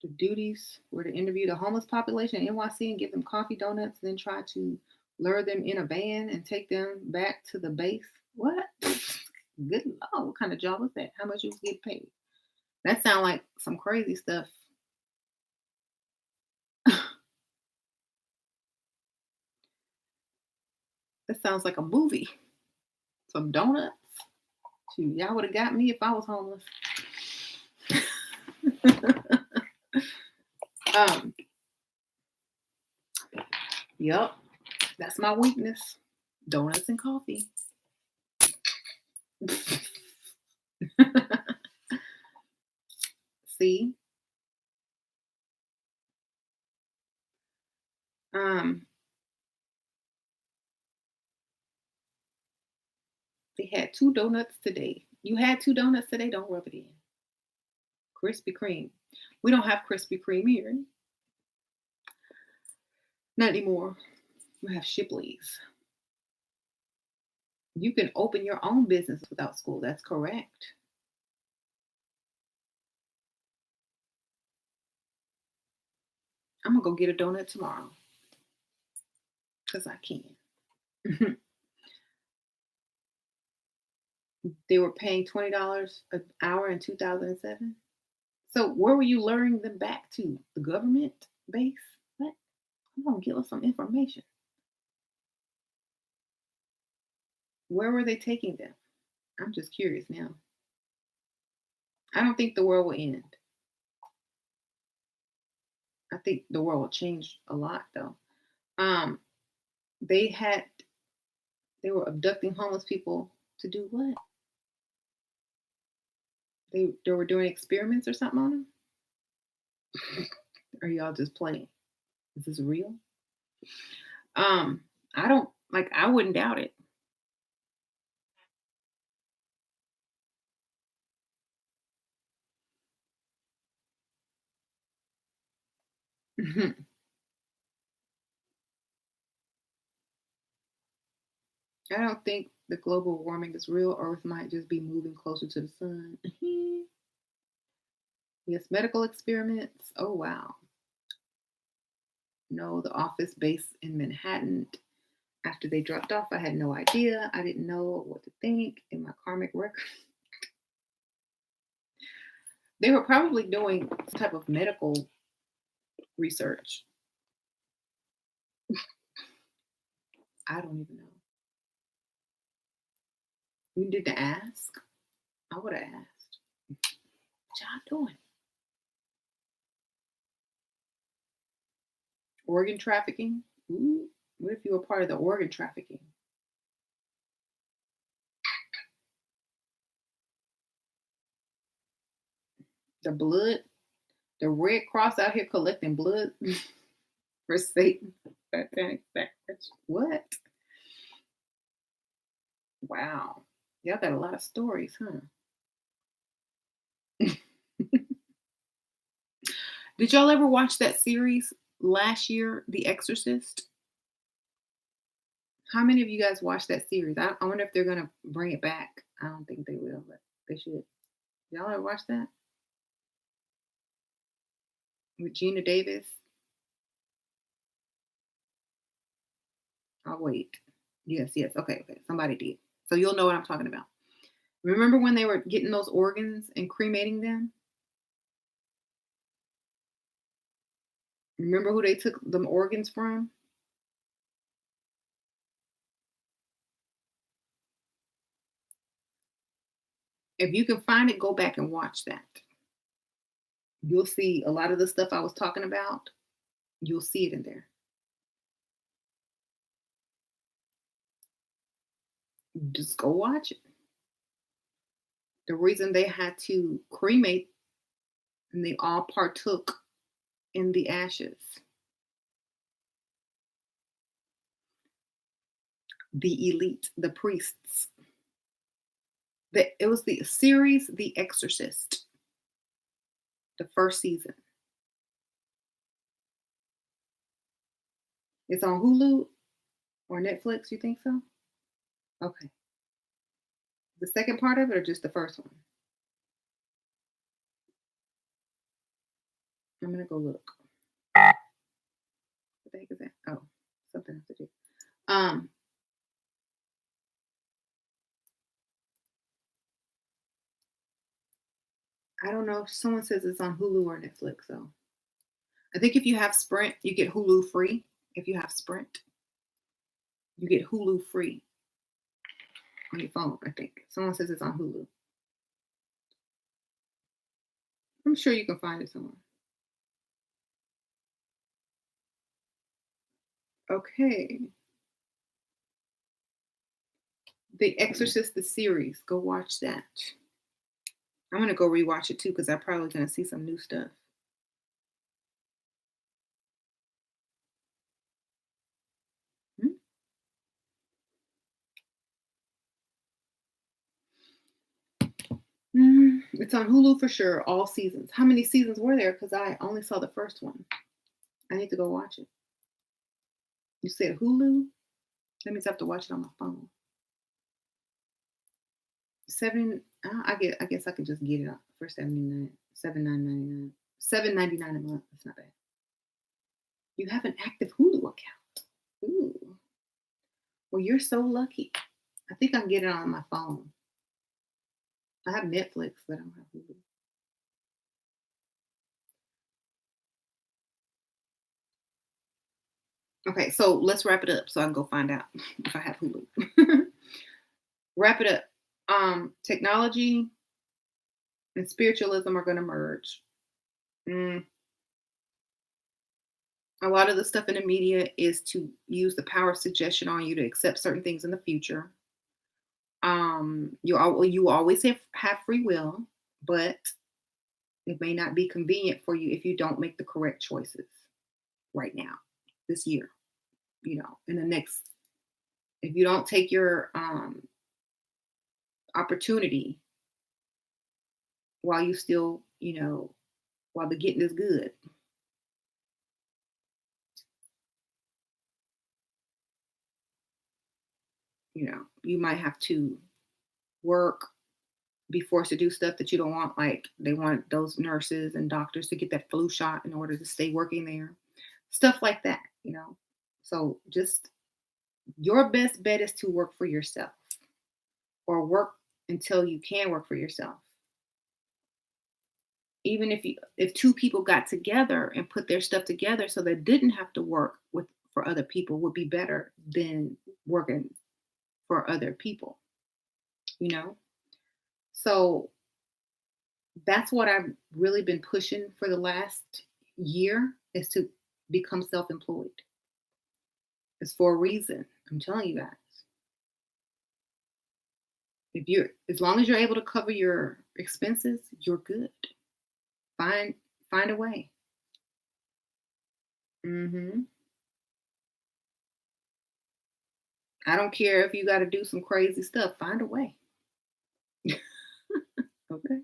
The duties were to interview the homeless population in NYC and give them coffee, donuts, then try to lure them in a van and take them back to the base. What? Good Lord, what kind of job was that? How much you was getting paid? That sounds like some crazy stuff. That sounds like a movie. Some donuts. Shoot, y'all would have got me if I was homeless. um, yep, that's my weakness. Donuts and coffee. See, um, they had two donuts today. You had two donuts today. Don't rub it in. Krispy Kreme. We don't have Krispy Kreme here. Not anymore. We have Shipley's. You can open your own business without school. That's correct. I'm gonna go get a donut tomorrow because I can. They were paying $20 an hour in 2007. So where were you luring them back to? The government base? What? Come on, give us some information. Where were they taking them? I'm just curious now. I don't think the world will end. I think the world will change a lot though. Um, they had they were abducting homeless people to do what? They were doing experiments or something on them? Or y'all just playing? Is this real? Um, I don't like I wouldn't doubt it. I don't think the global warming is real. Earth might just be moving closer to the sun. Yes, medical experiments. Oh wow. No, the office base in Manhattan. After they dropped off, I had no idea. I didn't know what to think in my karmic record. They were probably doing some type of medical research. I don't even know. You didn't ask. I would have asked. What y'all doing? Organ trafficking? Ooh, what if you were part of the organ trafficking? The blood, the Red Cross out here collecting blood for Satan. What? Wow. Y'all got a lot of stories, huh? Did y'all ever watch that series last year, The Exorcist? How many of you guys watched that series? I wonder if they're gonna bring it back. I don't think they will, but they should. Y'all ever watch that with Gina Davis? I'll wait. Yes, yes. Okay, okay. Somebody did. So you'll know what I'm talking about. Remember when they were getting those organs and cremating them? Remember who they took them organs from? If you can find it, go back and watch that. You'll see a lot of the stuff I was talking about. You'll see it in there. Just go watch it. The reason they had to cremate and they all partook in the ashes. The elite, the priests. It was the series The Exorcist, the first season. It's on Hulu or Netflix, you think so? Okay. The second part of it or just the first one? I'm gonna go look. What the heck is that? Oh, something else to do. Um, I don't know if someone says it's on Hulu or Netflix, so I think if you have Sprint, you get Hulu free. If you have Sprint, you get Hulu free on your phone, I think. Someone says it's on Hulu. I'm sure you can find it somewhere. Okay. The Exorcist, the series. Go watch that. I'm gonna go rewatch it too because I'm probably gonna see some new stuff. Hmm? It's on Hulu for sure, all seasons. How many seasons were there? Because I only saw the first one. I need to go watch it. You said Hulu? That means I have to watch it on my phone. seven. I guess I could just get it for 79, 7,999, 7.99 a month. That's not bad. You have an active Hulu account. Ooh, well, you're so lucky. I think I can get it on my phone. I have Netflix, but I don't have Hulu. Okay, so let's wrap it up so I can go find out if I have Hulu. Wrap it up. Technology and spiritualism are going to merge. Mm, a lot of the stuff in the media is to use the power of suggestion on you to accept certain things in the future. You always have free will, but it may not be convenient for you if you don't make the correct choices right now, this year. In the next, if you don't take your opportunity while you still, while the getting is good, you might have to work, be forced to do stuff that you don't want. Like they want those nurses and doctors to get that flu shot in order to stay working there, stuff like that. So just your best bet is to work for yourself or work until you can work for yourself. Even if two people got together and put their stuff together so they didn't have to work with for other people would be better than working for other people, you know? So that's what I've really been pushing for the last year is to become self-employed. It's for a reason. I'm telling you guys. As long as you're able to cover your expenses, you're good. Find find a way. Hmm. I don't care if you got to do some crazy stuff. Find a way. Okay.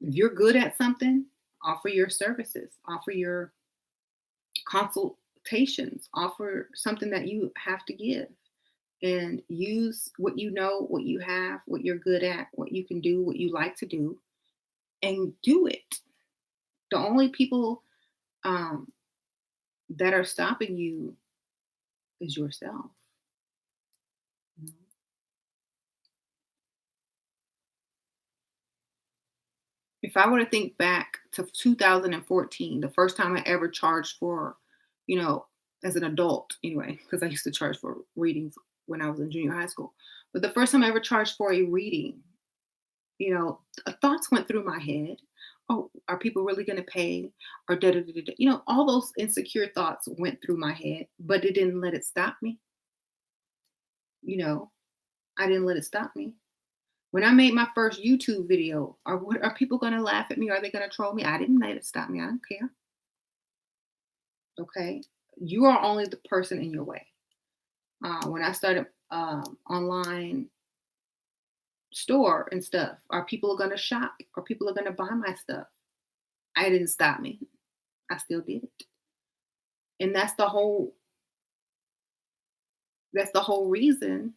If you're good at something, offer your services, offer your consultations, offer something that you have to give, and use what you know, what you have, what you're good at, what you can do, what you like to do, and do it. The only people um, that are stopping you is yourself. You know? If I were to think back to 2014, the first time I ever charged for, you know, as an adult anyway, because I used to charge for readings when I was in junior high school. But the first time I ever charged for a reading, thoughts went through my head. Oh, are people really going to pay? Or da da da da. All those insecure thoughts went through my head, but it didn't let it stop me. You know, I didn't let it stop me. When I made my first YouTube video, are people going to laugh at me? Are they going to troll me? I didn't let it stop me. I don't care. Okay. You are only the person in your way. When I started online store and stuff, are people going to shop? Or people are going to buy my stuff? I didn't stop me. I still did it. And that's the whole reason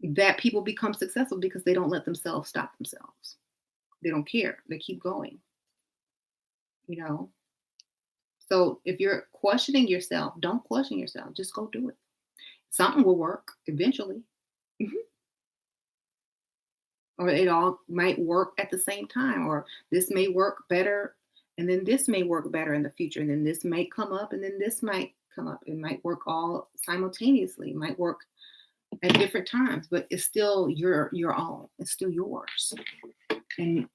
that people become successful because they don't let themselves stop themselves. They don't care. They keep going, you know. So if you're questioning yourself, don't question yourself. Just go do it. Something will work eventually. Mhm. Or it all might work at the same time, or this may work better, and then this may work better in the future, and then this might come up, and then this might come up. It might work all simultaneously. It might work at different times, but it's still your own. It's still yours. And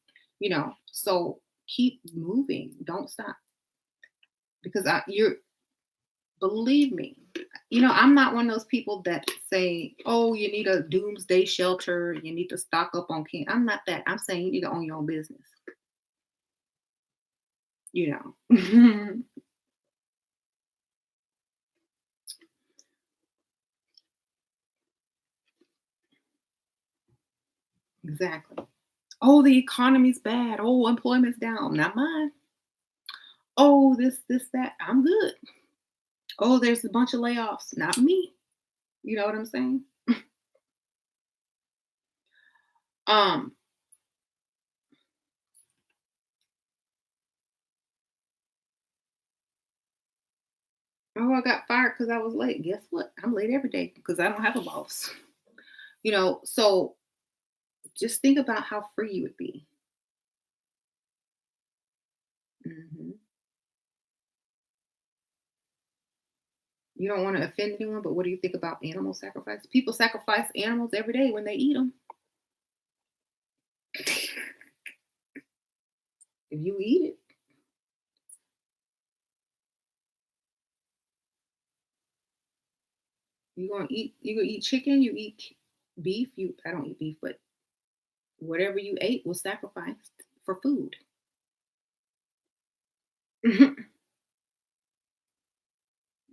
so keep moving. Don't stop. Because you're believe me, I'm not one of those people that say, oh, you need a doomsday shelter, you need to stock up on can. I'm not that. I'm saying you need to own your own business. You know. Exactly. Oh, the economy's bad. Oh, employment's down. Not mine. Oh, this, that. I'm good. Oh, there's a bunch of layoffs. Not me. You know what I'm saying? Um, oh, I got fired because I was late. Guess what? I'm late every day because I don't have a boss. So just think about how free you would be. Mhm. You don't want to offend anyone, but what do you think about animal sacrifice? People sacrifice animals every day when they eat them. If you eat it, you gonna eat chicken, you eat beef. I don't eat beef, but whatever you ate was sacrificed for food.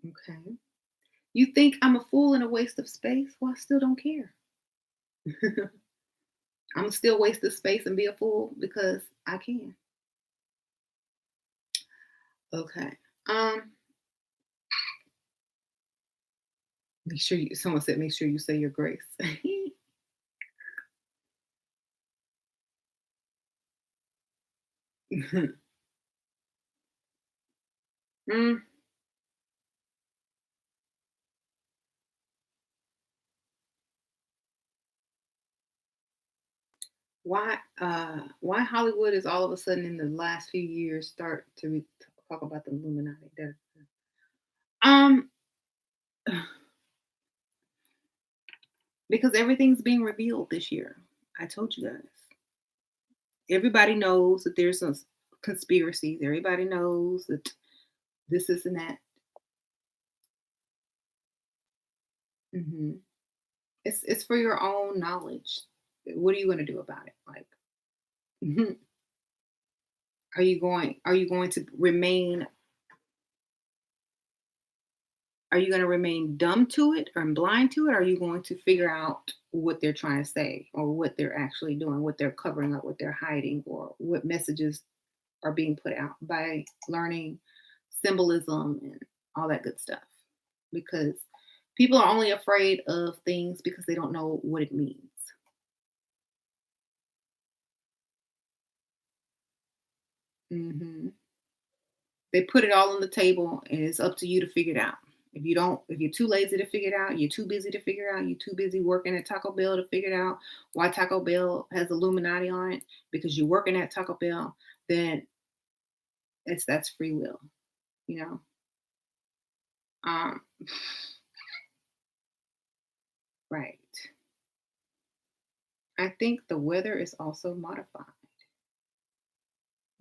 Okay. You think I'm a fool and a waste of space? Well, I still don't care. I'm still waste the space and be a fool because I can. Okay. Um, make sure you someone said make sure you say your grace. Mm, why Hollywood is all of a sudden in the last few years start to talk about the Illuminati? Um because everything's being revealed this year. I told you guys. Everybody knows that there's some conspiracies. Everybody knows that this is and that. Hmm. It's for your own knowledge. What are you going to do about it? Like, are you going to remain are you going to remain dumb to it or blind to it? Or are you going to figure out what they're trying to say or what they're actually doing, what they're covering up, what they're hiding, or what messages are being put out by learning symbolism and all that good stuff? Because people are only afraid of things because they don't know what it means. Hmm. They put it all on the table, and it's up to you to figure it out. If you're too lazy to figure it out, you're too busy to figure it out, you're too busy working at Taco Bell to figure it out why Taco Bell has Illuminati on it because you're working at Taco Bell, then that's free will, you know. Um, right. I think the weather is also modified.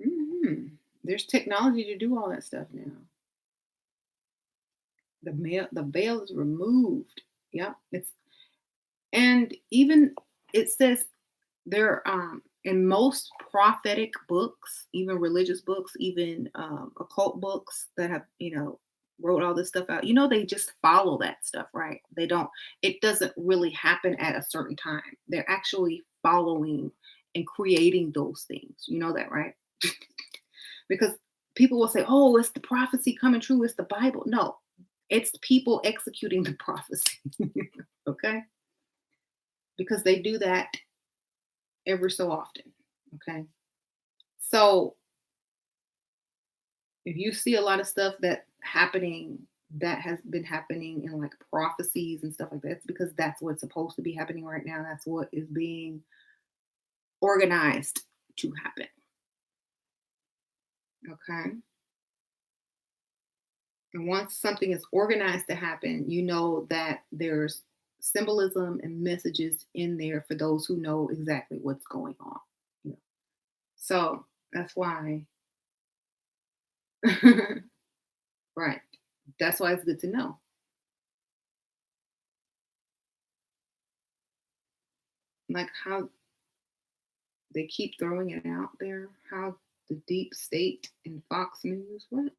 Hmm. There's technology to do all that stuff now. The veil is removed. Yep. And even it says there in most prophetic books, even religious books, even occult books that have wrote all this stuff out. They just follow that stuff, right? They don't. It doesn't really happen at a certain time. They're actually following and creating those things. You know that, right? Because people will say, "Oh, it's the prophecy coming true. It's the Bible." No, it's people executing the prophecy. Okay, because they do that every so often. Okay. So if you see a lot of stuff that has been happening in like prophecies and stuff like that, it's because that's what's supposed to be happening right now. That's what is being organized to happen. Okay. And once something is organized to happen, you know that there's symbolism and messages in there for those who know exactly what's going on. You know. So that's why, right. That's why it's good to know. Like how they keep throwing it out there, how the deep state and Fox News, what?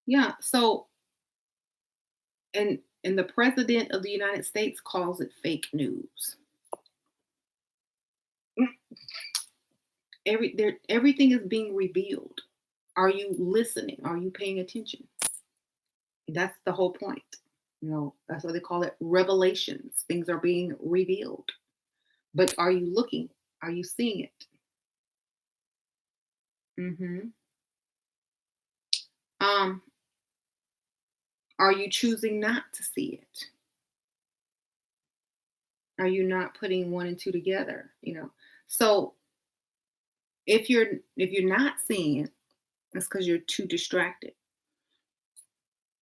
Yeah, so and the president of the United States calls it fake news. Everything is being revealed. Are you listening? Are you paying attention? That's the whole point. That's why they call it revelations. Things are being revealed. But are you looking? Are you seeing it? Hmm. Um, are you choosing not to see it? Are you not putting one and two together? So if you're not seeing it, it's because you're too distracted.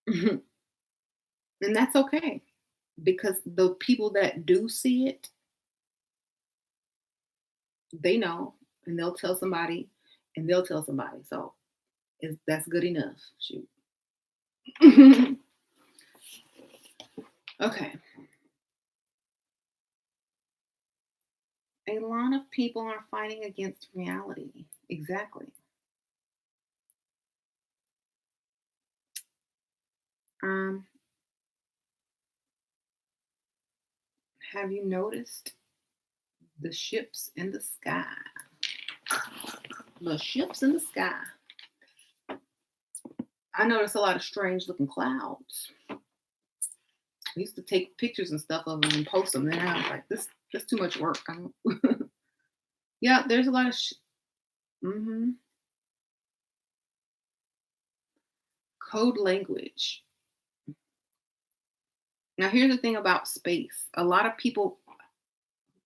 And that's okay, because the people that do see it, they know, and they'll tell somebody, and they'll tell somebody. So that's good enough. Shoot. Okay. A lot of people are fighting against reality. Exactly. Um, have you noticed the ships in the sky? The ships in the sky. I noticed a lot of strange looking clouds. I used to take pictures and stuff of them and post them. Then I was like, this too much work. I don't. Yeah, there's a lot of. Hmm. Code language. Now, here's the thing about space. A lot of people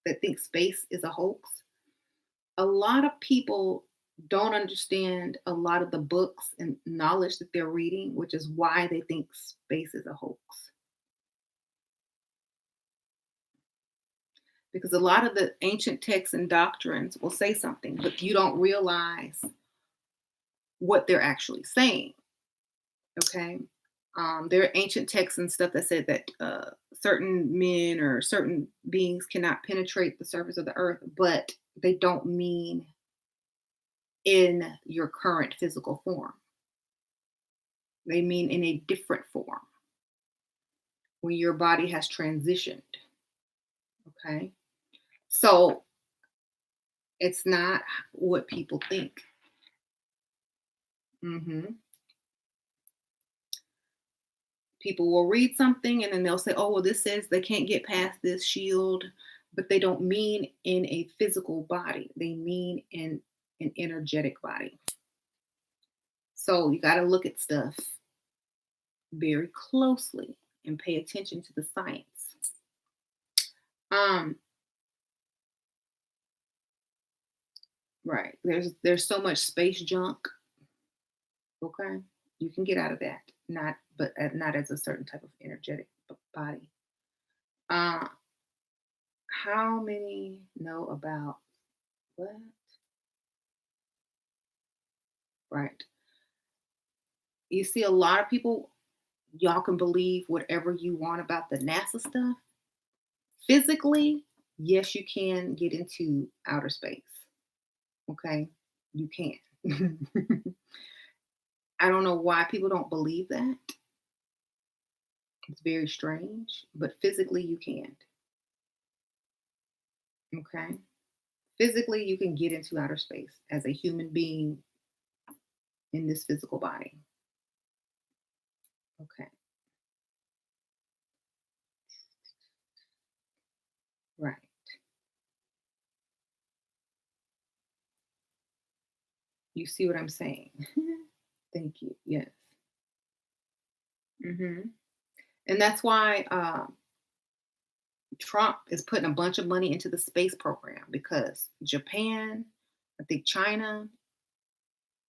that think space is a hoax, a lot of people don't understand a lot of the books and knowledge that they're reading, which is why they think space is a hoax. Because a lot of the ancient texts and doctrines will say something, but you don't realize what they're actually saying. Okay. There are ancient texts and stuff that said that certain men or certain beings cannot penetrate the surface of the earth, but they don't mean in your current physical form. They mean in a different form when your body has transitioned. Okay. So it's not what people think. Hmm. People will read something and then they'll say, oh, well, this says they can't get past this shield, but they don't mean in a physical body, they mean in an energetic body. So you got to look at stuff very closely and pay attention to the science. Um, right. There's so much space junk. Okay. You can get out of that. Not as a certain type of energetic body. Uh, how many know about what? Right. You see a lot of people, y'all can believe whatever you want about the NASA stuff. Physically, yes, you can get into outer space. Okay. You can. I don't know why people don't believe that. It's very strange, but physically you can. Okay. Physically, you can get into outer space as a human being in this physical body. Okay. Right. You see what I'm saying? Thank you. Yes. Hmm. And that's why Trump is putting a bunch of money into the space program because Japan, I think China,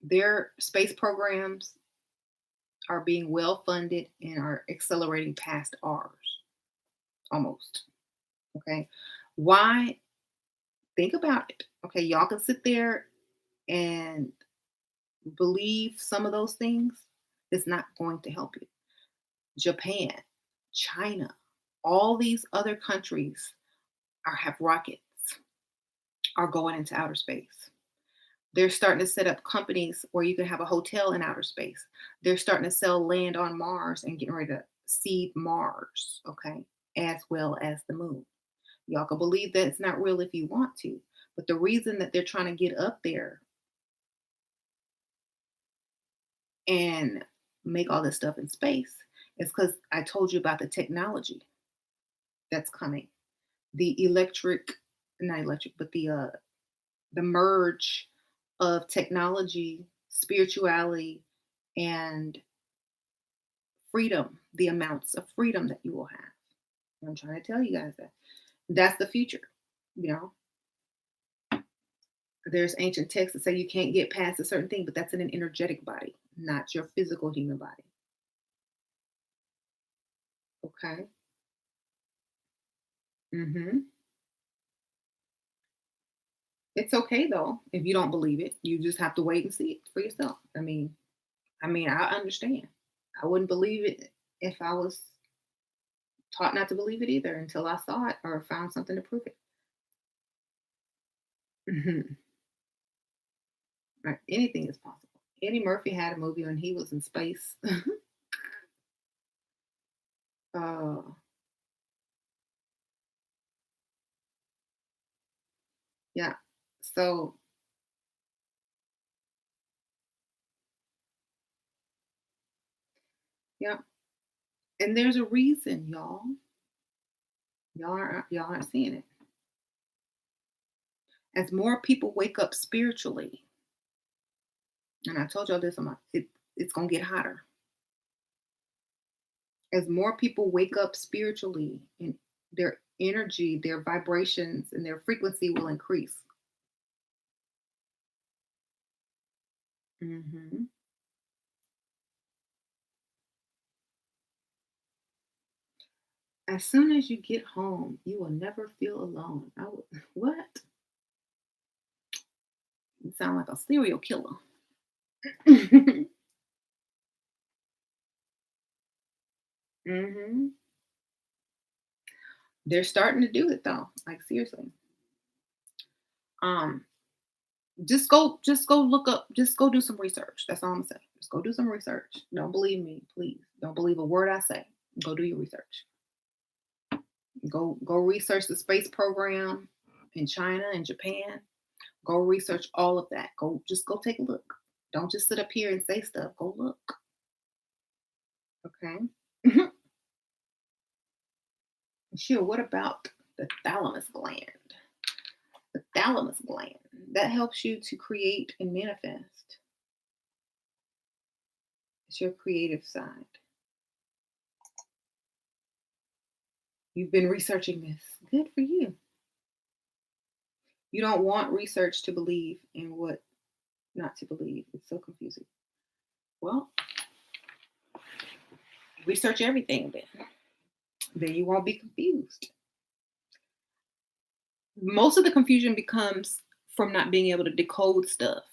their space programs are being well funded and are accelerating past ours almost. Okay. Why? Think about it. Okay. Y'all can sit there and believe some of those things. It's not going to help you. Japan, China, all these other countries have rockets, are going into outer space. They're starting to set up companies where you can have a hotel in outer space. They're starting to sell land on Mars and getting ready to seed Mars, okay, as well as the moon. Y'all can believe that it's not real if you want to, but the reason that they're trying to get up there and make all this stuff in space It's because I told you about the technology that's coming. The electric, not electric, but the merge of technology, spirituality, and freedom, the amounts of freedom that you will have. I'm trying to tell you guys that. That's the future. You know, there's ancient texts that say you can't get past a certain thing, but that's in an energetic body, not your physical human body. Okay. Hmm. It's okay though if you don't believe it. You just have to wait and see it for yourself. I understand. I wouldn't believe it if I was taught not to believe it either until I saw it or found something to prove it. Mhm. Right. Anything is possible. Eddie Murphy had a movie when he was in space. uh, yeah. So, yeah. And there's a reason, y'all. Y'all aren't seeing it. As more people wake up spiritually, and I told y'all this, it's gonna get hotter. As more people wake up spiritually, and their energy, their vibrations, and their frequency will increase. Hmm. As soon as you get home, you will never feel alone. What? You sound like a serial killer. Hmm. They're starting to do it though. Like seriously. Um, just go look up, just go do some research. That's all I'm saying. Just go do some research. Don't believe me, please. Don't believe a word I say. Go do your research. Go research the space program in China and Japan. Go research all of that. Go take a look. Don't just sit up here and say stuff. Go look. Okay. Sure. What about the thalamus gland? The thalamus gland that helps you to create and manifest. It's your creative side. You've been researching this. Good for you. You don't want research to believe in what not to believe. It's so confusing. Well, research everything then. Then you won't be confused. Most of the confusion becomes from not being able to decode stuff.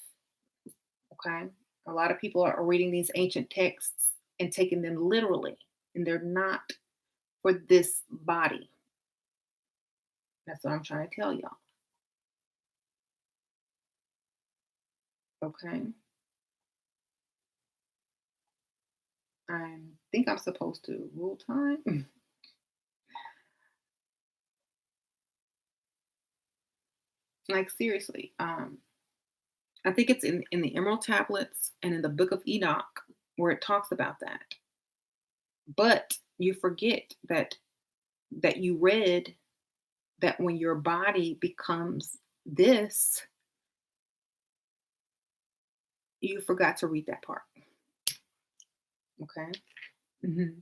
Okay. A lot of people are reading these ancient texts and taking them literally, and they're not for this body. That's what I'm trying to tell y'all. Okay. I think I'm supposed to rule time. Like seriously. I think it's in the Emerald Tablets and in the Book of Enoch where it talks about that. But you forget that you read that when your body becomes this, you forgot to read that part. Okay. Hmm.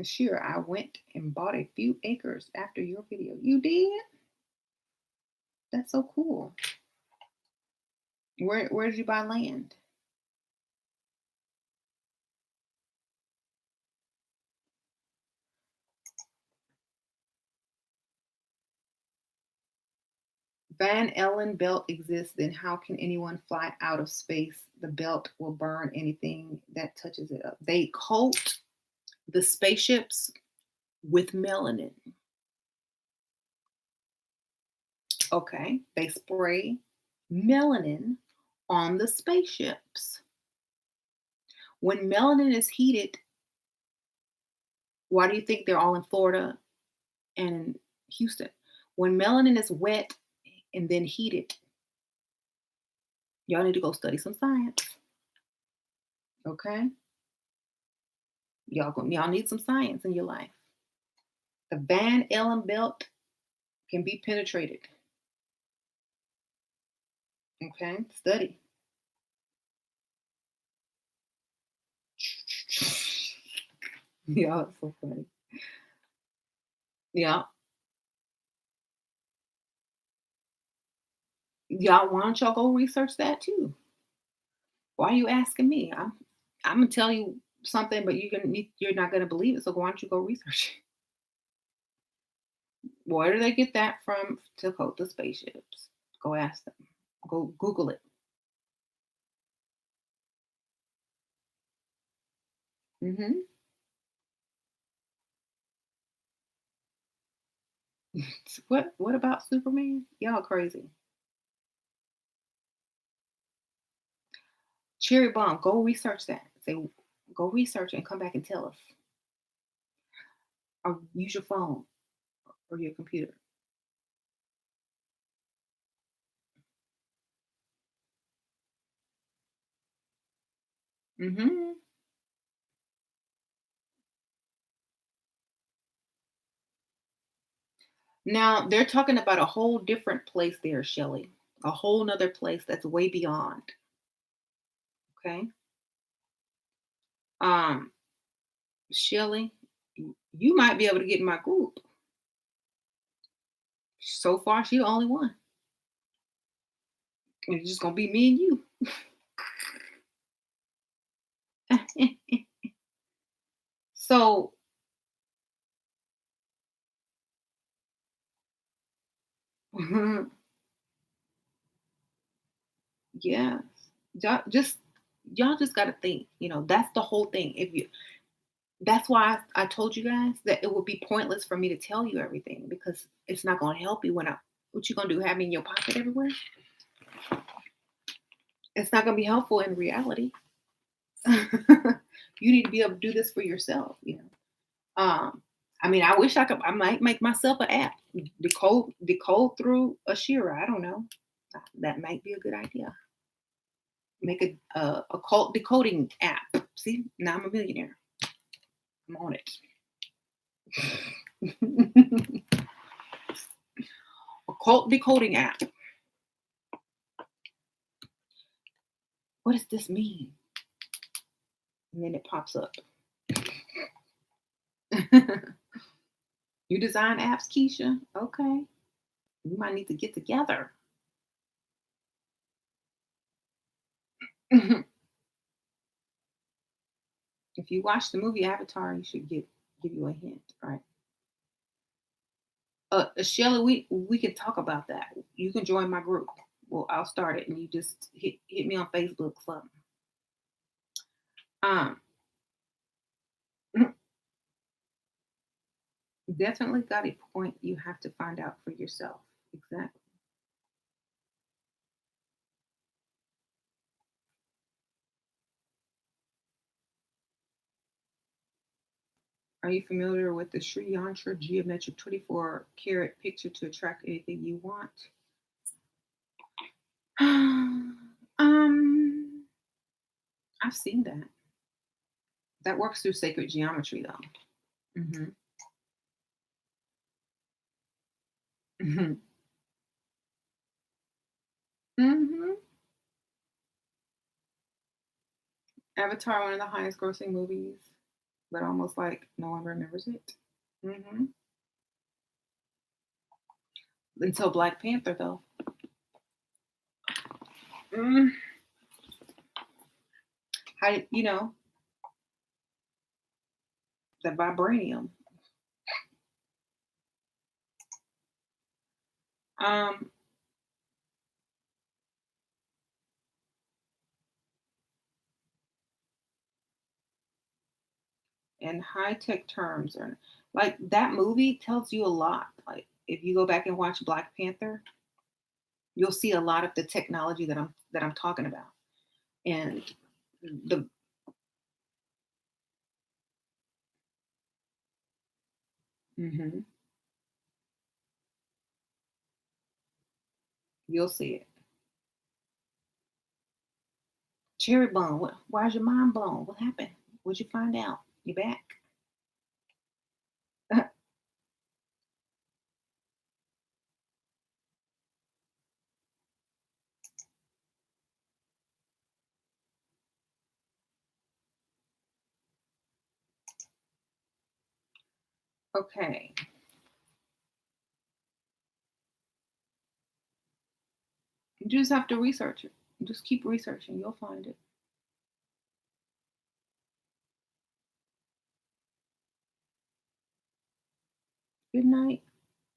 Sure, I went and bought a few acres after your video. You did? That's so cool. Where did you buy land? Van Allen belt exists, then how can anyone fly out of space? The belt will burn anything that touches it up. They coat the spaceships with melanin. Okay. They spray melanin on the spaceships. When melanin is heated, why do you think they're all in Florida and Houston? When melanin is wet and then heated, Y'all need to go study some science. Okay? Y'all need some science in your life. The Van Allen belt can be penetrated. Okay? Study. Y'all so funny. Yeah. Y'all, why don't y'all go research that too? Why are you asking me? I'm gonna tell you something, but you're not gonna believe it. So why don't you go research it? Where do they get that from to coat the spaceships? Go ask them. Go Google it. Hmm. What about Superman? Y'all crazy. Cherry bomb. Go research that. Say go research and come back and tell us. Or use your phone or your computer. Hmm. Now they're talking about a whole different place there, Shelley. A whole nother place that's way beyond. Okay. Um, Shelley, you might be able to get in my group. So far, she the only one. It's just gonna be me and you. So yes, y'all just y'all just gotta think. That's the whole thing. If you That's why I told you guys that it would be pointless for me to tell you everything because it's not gonna help you when I. What you gonna do? Have me in your pocket everywhere? It's not gonna be helpful in reality. You need to be able to do this for yourself. I mean, I wish I might make myself an app, decode through Ashira. I don't know. That might be a good idea. Make a occult decoding app. See, now I'm a millionaire. I'm on it. Occult decoding app. What does this mean? And then it pops up. You design apps, Keisha? Okay. We might need to get together. If you watch the movie Avatar, you should give you a hint, right? Shelly, we can talk about that. You can join my group. Well, I'll start it, and you just hit me on Facebook, something. Um, definitely got a point. You have to find out for yourself. Exactly. Are you familiar with the Sri Yantra geometric 24 carat picture to attract anything you want? I've seen that. That works through sacred geometry, though. Hmm. Hmm. Hmm. Avatar, one of the highest grossing movies, but almost like no one remembers it. Hmm. Until Black Panther, though. Mm, how the vibranium. Um, and high tech terms are like that movie tells you a lot. Like if you go back and watch Black Panther, you'll see a lot of the technology that I'm talking about, and the hmm you'll see it. Cherry bomb. Why's your mind blown? What happened? What'd you find out? You back? Okay. You just have to research it. Just keep researching. You'll find it. Good night.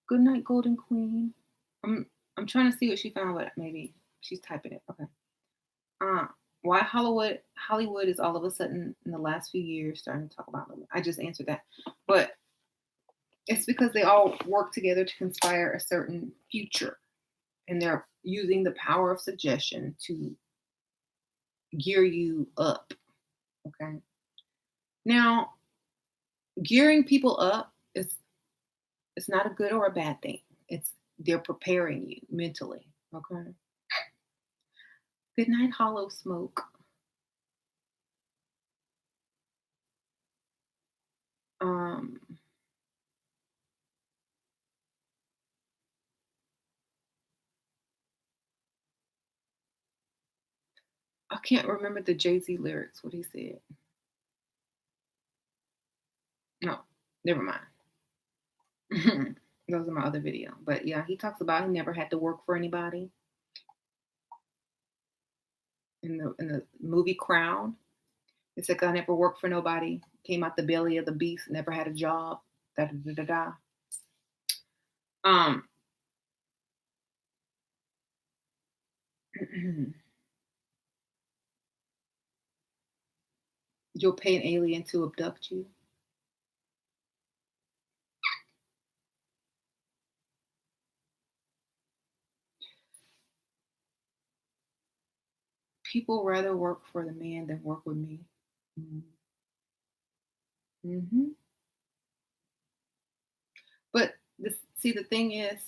Good night, Golden Queen. I'm trying to see what she found, but maybe she's typing it. Okay. Uh, why Hollywood is all of a sudden in the last few years starting to talk about women. I just answered that. But it's because they all work together to conspire a certain future. And they're using the power of suggestion to gear you up. Okay. Now, gearing people up is it's not a good or a bad thing. It's they're preparing you mentally. Okay. Good night, hollow smoke. Um, I can't remember the Jay-Z lyrics, what he said. No, never mind. Those are my other video. But yeah, he talks about he never had to work for anybody. In the movie Crown, it's like I never worked for nobody. Came out the belly of the beast, never had a job. Da da da da da. Um, you'll pay an alien to abduct you. People rather work for the man than work with me. Mm-hmm. But see, the thing is,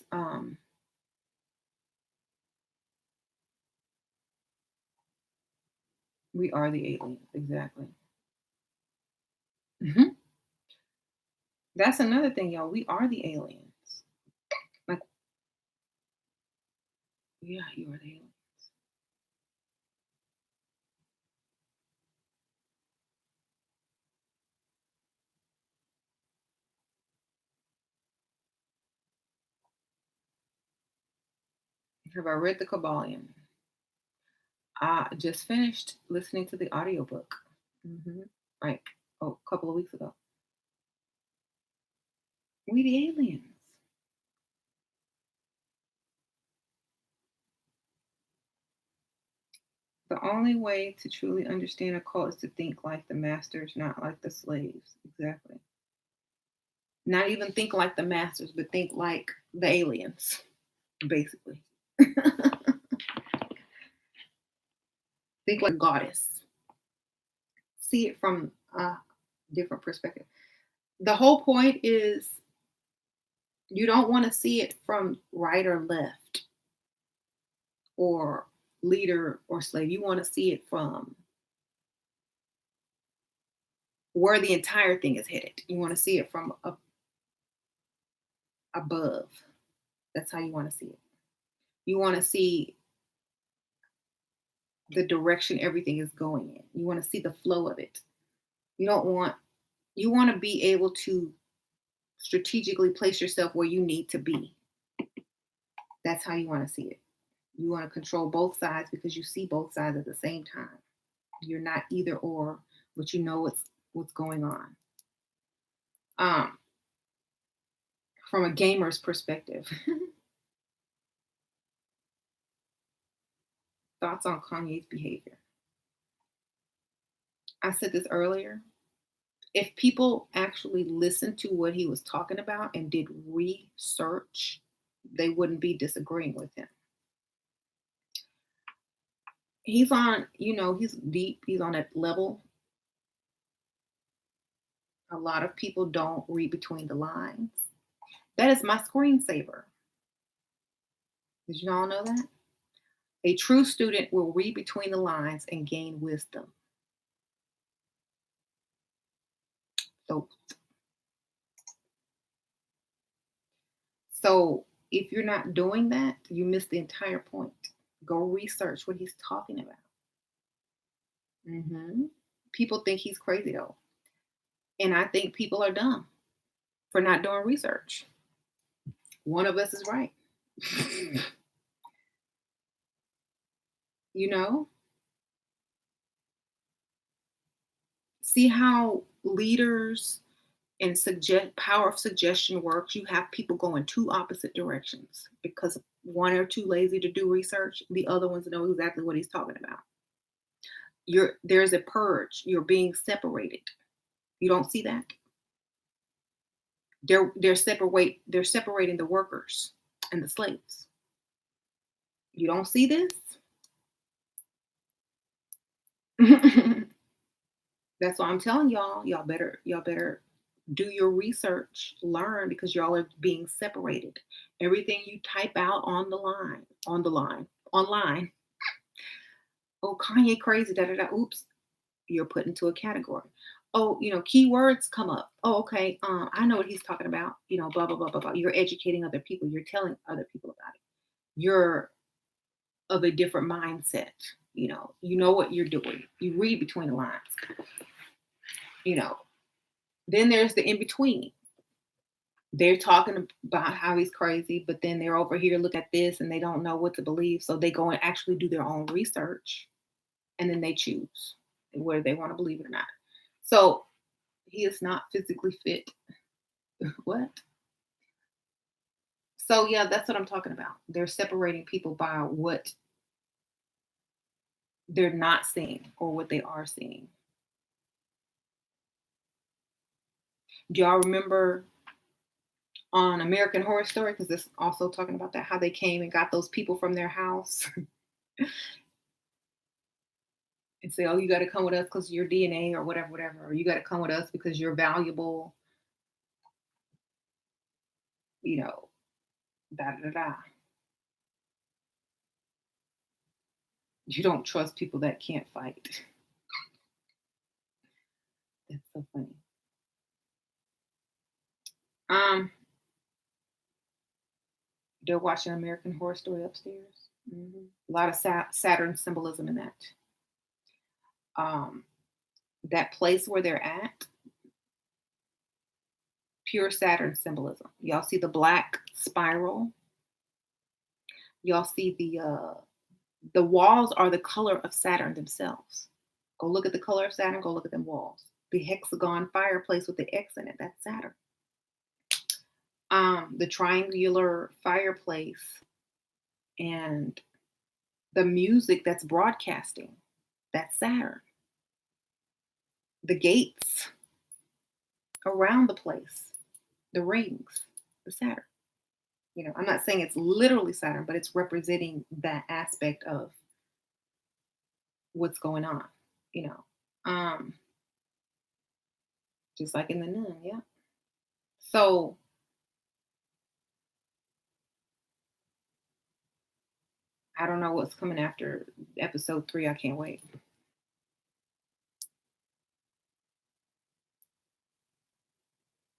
we are the aliens. Exactly. Hmm. That's another thing, y'all. We are the aliens. Like, yeah, you are the aliens. Have I read the Kabbalion? I just finished listening to the audiobook. Like, a couple of weeks ago. We the aliens. The only way to truly understand a cult is to think like the masters, not like the slaves. Exactly. Not even think like the masters, but think like the aliens, basically. Think like goddess. See it from a different perspective. The whole point is you don't want to see it from right or left or leader or slave. You want to see it from where the entire thing is headed. You want to see it from above. That's how you want to see it. You want to see the direction everything is going in. You want to see the flow of it. You don't want you want to be able to strategically place yourself where you need to be. That's how you want to see it. You want to control both sides because you see both sides at the same time. You're not either or, but you know what's going on. Um, from a gamer's perspective, thoughts on Kanye's behavior. I said this earlier. If people actually listened to what he was talking about and did research, they wouldn't be disagreeing with him. He's on, he's deep, he's on that level. A lot of people don't read between the lines. That is my screensaver. Did you all know that? A true student will read between the lines and gain wisdom. So, so if you're not doing that, you miss the entire point. Go research what he's talking about. People think he's crazy though, and I think people are dumb for not doing research. One of us is right. you know, see how leaders and suggest power of suggestion works. You have people going two opposite directions because one or two lazy to do research. The other ones know exactly what he's talking about. There's a purge. You're being separated. You don't see that. They're separating the workers and the slaves. You don't see this. That's why I'm telling y'all. Y'all better do your research, learn because y'all are being separated. Everything you type out online. Oh, Kanye crazy, da da da. Oops, you're put into a category. Oh, keywords come up. Oh, okay. I know what he's talking about. Blah blah blah blah blah. You're educating other people. You're telling other people about it. You're of a different mindset. You know what you're doing. You read between the lines. You know. Then there's the in between. They're talking about how he's crazy, but then they're over here look at this and they don't know what to believe. So they go and actually do their own research and then they choose whether they want to believe it or not. So he is not physically fit. What? So yeah, that's what I'm talking about. They're separating people by what they're not seeing or what they are seeing. Do y'all remember on American Horror Story? Because this also talking about that, how they came and got those people from their house and say, oh, you got to come with us because your DNA or whatever, or you got to come with us because you're valuable, you know, da da da. You don't trust people that can't fight. That's so funny. Um, they're watching American Horror Story upstairs. A lot of Saturn symbolism in that. Um, that place where they're at, pure Saturn symbolism. Y'all see the black spiral. Y'all see the walls are the color of Saturn themselves. Go look at the color of Saturn. Go look at them walls. The hexagon fireplace with the X in it. That's Saturn. The triangular fireplace and the music that's broadcasting. That's Saturn. The gates around the place, the rings, the Saturn. I'm not saying it's literally Saturn, but it's representing that aspect of what's going on, you know. Um, just like in the nun, yeah. So I don't know what's coming after episode 3. I can't wait.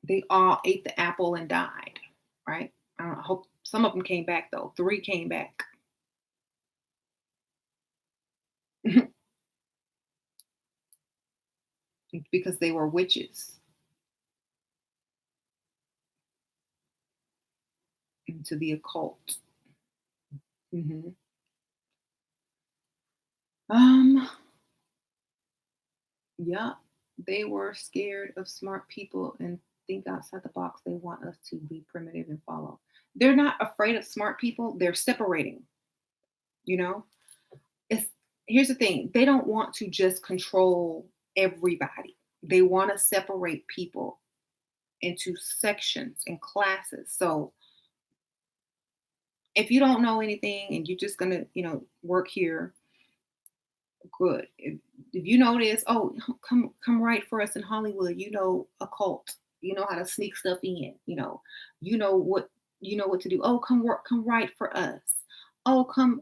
They all ate the apple and died, right? I don't know, I hope some of them came back though. 3 came back. Because they were witches into the occult. hmm Um, yeah, they were scared of smart people and think outside the box. They want us to be primitive and follow. They're not afraid of smart people. They're separating. You know, it's Here's the thing. They don't want to just control everybody. They want to separate people into sections and classes. So if you don't know anything and you're just gonna, work here, good. If you know this, oh, come write for us in Hollywood. Occult. You know how to sneak stuff in. You know what to do. Oh, come write for us. Oh, come.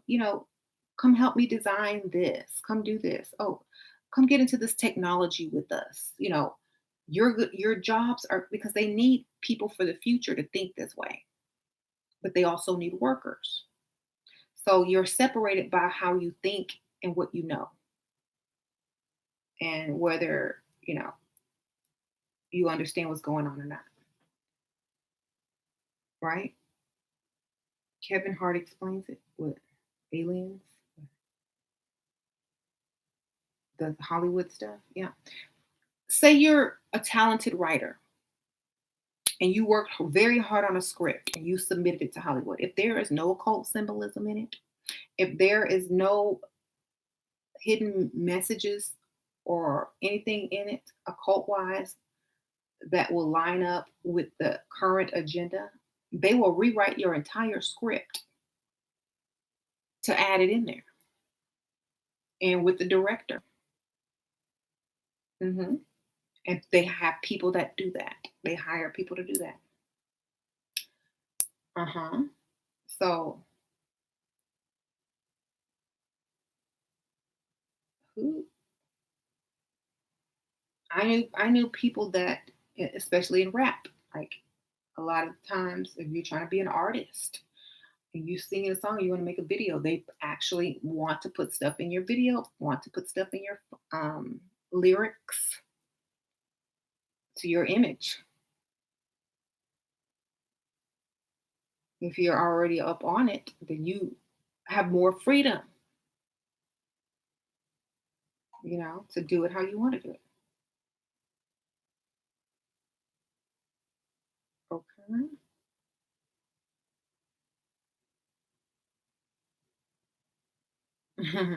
Come help me design this. Come do this. Oh, come get into this technology with us. Your jobs are because they need people for the future to think this way, but they also need workers. So you're separated by how you think and what you know, and whether you understand what's going on or not. Right? Kevin Hart explains it with aliens, the Hollywood stuff. Yeah. Say you're a talented writer and you worked very hard on a script and you submitted it to Hollywood. If there is no occult symbolism in it, if there is no hidden messages or anything in it occult wise that will line up with the current agenda, they will rewrite your entire script to add it in there and with the director. Hmm. And they have people that do that. They hire people to do that. Uh-huh. So who I knew people that especially in rap, like a lot of times if you're trying to be an artist and you sing a song, you want to make a video, they actually want to put stuff in your video, want to put stuff in your lyrics to your image. If you're already up on it, then you have more freedom, to do it how you want to do it. Okay.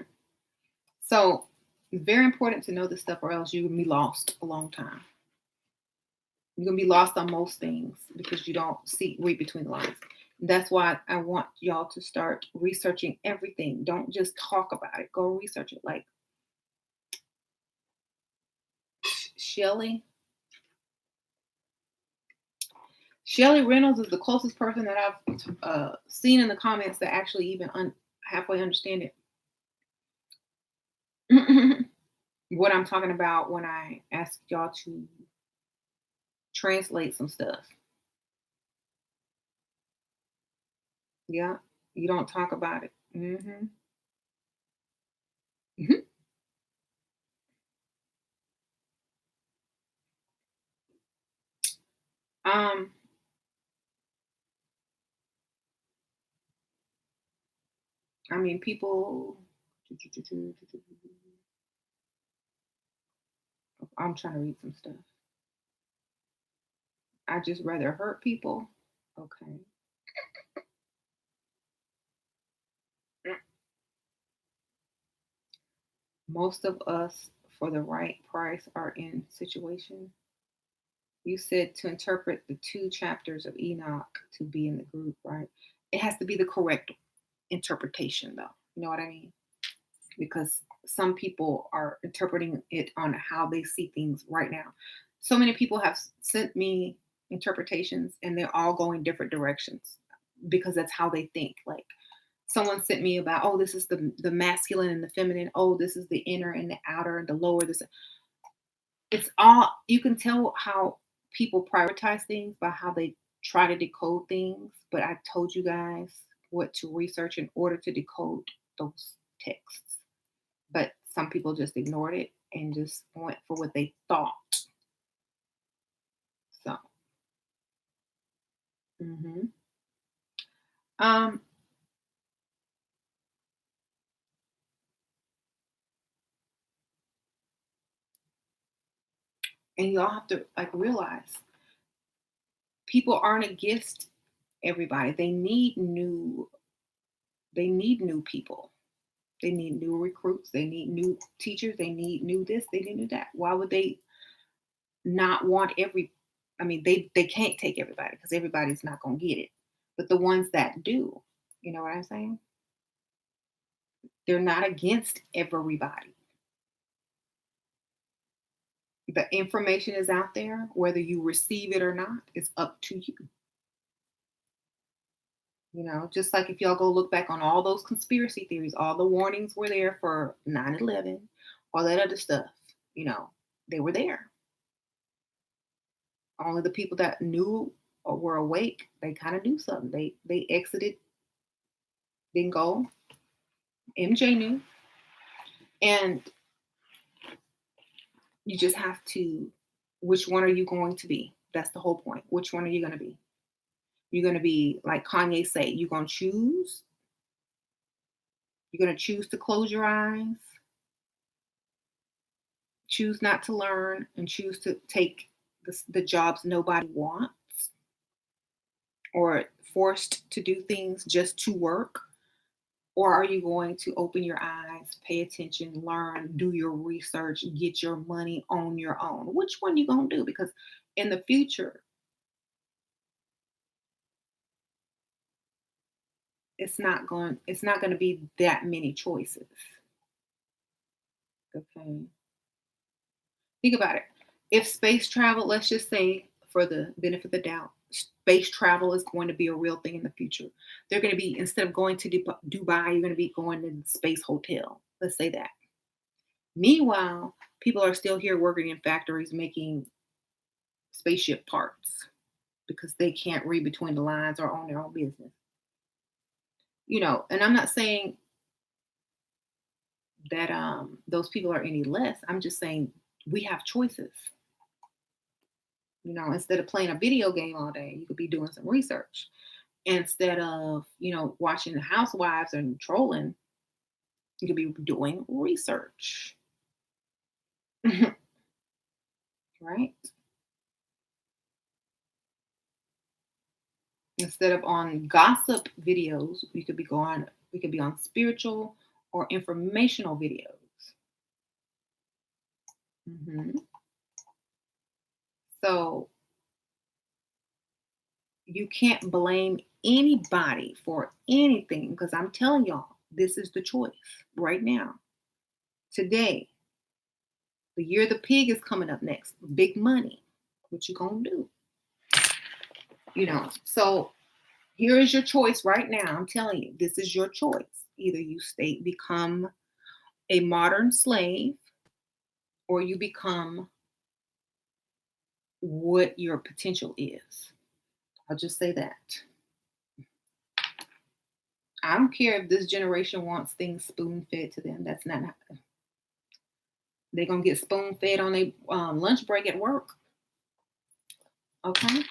So it's very important to know this stuff, or else you're gonna be lost a long time. You're gonna be lost on most things because you don't read between the lines. That's why I want y'all to start researching everything. Don't just talk about it. Go research it. Like Shelly. Shelly Reynolds is the closest person that I've seen in the comments that actually even halfway understand it. What I'm talking about when I ask y'all to translate some stuff. Yeah, you don't talk about it. um, I mean, people. I'm trying to read some stuff. I just rather hurt people. Okay. Most of us, for the right price, are in situation. You said to interpret the two chapters of Enoch to be in the group, right? It has to be the correct interpretation, though. You know what I mean? Because some people are interpreting it on how they see things right now. So many people have sent me interpretations and they're all going different directions because that's how they think. Like someone sent me about, oh, this is the masculine and the feminine. Oh, this is the inner and the outer and the lower. This it's all you can tell how people prioritize things by how they try to decode things. But I told you guys what to research in order to decode those texts. But some people just ignored it and just went for what they thought. So, hmm um, and y'all have to like realize people aren't against everybody. They need new people. They need new recruits. They need new teachers. They need new this. They need new that. Why would they not want every? I mean, they can't take everybody because everybody's not gonna get it. But the ones that do, you know what I'm saying? They're not against everybody. The information is out there. Whether you receive it or not, it's up to you. Just like if y'all go look back on all those conspiracy theories, all the warnings were there for 9/11, all that other stuff, you know, they were there. Only the people that knew or were awake, they kind of knew something. They exited, didn't go. MJ knew. And you just have to, which one are you going to be? That's the whole point. Which one are you going to be? You're going to be like Kanye say, you're going to choose. You're going to choose to close your eyes, choose not to learn, and choose to take the jobs nobody wants, or forced to do things just to work. Or are you going to open your eyes, pay attention, learn, do your research, get your money on your own? Which one you going to do? Because in the future, it's not going to be that many choices. Okay. Think about it. If space travel, let's just say for the benefit of the doubt, space travel is going to be a real thing in the future. They're going to be, instead of going to Dubai, you're going to be going to the space hotel. Let's say that. Meanwhile, people are still here working in factories making spaceship parts because they can't read between the lines or own their own business. And I'm not saying that those people are any less. I'm just saying we have choices. Instead of playing a video game all day, you could be doing some research. Instead of, watching the housewives and trolling, you could be doing research. Right? Instead of on gossip videos, we could be on spiritual or informational videos. hmm So you can't blame anybody for anything, because I'm telling y'all, this is the choice right now. Today, the year the pig is coming up next. Big money. What you gonna do? So here is your choice right now. I'm telling you, this is your choice. Either you become a modern slave, or you become what your potential is. I'll just say that. I don't care if this generation wants things spoon fed to them. That's not happening. They're gonna get spoon fed on their lunch break at work. Okay.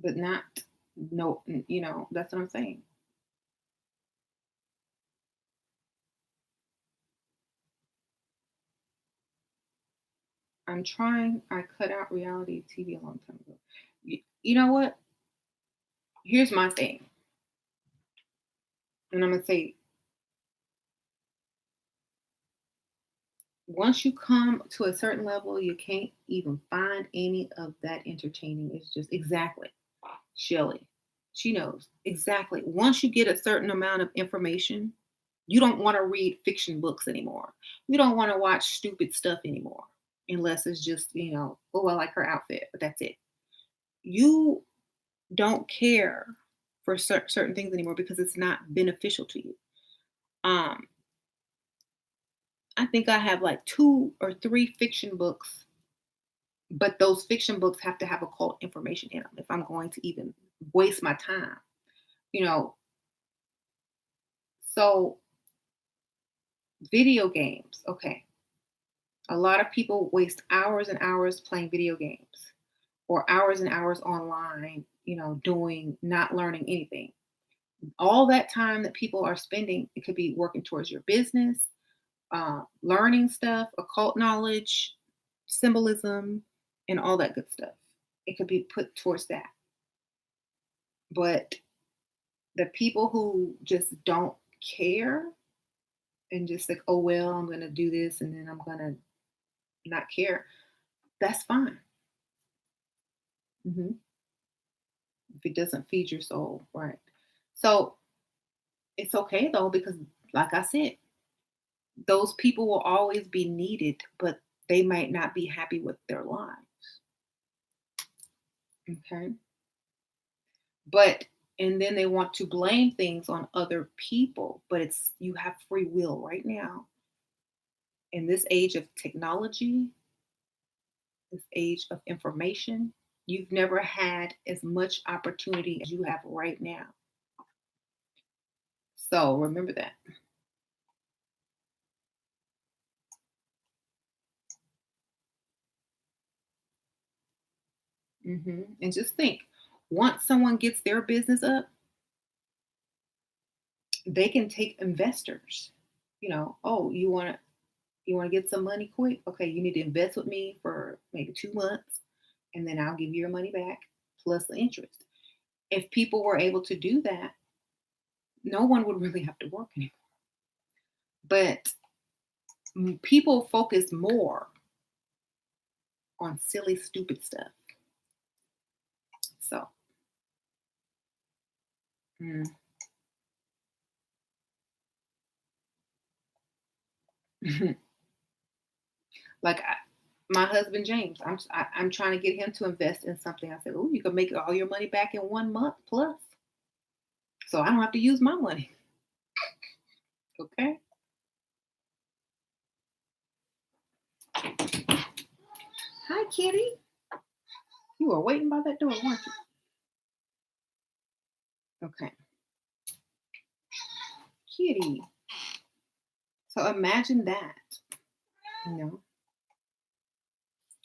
But not, no, that's what I'm saying. I cut out reality TV a long time ago. You know what? Here's my thing. And I'm going to say, once you come to a certain level, you can't even find any of that entertaining. It's just exactly Shelley. She knows exactly. Once you get a certain amount of information, you don't want to read fiction books anymore. You don't want to watch stupid stuff anymore, unless it's just, oh, I like her outfit, but that's it. You don't care for certain things anymore because it's not beneficial to you. Um, I think I have like 2 or 3 fiction books, but those fiction books have to have occult information in them if I'm going to even waste my time. You know, so video games, okay. A lot of people waste hours and hours playing video games, or hours and hours online, doing not learning anything. All that time that people are spending, it could be working towards your business, learning stuff, occult knowledge, symbolism, and all that good stuff. It could be put towards that. But the people who just don't care and just like, oh, well, I'm going to do this and then I'm going to not care, that's fine. hmm If it doesn't feed your soul, right? So it's okay though, because like I said, those people will always be needed, but they might not be happy with their lives. Okay. But and then they want to blame things on other people, but it's you have free will right now in this age of technology, this age of information. You've never had as much opportunity as you have right now. So remember that. And just think, once someone gets their business up, they can take investors. Oh, you want to get some money quick? Okay, you need to invest with me for maybe 2 months, and then I'll give you your money back plus the interest. If people were able to do that, no one would really have to work anymore. But people focus more on silly, stupid stuff. So, mm. like my husband James, I'm trying to get him to invest in something. I said, "Oh, you can make all your money back in 1 month plus, so I don't have to use my money." Okay. Hi, Kitty. You were waiting by that door, weren't you? Okay, Kitty. So imagine that. You know,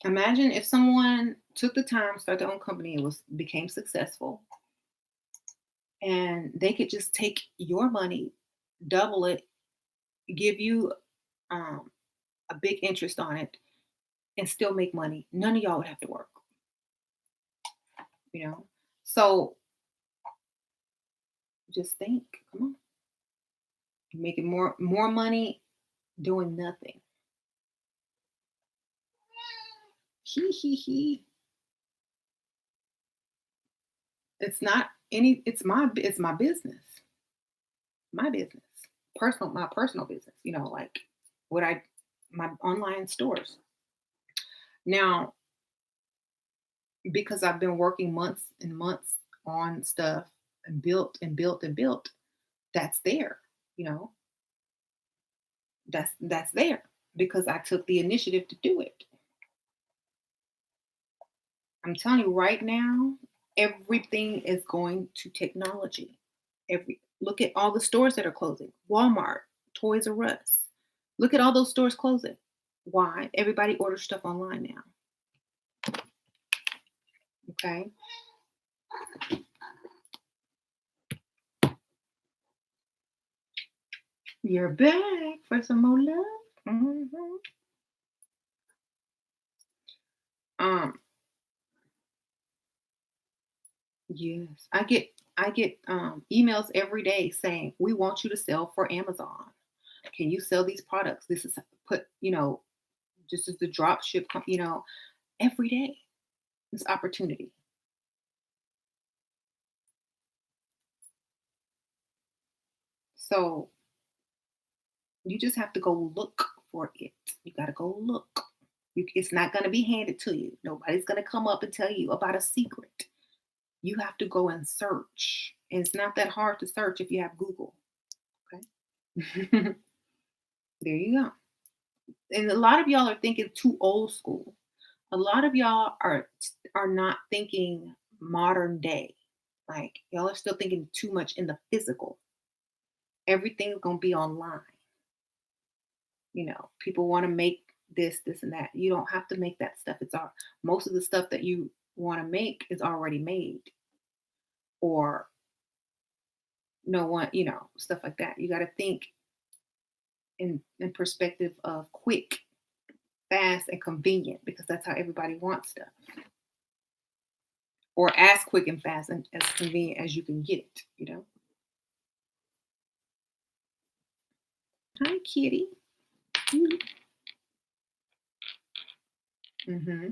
imagine if someone took the time, start their own company, and was became successful, and they could just take your money, double it, give you um, a big interest on it, and still make money. None of y'all would have to work. You know, so just think. Come on, you're making more money doing nothing. He he he. It's not any. It's my business. My business. My personal business. Like what I my online stores. Now, because I've been working months and months on stuff and built and built and built, that's there. You know, that's there because I took the initiative to do it. I'm telling you right now, everything is going to technology. Every Look at all the stores that are closing. Walmart, Toys R Us. Look at all those stores closing. Why? Everybody orders stuff online now. Okay. You're back for some more love. Um, yes. I get emails every day saying, we want you to sell for Amazon. Can you sell these products? This is just as the drop ship, every day. This opportunity. So you just have to go look for it. You got to go look. It's not going to be handed to you. Nobody's going to come up and tell you about a secret. You have to go and search. And it's not that hard to search if you have Google. Okay. There you go. And a lot of y'all are thinking too old school. A lot of y'all are not thinking modern day. Like y'all are still thinking too much in the physical. Everything's gonna be online. People want to make this, and that. You don't have to make that stuff. Most of the stuff that you want to make is already made, or no one, stuff like that. You got to think in perspective of quick, fast, and convenient because that's how everybody wants stuff, or as quick and fast and as convenient as you can get it. Hi, kitty. Mm-hmm.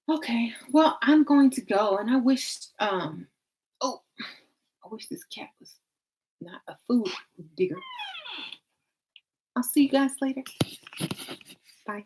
Okay, well, I'm going to go, and oh, I wish this cat was not a food digger. I'll see you guys later. Bye.